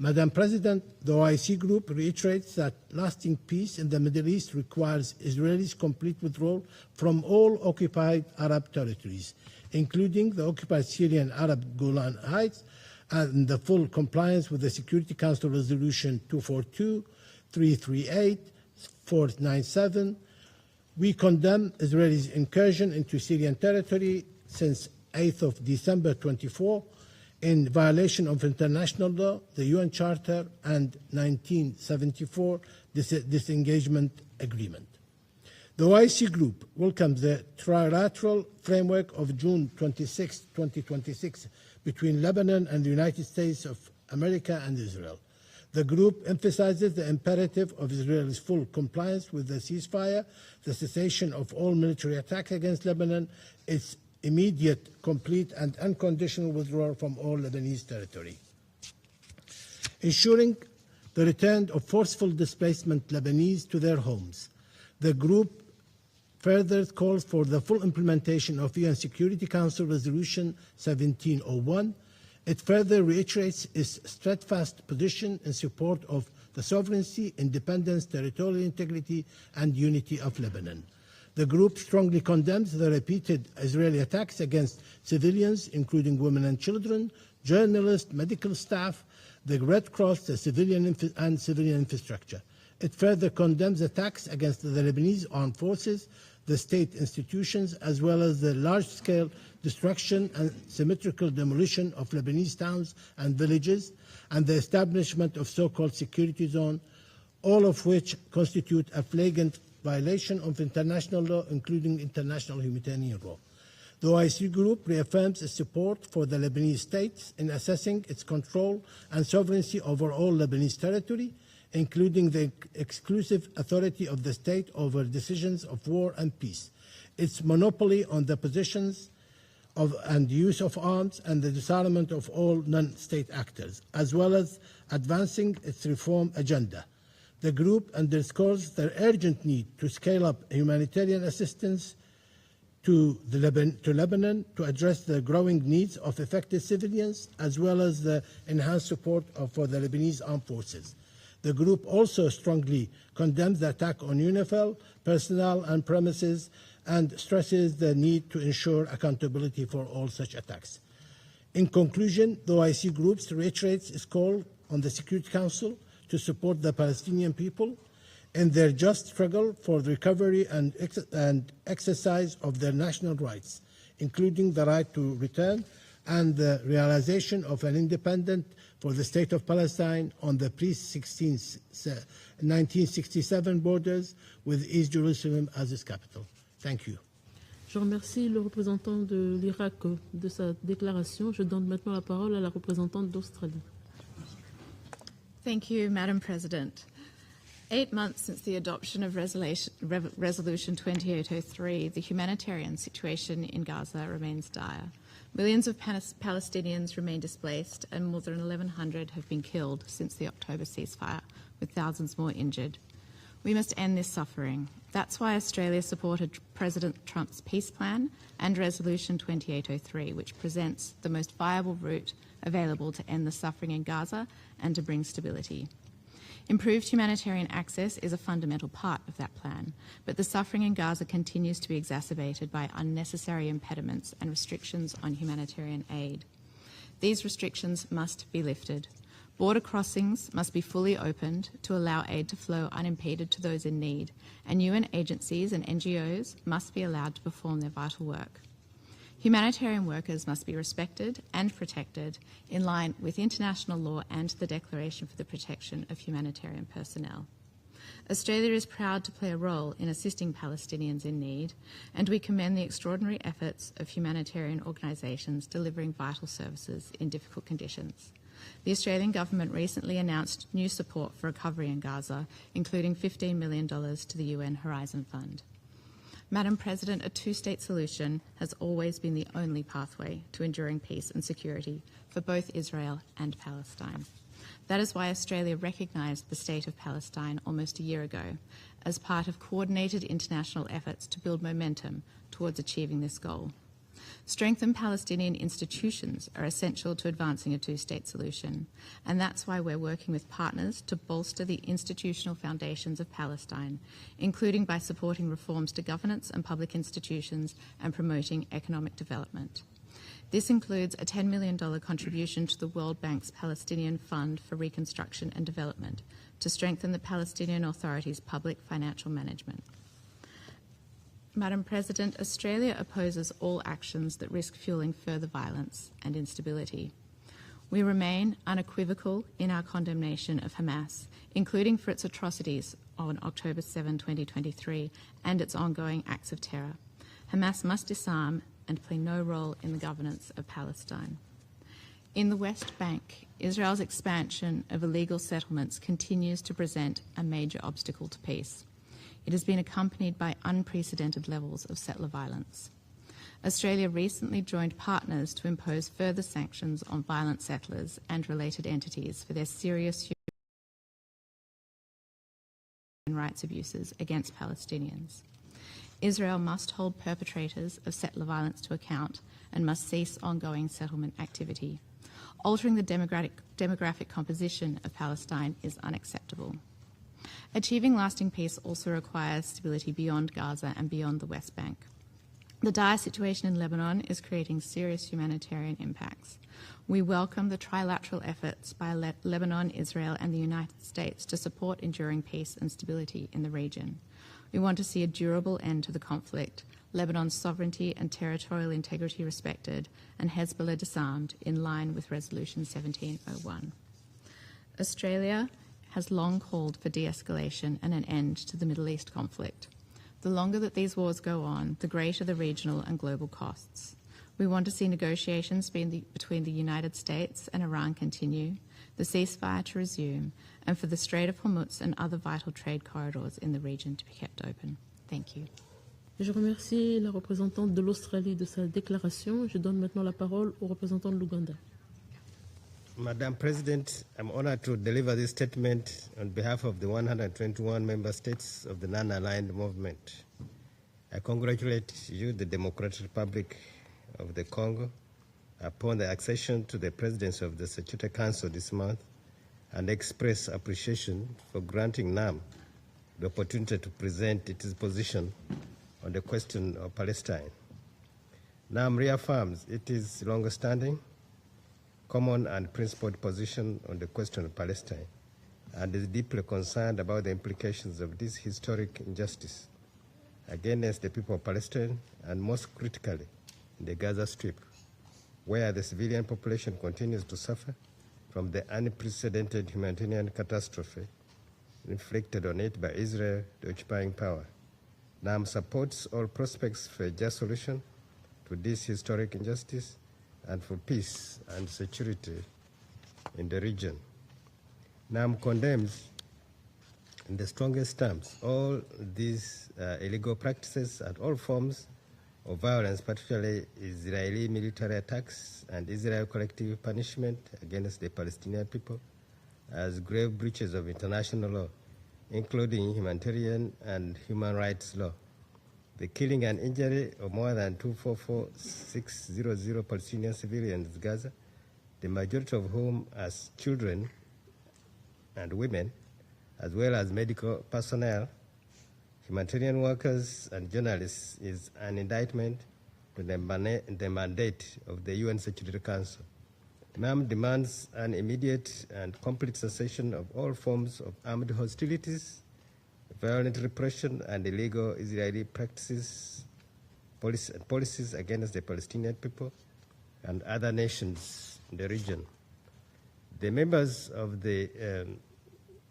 Madam President, the OIC Group reiterates that lasting peace in the Middle East requires Israelis' complete withdrawal from all occupied Arab territories, including the occupied Syrian Arab Golan Heights, and the full compliance with the Security Council Resolution 242, 338, 497. We condemn Israel's incursion into Syrian territory since 8th of December 24, in violation of international law, the UN Charter, and 1974 disengagement agreement. The OIC Group welcomes the trilateral framework of June 26, 2026 between Lebanon and the United States of America and Israel. The group emphasizes the imperative of Israel's full compliance with the ceasefire, the cessation of all military attacks against Lebanon, its immediate, complete, and unconditional withdrawal from all Lebanese territory. Ensuring the return of forceful displacement Lebanese to their homes. The group further calls for the full implementation of UN Security Council Resolution 1701. It further reiterates its steadfast position in support of the sovereignty, independence, territorial integrity, and unity of Lebanon. The group strongly condemns the repeated Israeli attacks against civilians, including women and children, journalists, medical staff, the Red Cross, the civilian infrastructure. It further condemns attacks against the Lebanese armed forces, the state institutions, as well as the large-scale destruction and symmetrical demolition of Lebanese towns and villages, and the establishment of so-called security zone, all of which constitute a flagrant violation of international law, including international humanitarian law. The OIC Group reaffirms its support for the Lebanese state in assessing its control and sovereignty over all Lebanese territory, including the exclusive authority of the state over decisions of war and peace, its monopoly on the possessions of and use of arms, and the disarmament of all non-state actors, as well as advancing its reform agenda. The group underscores the urgent need to scale up humanitarian assistance to Lebanon to address the growing needs of affected civilians, as well as the enhanced support for the Lebanese armed forces. The group also strongly condemns the attack on UNIFIL personnel and premises, and stresses the need to ensure accountability for all such attacks. In conclusion, the OIC Group reiterates its call on the Security Council to support the Palestinian people in their just struggle for the recovery and exercise of their national rights, including the right to return and the realization of an independent for the State of Palestine on the pre-1967 borders with East Jerusalem as its capital. Thank you. Je remercie le représentant de l'Irak de sa déclaration. Je donne maintenant la parole à la représentante d'Australie. Thank you, Madam President. 8 months since the adoption of Resolution 2803, the humanitarian situation in Gaza remains dire. Millions of Palestinians remain displaced, and more than 1,100 have been killed since the October ceasefire, with thousands more injured. We must end this suffering. That's why Australia supported President Trump's peace plan and Resolution 2803, which presents the most viable route available to end the suffering in Gaza and to bring stability. Improved humanitarian access is a fundamental part of that plan, but the suffering in Gaza continues to be exacerbated by unnecessary impediments and restrictions on humanitarian aid. These restrictions must be lifted. Border crossings must be fully opened to allow aid to flow unimpeded to those in need, and UN agencies and NGOs must be allowed to perform their vital work. Humanitarian workers must be respected and protected in line with international law and the Declaration for the Protection of Humanitarian Personnel. Australia is proud to play a role in assisting Palestinians in need, and we commend the extraordinary efforts of humanitarian organisations delivering vital services in difficult conditions. The Australian government recently announced new support for recovery in Gaza, including $15 million to the UN Horizon Fund. Madam President, a two-state solution has always been the only pathway to enduring peace and security for both Israel and Palestine. That is why Australia recognised the state of Palestine almost a year ago as part of coordinated international efforts to build momentum towards achieving this goal. Strengthened Palestinian institutions are essential to advancing a two-state solution, and that's why we're working with partners to bolster the institutional foundations of Palestine, including by supporting reforms to governance and public institutions and promoting economic development. This includes a $10 million contribution to the World Bank's Palestinian Fund for Reconstruction and Development to strengthen the Palestinian Authority's public financial management. Madam President, Australia opposes all actions that risk fueling further violence and instability. We remain unequivocal in our condemnation of Hamas, including for its atrocities on October 7, 2023, and its ongoing acts of terror. Hamas must disarm and play no role in the governance of Palestine. In the West Bank, Israel's expansion of illegal settlements continues to present a major obstacle to peace. It has been accompanied by unprecedented levels of settler violence. Australia recently joined partners to impose further sanctions on violent settlers and related entities for their serious human rights abuses against Palestinians. Israel must hold perpetrators of settler violence to account and must cease ongoing settlement activity. Altering the demographic composition of Palestine is unacceptable. Achieving lasting peace also requires stability beyond Gaza and beyond the West Bank. The dire situation in Lebanon is creating serious humanitarian impacts. We welcome the trilateral efforts by Lebanon, Israel, and the United States to support enduring peace and stability in the region. We want to see a durable end to the conflict, Lebanon's sovereignty and territorial integrity respected, and Hezbollah disarmed in line with Resolution 1701. Australia has long called for de-escalation and an end to the Middle East conflict. The longer that these wars go on, the greater the regional and global costs. We want to see negotiations between the United States and Iran continue, the ceasefire to resume, and for the Strait of Hormuz and other vital trade corridors in the region to be kept open. Thank you. Je remercie la représentante de l'Australie de sa déclaration. Je donne maintenant la parole au représentant de l'Ouganda. Madam President, I'm honored to deliver this statement on behalf of the 121 member states of the non-aligned movement. I congratulate you, the Democratic Republic of the Congo, upon the accession to the presidency of the Security Council this month, and express appreciation for granting NAM the opportunity to present its position on the question of Palestine. NAM reaffirms its long-standing, common and principled position on the question of Palestine, and is deeply concerned about the implications of this historic injustice against the people of Palestine, and most critically in the Gaza Strip, where the civilian population continues to suffer from the unprecedented humanitarian catastrophe inflicted on it by Israel, the occupying power. NAM supports all prospects for a just solution to this historic injustice and for peace and security in the region. NAM condemns in the strongest terms all these illegal practices and all forms of violence, particularly Israeli military attacks and Israel collective punishment against the Palestinian people, as grave breaches of international law, including humanitarian and human rights law. The killing and injury of more than 244,600 Palestinian civilians in Gaza, the majority of whom as children and women, as well as medical personnel, humanitarian workers and journalists, is an indictment to the mandate of the UN Security Council. NAM demands an immediate and complete cessation of all forms of armed hostilities, violent repression, and illegal Israeli practices, policies against the Palestinian people and other nations in the region. The members of the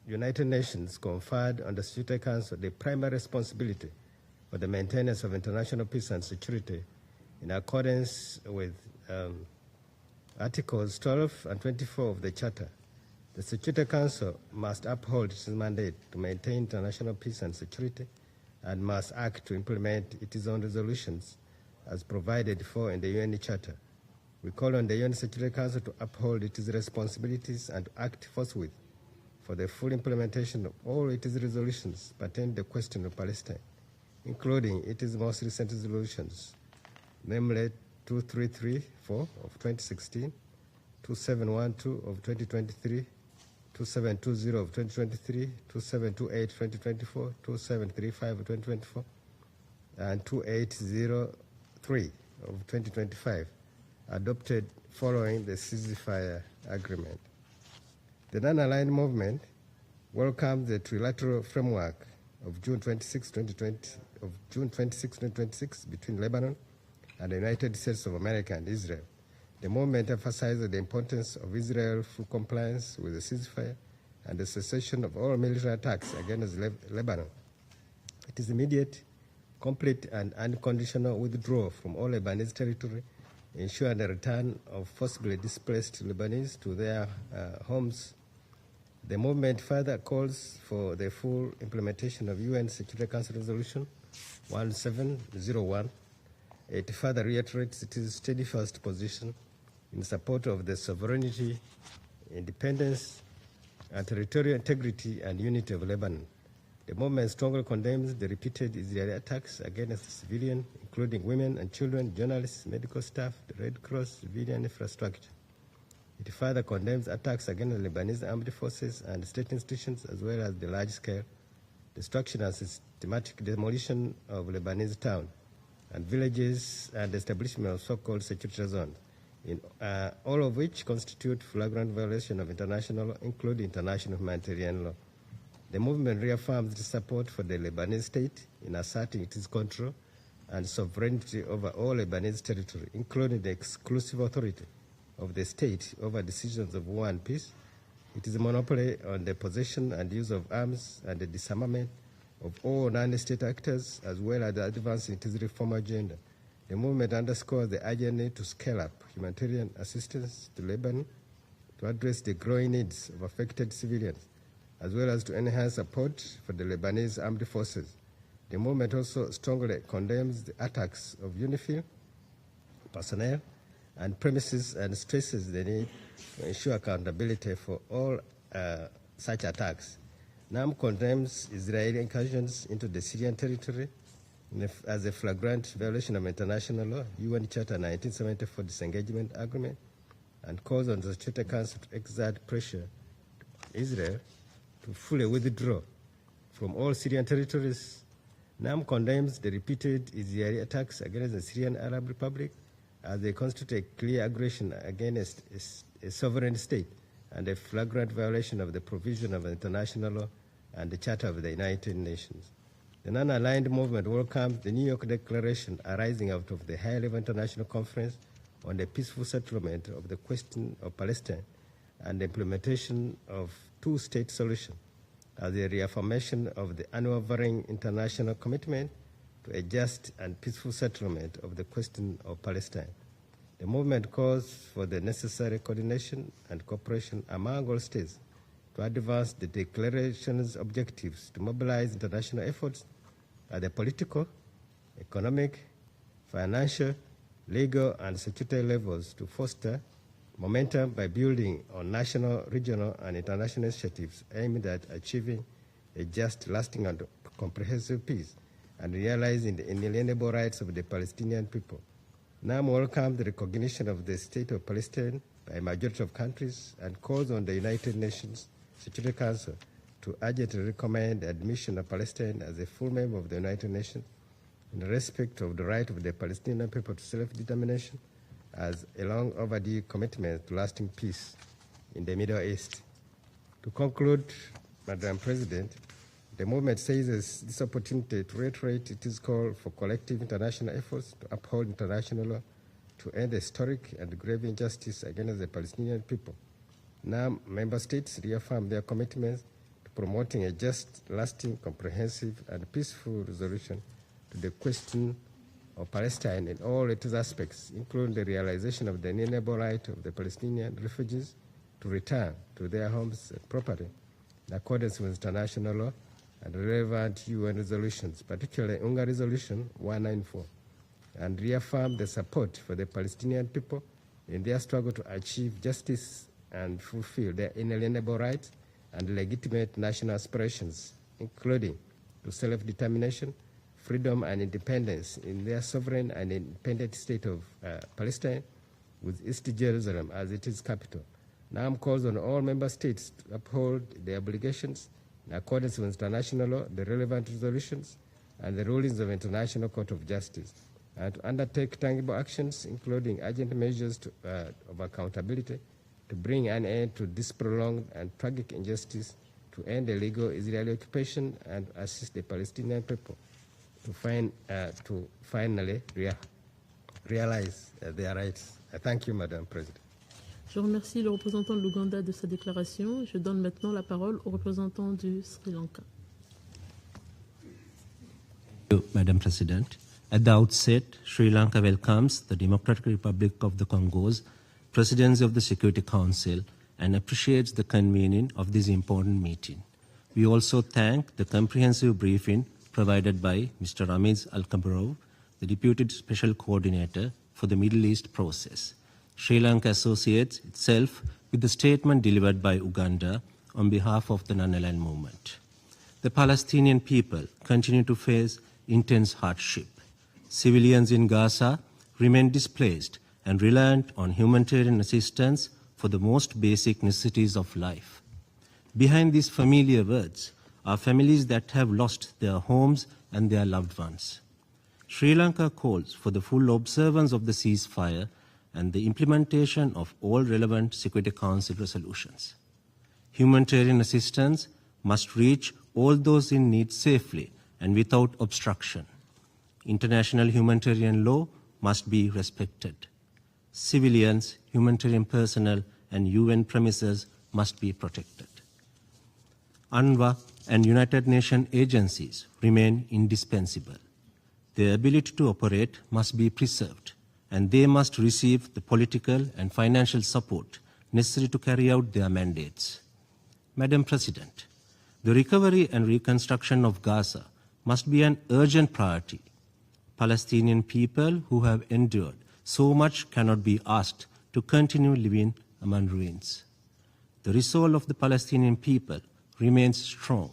United Nations conferred on the Security Council the primary responsibility for the maintenance of international peace and security in accordance with Articles 12 and 24 of the Charter. The Security Council must uphold its mandate to maintain international peace and security and must act to implement its own resolutions as provided for in the UN Charter. We call on the UN Security Council to uphold its responsibilities and to act forthwith for the full implementation of all its resolutions pertaining to the question of Palestine, including its most recent resolutions, namely 2334 of 2016, 2712 of 2023, 2720 of 2023, 2728 of 2024, 2735 of 2024, and 2803 of 2025, adopted following the ceasefire agreement. The non-aligned movement welcomes the trilateral framework of June 26, 2026 between Lebanon and the United States of America and Israel. The movement emphasizes the importance of Israel's full compliance with the ceasefire and the cessation of all military attacks against Lebanon. It is immediate, complete, and unconditional withdrawal from all Lebanese territory, ensure the return of forcibly displaced Lebanese to their homes. The movement further calls for the full implementation of UN Security Council Resolution 1701. It further reiterates its steadfast position in support of the sovereignty, independence, and territorial integrity and unity of Lebanon. The movement strongly condemns the repeated Israeli attacks against civilians, including women and children, journalists, medical staff, the Red Cross, civilian infrastructure. It further condemns attacks against Lebanese armed forces and state institutions, as well as the large-scale destruction and systematic demolition of Lebanese towns and villages and the establishment of so-called security zones, all of which constitute flagrant violation of international law, including international humanitarian law. The movement reaffirms its support for the Lebanese state in asserting its control and sovereignty over all Lebanese territory, including the exclusive authority of the state over decisions of war and peace. It is a monopoly on the possession and use of arms and the disarmament of all non-state actors, as well as advancing its reform agenda. The movement underscores the urgent need to scale up humanitarian assistance to Lebanon to address the growing needs of affected civilians, as well as to enhance support for the Lebanese armed forces. The movement also strongly condemns the attacks of UNIFIL personnel and premises and stresses the need to ensure accountability for all such attacks. NAM condemns Israeli incursions into the Syrian territory as a flagrant violation of international law, UN Charter 1974 disengagement agreement, and calls on the Security Council to exert pressure on Israel to fully withdraw from all Syrian territories. NAM condemns the repeated Israeli attacks against the Syrian Arab Republic as they constitute a clear aggression against a sovereign state and a flagrant violation of the provision of international law and the Charter of the United Nations. The non-aligned movement welcomes the New York Declaration arising out of the high-level international conference on the peaceful settlement of the question of Palestine and the implementation of two-state solution as a reaffirmation of the unwavering international commitment to a just and peaceful settlement of the question of Palestine. The movement calls for the necessary coordination and cooperation among all states to advance the declaration's objectives to mobilize international efforts at the political, economic, financial, legal, and security levels to foster momentum by building on national, regional, and international initiatives aimed at achieving a just, lasting, and comprehensive peace and realizing the inalienable rights of the Palestinian people. NAM welcomes the recognition of the State of Palestine by a majority of countries and calls on the United Nations Security Council to urgently recommend the admission of Palestine as a full member of the United Nations in respect of the right of the Palestinian people to self-determination as a long overdue commitment to lasting peace in the Middle East. To conclude, Madam President, the movement seizes this opportunity to reiterate its call for collective international efforts to uphold international law to end historic and grave injustice against the Palestinian people. Now, member states reaffirm their commitments to promoting a just, lasting, comprehensive, and peaceful resolution to the question of Palestine in all its aspects, including the realization of the inalienable right of the Palestinian refugees to return to their homes and property in accordance with international law, and relevant UN resolutions, particularly UNGA Resolution 194, and reaffirm the support for the Palestinian people in their struggle to achieve justice and fulfill their inalienable rights and legitimate national aspirations, including to self-determination, freedom and independence in their sovereign and independent state of Palestine, with East Jerusalem as its capital. NAM calls on all member states to uphold their obligations in accordance with international law, the relevant resolutions, and the rulings of International Court of Justice, and to undertake tangible actions, including urgent measures of accountability, to bring an end to this prolonged and tragic injustice, to end illegal Israeli occupation, and assist the Palestinian people to finally realize their rights. Thank you, Madam President. Je remercie le représentant de l'Ouganda de sa déclaration. Je donne maintenant la parole au représentant du Sri Lanka. Thank you, Madam President. At the outset, Sri Lanka welcomes the Democratic Republic of the Congo's Presidency of the Security Council and appreciates the convening of this important meeting. We also thank the comprehensive briefing provided by Mr. Ramiz Al-Kabarov, the Deputy Special Coordinator for the Middle East process. Sri Lanka associates itself with the statement delivered by Uganda on behalf of the non-aligned movement. The Palestinian people continue to face intense hardship. Civilians in Gaza remain displaced and reliant on humanitarian assistance for the most basic necessities of life. Behind these familiar words are families that have lost their homes and their loved ones. Sri Lanka calls for the full observance of the ceasefire and the implementation of all relevant Security Council resolutions. Humanitarian assistance must reach all those in need safely and without obstruction. International humanitarian law must be respected. Civilians, humanitarian personnel, and UN premises must be protected. UNRWA and United Nations agencies remain indispensable. Their ability to operate must be preserved, and they must receive the political and financial support necessary to carry out their mandates. Madam President, the recovery and reconstruction of Gaza must be an urgent priority. Palestinian people who have endured so much cannot be asked to continue living among ruins. The resolve of the Palestinian people remains strong.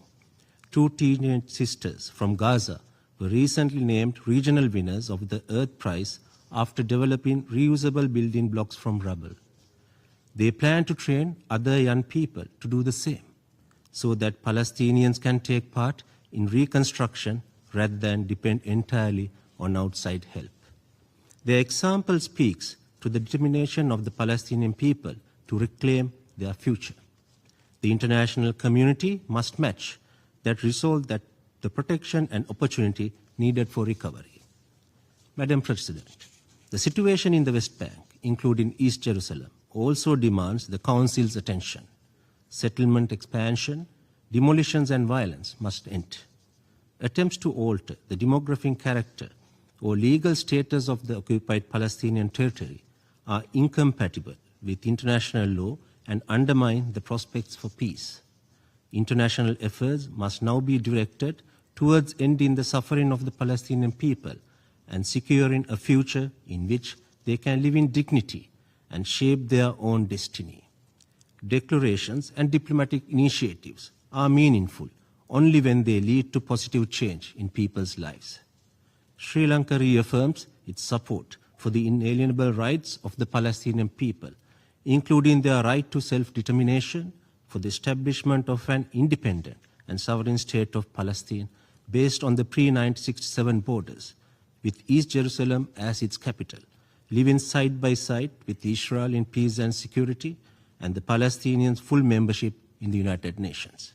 2 teenage sisters from Gaza were recently named regional winners of the Earth Prize after developing reusable building blocks from rubble. They plan to train other young people to do the same, so that Palestinians can take part in reconstruction rather than depend entirely on outside help. Their example speaks to the determination of the Palestinian people to reclaim their future. The international community must match that resolve, that the protection and opportunity needed for recovery. Madam President, the situation in the West Bank, including East Jerusalem, also demands the Council's attention. Settlement expansion, demolitions and violence must end. Attempts to alter the demographic character or legal status of the occupied Palestinian territory are incompatible with international law and undermine the prospects for peace. International efforts must now be directed towards ending the suffering of the Palestinian people and securing a future in which they can live in dignity and shape their own destiny. Declarations and diplomatic initiatives are meaningful only when they lead to positive change in people's lives. Sri Lanka reaffirms its support for the inalienable rights of the Palestinian people, including their right to self-determination, for the establishment of an independent and sovereign state of Palestine based on the pre-1967 borders, with East Jerusalem as its capital, living side by side with Israel in peace and security, and the Palestinians' full membership in the United Nations.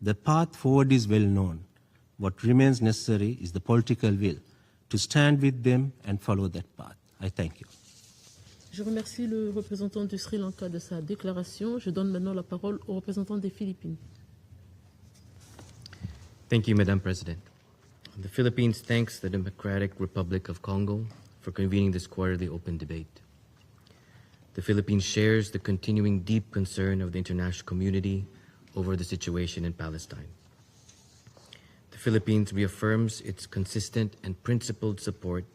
The path forward is well known. What remains necessary is the political will to stand with them and follow that path. I thank you. Je remercie le représentant du Sri Lanka de sa déclaration. Je donne maintenant la parole au représentant des Philippines. Thank you, Madam President. The Philippines thanks the Democratic Republic of Congo for convening this quarterly open debate. The Philippines shares the continuing deep concern of the international community over the situation in Palestine. Philippines reaffirms its consistent and principled support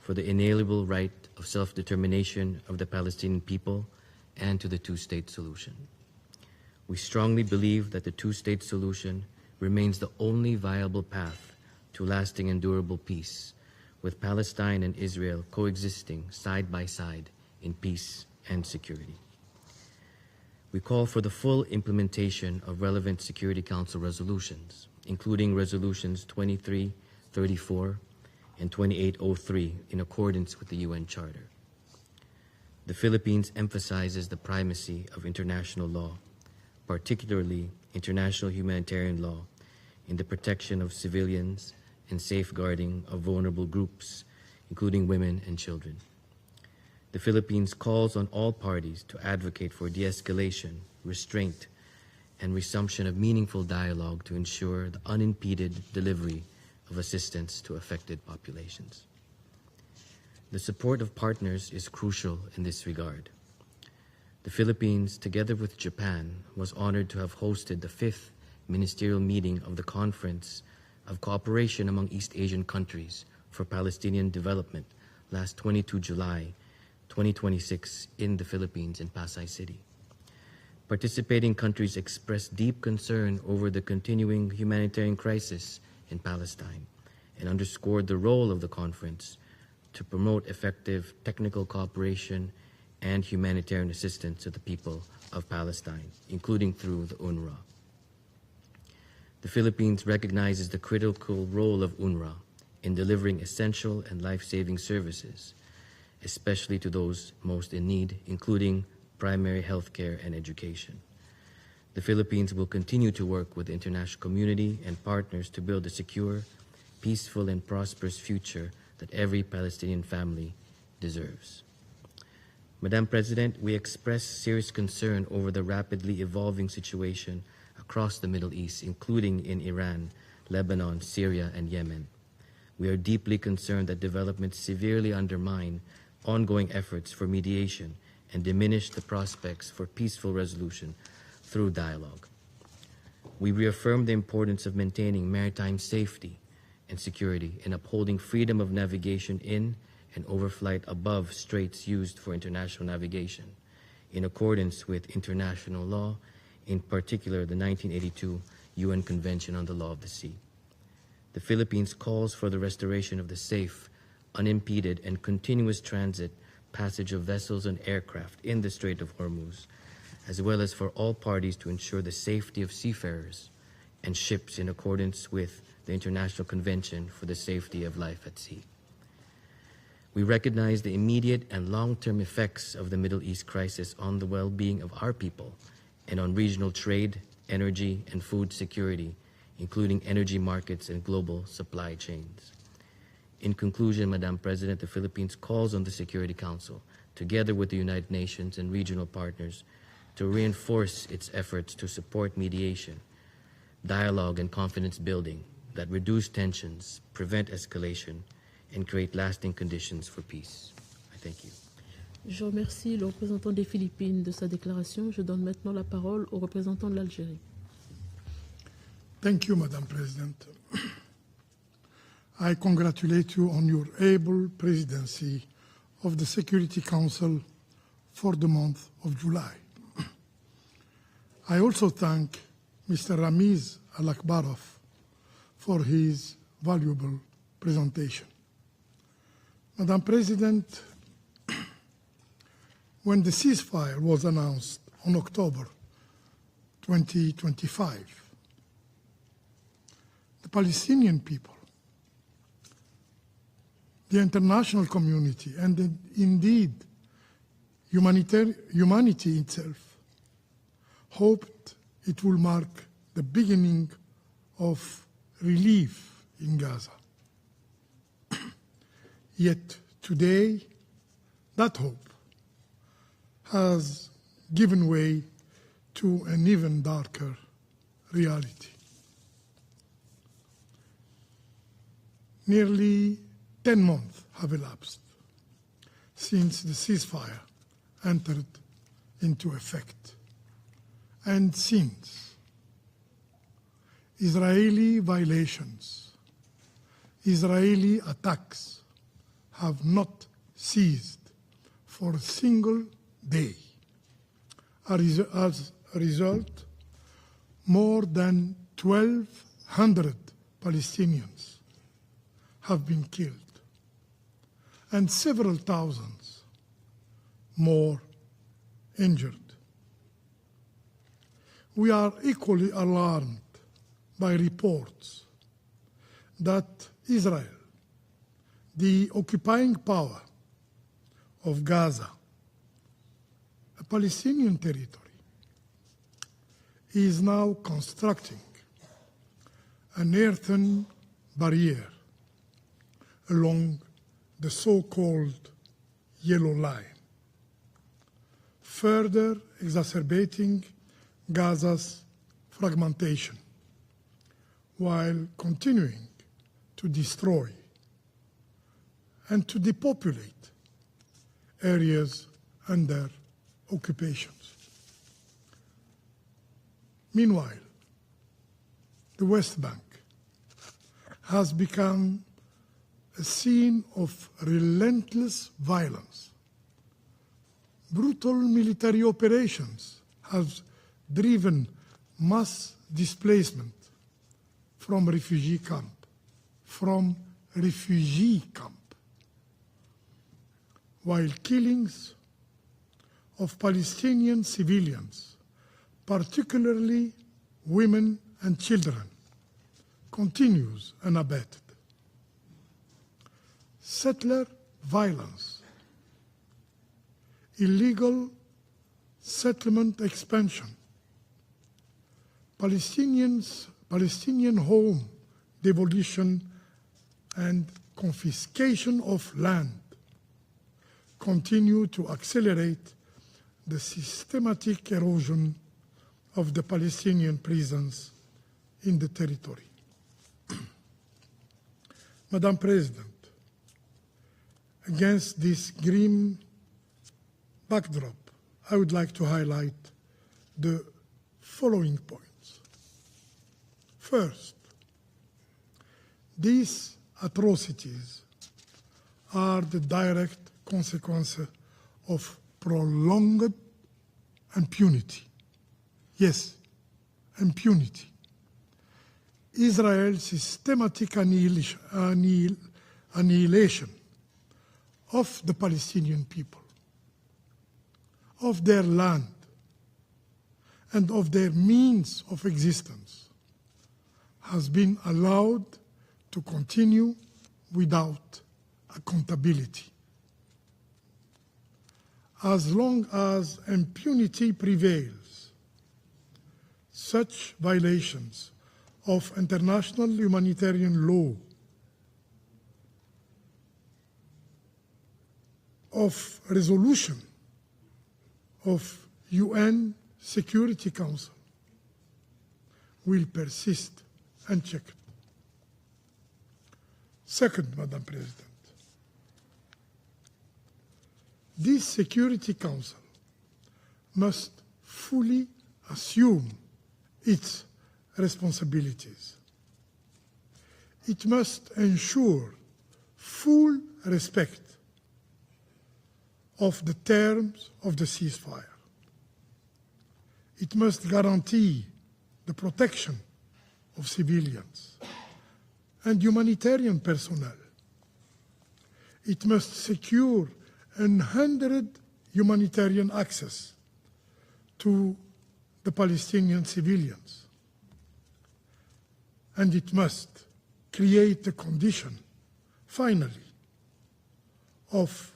for the inalienable right of self-determination of the Palestinian people and to the two-state solution. We strongly believe that the two-state solution remains the only viable path to lasting and durable peace, with Palestine and Israel coexisting side by side in peace and security. We call for the full implementation of relevant Security Council resolutions, including resolutions 2334 and 2803 in accordance with the UN Charter. The Philippines emphasizes the primacy of international law, particularly international humanitarian law, in the protection of civilians and safeguarding of vulnerable groups, including women and children. The Philippines calls on all parties to advocate for de-escalation, restraint, and resumption of meaningful dialogue to ensure the unimpeded delivery of assistance to affected populations. The support of partners is crucial in this regard. The Philippines, together with Japan, was honored to have hosted the 5th ministerial meeting of the Conference of Cooperation among East Asian Countries for Palestinian Development last 22 July 2026 in the Philippines in Pasay City. Participating countries expressed deep concern over the continuing humanitarian crisis in Palestine and underscored the role of the conference to promote effective technical cooperation and humanitarian assistance to the people of Palestine, including through the UNRWA. The Philippines recognizes the critical role of UNRWA in delivering essential and life-saving services, especially to those most in need, including primary health care and education. The Philippines will continue to work with the international community and partners to build a secure, peaceful, and prosperous future that every Palestinian family deserves. Madam President, we express serious concern over the rapidly evolving situation across the Middle East, including in Iran, Lebanon, Syria, and Yemen. We are deeply concerned that developments severely undermine ongoing efforts for mediation and diminish the prospects for peaceful resolution through dialogue. We reaffirm the importance of maintaining maritime safety and security and upholding freedom of navigation in and overflight above straits used for international navigation, in accordance with international law, in particular the 1982 UN Convention on the Law of the Sea. The Philippines calls for the restoration of the safe, unimpeded, and continuous transit passage of vessels and aircraft in the Strait of Hormuz, as well as for all parties to ensure the safety of seafarers and ships in accordance with the International Convention for the Safety of Life at Sea. We recognize the immediate and long-term effects of the Middle East crisis on the well-being of our people and on regional trade, energy, and food security, including energy markets and global supply chains. In conclusion, Madam President, the Philippines calls on the Security Council, together with the United Nations and regional partners, to reinforce its efforts to support mediation, dialogue, and confidence building that reduce tensions, prevent escalation, and create lasting conditions for peace. I thank you. Je remercie le représentant des Philippines de sa déclaration. Je donne maintenant la parole au représentant de l'Algérie. Thank you, Madam President. I congratulate you on your able presidency of the Security Council for the month of July. I also thank Mr. Ramiz Al-Akbarov for his valuable presentation. Madam President, when the ceasefire was announced on October 2025, the Palestinian people, the international community, and indeed humanity itself hoped it will mark the beginning of relief in Gaza. Yet today, that hope has given way to an even darker reality. Nearly 10 months have elapsed since the ceasefire entered into effect. And since Israeli violations, Israeli attacks have not ceased for a single day. As a result, more than 1,200 Palestinians have been killed and several thousands more injured. We are equally alarmed by reports that Israel, the occupying power of Gaza, a Palestinian territory, is now constructing an earthen barrier along the so-called Yellow Line, further exacerbating Gaza's fragmentation while continuing to destroy and to depopulate areas under occupations. Meanwhile, the West Bank has become a scene of relentless violence. Brutal military operations have driven mass displacement from refugee camp, while killings of Palestinian civilians, particularly women and children, continues unabated. Settler violence, illegal settlement expansion, Palestinian home demolition and confiscation of land continue to accelerate the systematic erosion of the Palestinian prisons in the territory. Madam President, against this grim backdrop, I would like to highlight the following points. First, these atrocities are the direct consequence of prolonged impunity. Yes, impunity. Israel's systematic annihilation of the Palestinian people, of their land, and of their means of existence has been allowed to continue without accountability. As long as impunity prevails, such violations of international humanitarian law, of resolution of UN Security Council will persist unchecked. Second, Madam President, this Security Council must fully assume its responsibilities. It must ensure full respect of the terms of the ceasefire. It must guarantee the protection of civilians and humanitarian personnel. It must secure unhindered humanitarian access to the Palestinian civilians. And it must create the condition, finally, of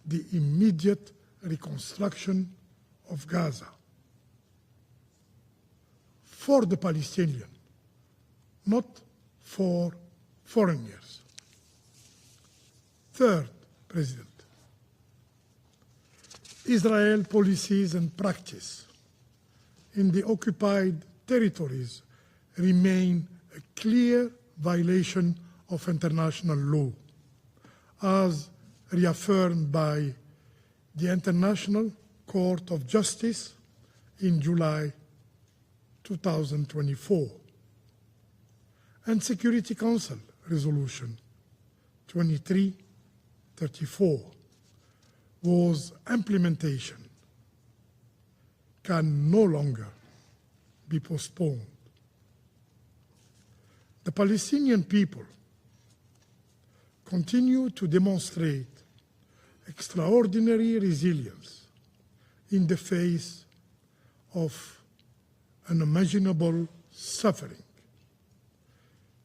the immediate reconstruction of Gaza for the Palestinian, not for foreigners. Third, President, Israel policies and practice in the occupied territories remain a clear violation of international law, as reaffirmed by the International Court of Justice in July 2024. and Security Council Resolution 2334, whose implementation can no longer be postponed. The Palestinian people continue to demonstrate extraordinary resilience in the face of unimaginable suffering.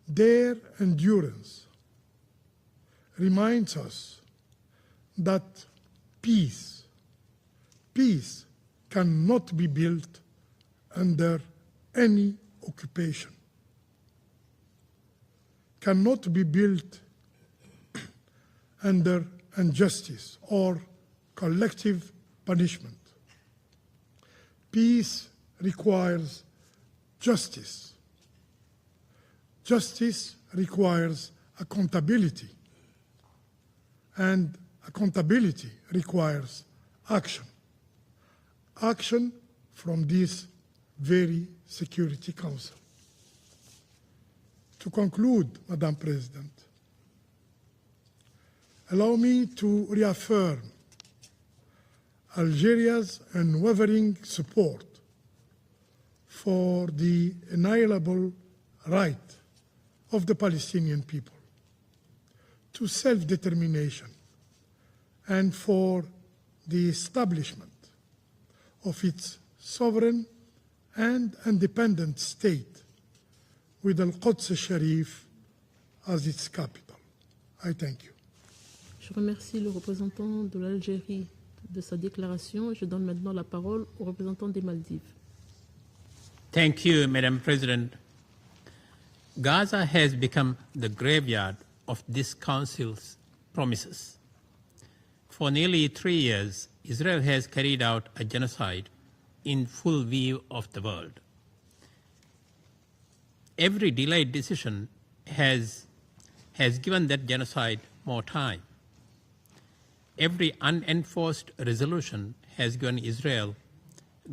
Their endurance reminds us that peace cannot be built under any occupation, cannot be built under injustice or collective punishment. Peace requires justice. Justice requires accountability, and accountability requires action. Action from this very Security Council. To conclude, Madam President, allow me to reaffirm Algeria's unwavering support for the inalienable right of the Palestinian people to self-determination and for the establishment of its sovereign and independent state with Al-Quds al-Sharif as its capital. I thank you. Je remercie le représentant de l'Algérie de sa déclaration et je donne maintenant la parole au représentant des Maldives. Thank you, Madam President. Gaza has become the graveyard of this Council's promises. For nearly 3 years, Israel has carried out a genocide in full view of the world. Every delayed decision has given that genocide more time. Every unenforced resolution has given Israel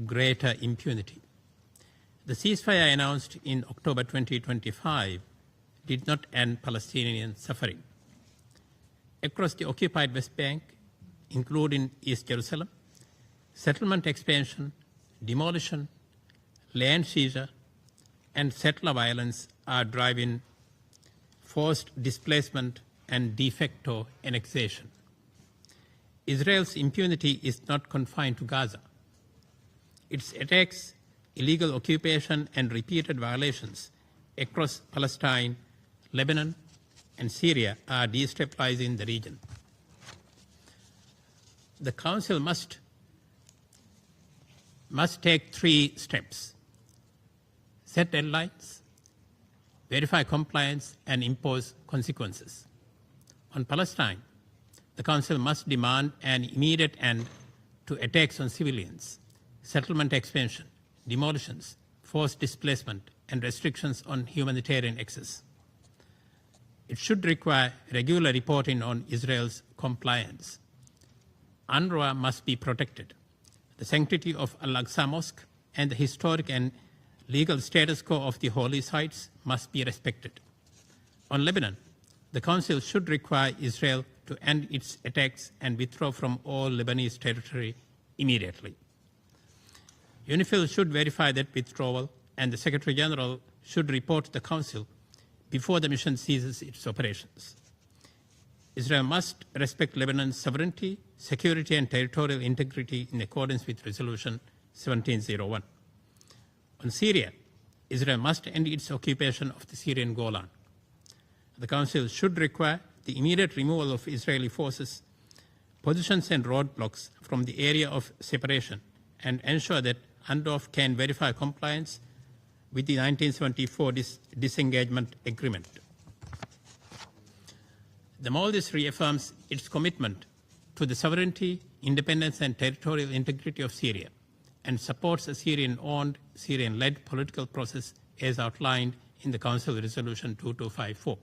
greater impunity. The ceasefire announced in October 2025 did not end Palestinian suffering. Across the occupied West Bank, including East Jerusalem, settlement expansion, demolition, land seizure, and settler violence are driving forced displacement and de facto annexation. Israel's impunity is not confined to Gaza. Its attacks, illegal occupation, and repeated violations across Palestine, Lebanon, and Syria are destabilizing the region. The Council must take 3 steps: set deadlines, verify compliance, and impose consequences. On Palestine, the Council must demand an immediate end to attacks on civilians, settlement expansion, demolitions, forced displacement, and restrictions on humanitarian access. It should require regular reporting on Israel's compliance. UNRWA must be protected. The sanctity of Al-Aqsa Mosque and the historic and legal status quo of the holy sites must be respected. On Lebanon, the Council should require Israel to end its attacks and withdraw from all Lebanese territory immediately. UNIFIL should verify that withdrawal, and the Secretary General should report to the Council before the mission ceases its operations. Israel must respect Lebanon's sovereignty, security, and territorial integrity in accordance with Resolution 1701. On Syria, Israel must end its occupation of the Syrian Golan. The Council should require the immediate removal of Israeli forces, positions, and roadblocks from the area of separation and ensure that UNDOF can verify compliance with the 1974 disengagement agreement. The Maldives reaffirms its commitment to the sovereignty, independence, and territorial integrity of Syria and supports a Syrian-owned, Syrian-led political process as outlined in the Council Resolution 2254.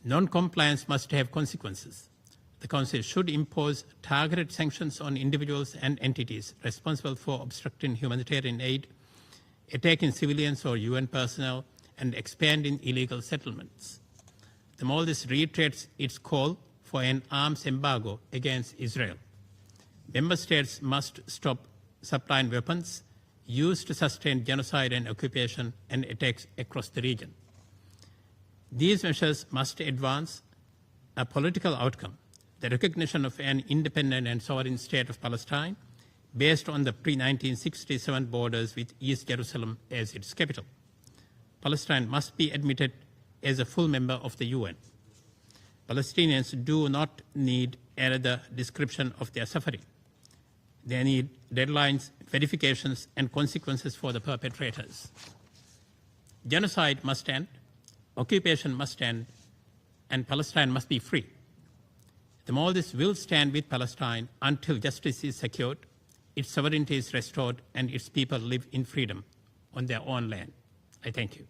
Non-compliance must have consequences. The Council should impose targeted sanctions on individuals and entities responsible for obstructing humanitarian aid, attacking civilians or UN personnel, and expanding illegal settlements. The Maldives reiterates its call for an arms embargo against Israel. Member states must stop supplying weapons used to sustain genocide and occupation and attacks across the region. These measures must advance a political outcome, the recognition of an independent and sovereign state of Palestine based on the pre-1967 borders with East Jerusalem as its capital. Palestine must be admitted as a full member of the UN. Palestinians do not need another description of their suffering. They need deadlines, verifications, and consequences for the perpetrators. Genocide must end, occupation must end, and Palestine must be free. The Maldives will stand with Palestine until justice is secured, its sovereignty is restored, and its people live in freedom on their own land. I thank you.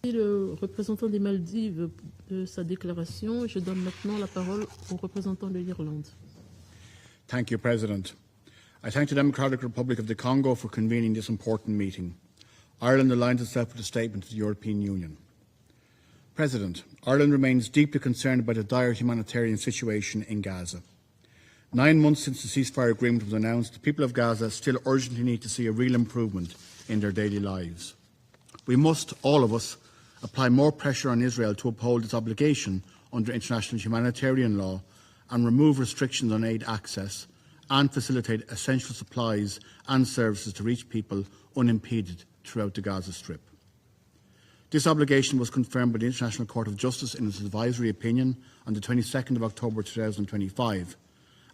Le représentant des Maldives de sa déclaration. Je donne maintenant la parole au représentant de l'Irlande. Thank you, President. I thank the Democratic Republic of the Congo for convening this important meeting. Ireland aligns itself with the statement of the European Union. President, Ireland remains deeply concerned about the dire humanitarian situation in Gaza. 9 months since the ceasefire agreement was announced, the people of Gaza still urgently need to see a real improvement in their daily lives. We must, all of us, apply more pressure on Israel to uphold its obligation under international humanitarian law and remove restrictions on aid access and facilitate essential supplies and services to reach people unimpeded throughout the Gaza Strip. This obligation was confirmed by the International Court of Justice in its advisory opinion on the 22nd of October 2025,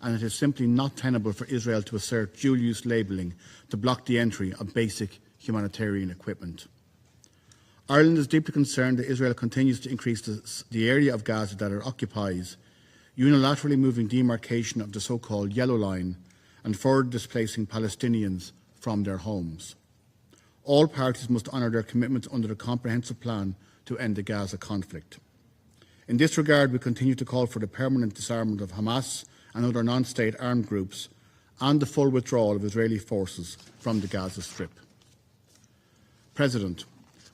and it is simply not tenable for Israel to assert dual-use labelling to block the entry of basic humanitarian equipment. Ireland is deeply concerned that Israel continues to increase the area of Gaza that it occupies, unilaterally moving demarcation of the so-called Yellow Line and further displacing Palestinians from their homes. All parties must honour their commitments under the comprehensive plan to end the Gaza conflict. In this regard, we continue to call for the permanent disarmament of Hamas and other non-state armed groups and the full withdrawal of Israeli forces from the Gaza Strip. President,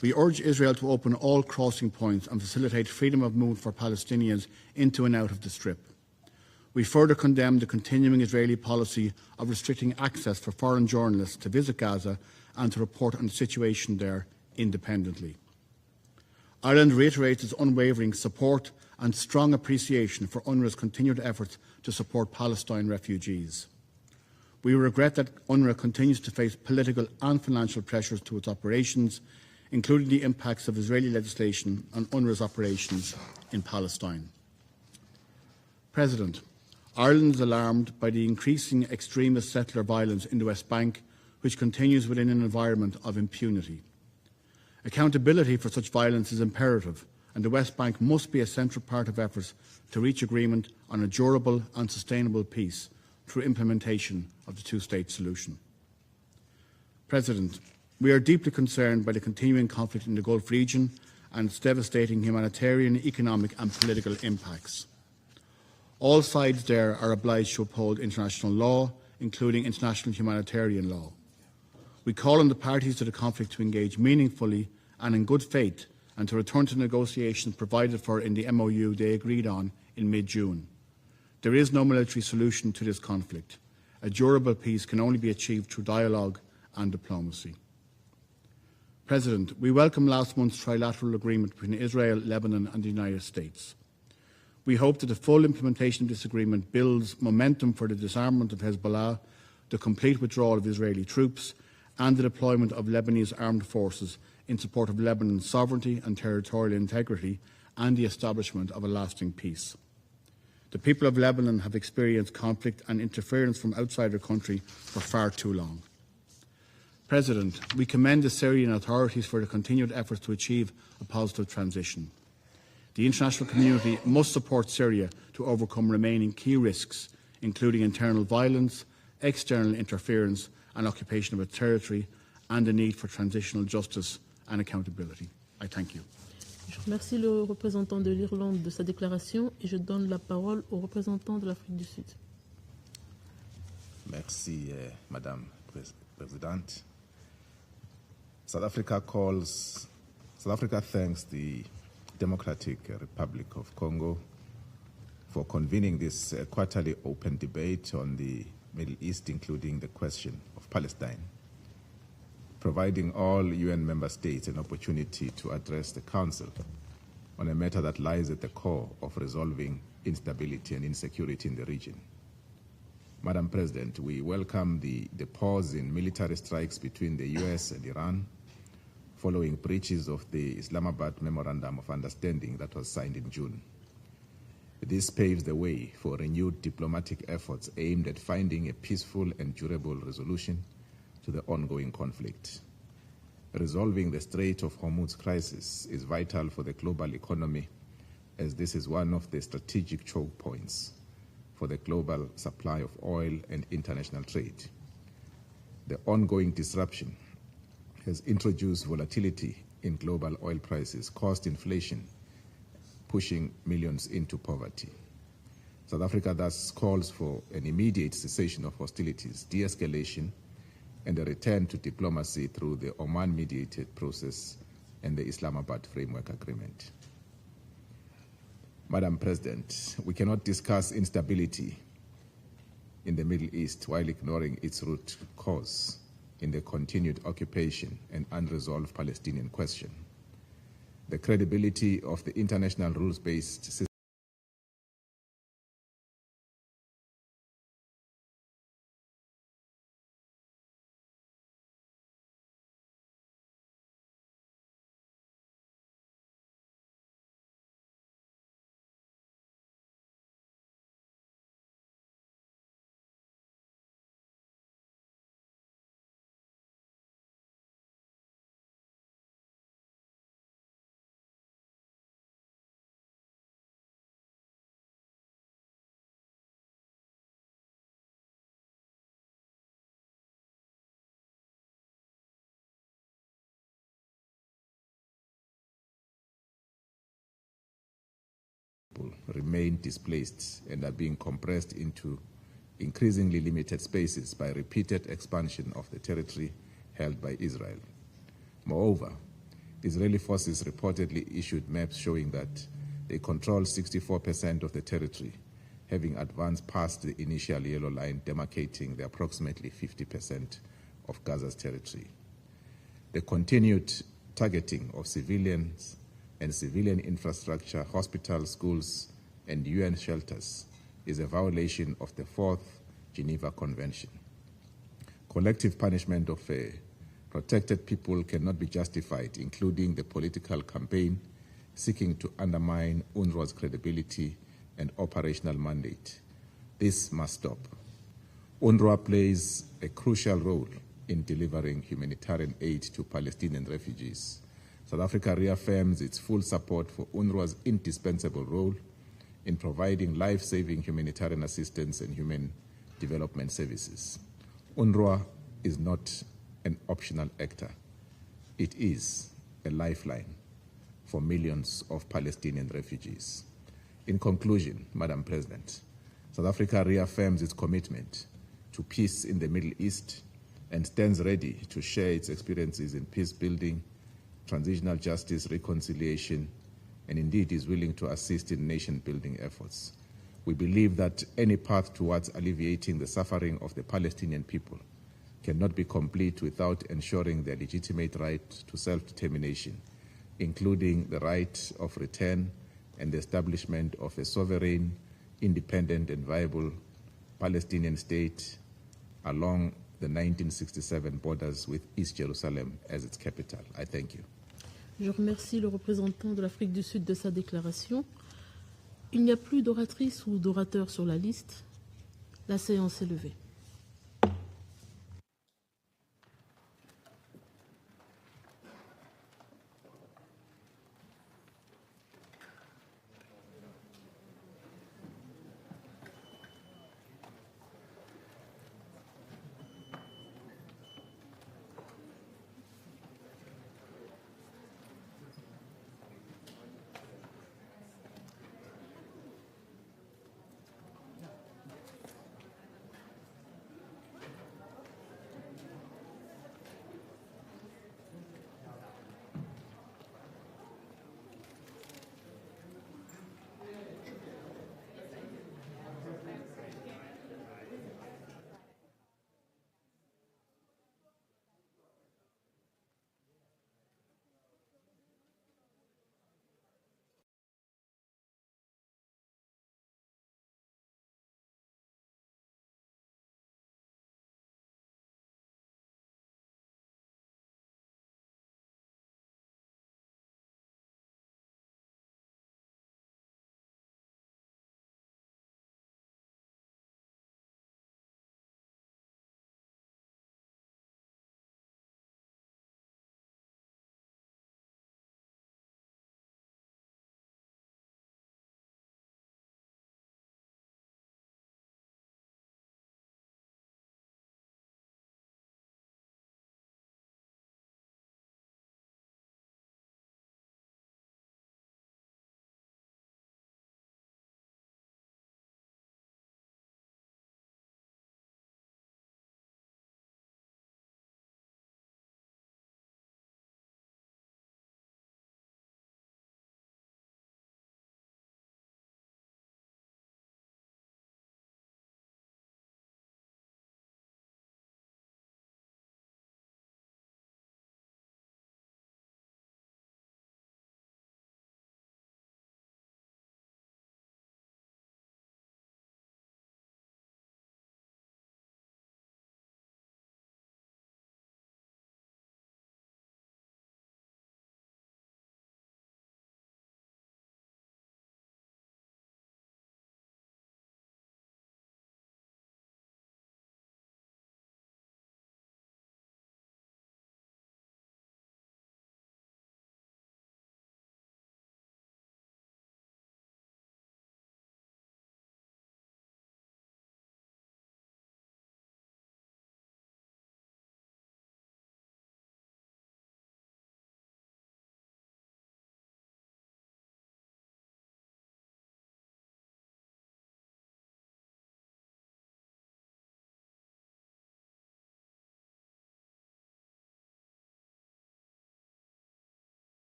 we urge Israel to open all crossing points and facilitate freedom of movement for Palestinians into and out of the Strip. We further condemn the continuing Israeli policy of restricting access for foreign journalists to visit Gaza and to report on the situation there independently. Ireland reiterates its unwavering support and strong appreciation for UNRWA's continued efforts to support Palestine refugees. We regret that UNRWA continues to face political and financial pressures to its operations, including the impacts of Israeli legislation on UNRWA's operations in Palestine. President, Ireland is alarmed by the increasing extremist settler violence in the West Bank, which continues within an environment of impunity. Accountability for such violence is imperative, and the West Bank must be a central part of efforts to reach agreement on a durable and sustainable peace through implementation of the two-state solution. President, we are deeply concerned by the continuing conflict in the Gulf region and its devastating humanitarian, economic and political impacts. All sides there are obliged to uphold international law, including international humanitarian law. We call on the parties to the conflict to engage meaningfully and in good faith and to return to negotiations provided for in the MOU they agreed on in mid-June. There is no military solution to this conflict. A durable peace can only be achieved through dialogue and diplomacy. President, we welcome last month's trilateral agreement between Israel, Lebanon and the United States. We hope that the full implementation of this agreement builds momentum for the disarmament of Hezbollah, the complete withdrawal of Israeli troops, and the deployment of Lebanese armed forces in support of Lebanon's sovereignty and territorial integrity and the establishment of a lasting peace. The people of Lebanon have experienced conflict and interference from outside their country for far too long. President, we commend the Syrian authorities for their continued efforts to achieve a positive transition. The international community must support Syria to overcome remaining key risks, including internal violence, external interference and occupation of its territory, and the need for transitional justice and accountability. I thank you. Je remercie le représentant de l'Irlande de sa déclaration et je donne la parole au représentant de l'Afrique du Sud. Merci, Madame President. South Africa calls South Africa thanks the Democratic Republic of Congo for convening this quarterly open debate on the Middle East, including the question of Palestine, providing all UN member states an opportunity to address the Council on a matter that lies at the core of resolving instability and insecurity in the region. Madam President, we welcome the pause in military strikes between the US and Iran following breaches of the Islamabad Memorandum of Understanding that was signed in June. This paves the way for renewed diplomatic efforts aimed at finding a peaceful and durable resolution to the ongoing conflict. Resolving the Strait of Hormuz crisis is vital for the global economy, as this is one of the strategic choke points for the global supply of oil and international trade. The ongoing disruption has introduced volatility in global oil prices, caused inflation, pushing millions into poverty. South Africa thus calls for an immediate cessation of hostilities, de-escalation, and a return to diplomacy through the Oman-mediated process and the Islamabad Framework Agreement. Madam President, we cannot discuss instability in the Middle East while ignoring its root cause in the continued occupation and unresolved Palestinian question. The credibility of the international rules-based system remain displaced and are being compressed into increasingly limited spaces by repeated expansion of the territory held by Israel. Moreover, Israeli forces reportedly issued maps showing that they control 64% of the territory, having advanced past the initial yellow line demarcating the approximately 50% of Gaza's territory. The continued targeting of civilians and civilian infrastructure, hospitals, schools, and UN shelters is a violation of the Fourth Geneva Convention. Collective punishment of protected people cannot be justified, including the political campaign seeking to undermine UNRWA's credibility and operational mandate. This must stop. UNRWA plays a crucial role in delivering humanitarian aid to Palestinian refugees. South Africa reaffirms its full support for UNRWA's indispensable role in providing life-saving humanitarian assistance and human development services. UNRWA is not an optional actor. It is a lifeline for millions of Palestinian refugees. In conclusion, Madam President, South Africa reaffirms its commitment to peace in the Middle East and stands ready to share its experiences in peace building, transitional justice, reconciliation, and indeed is willing to assist in nation-building efforts. We believe that any path towards alleviating the suffering of the Palestinian people cannot be complete without ensuring their legitimate right to self-determination, including the right of return and the establishment of a sovereign, independent, and viable Palestinian state along the 1967 borders with East Jerusalem as its capital. I thank you. Je remercie le représentant de l'Afrique du Sud de sa déclaration. Il n'y a plus d'oratrice ou d'orateur sur la liste. La séance est levée.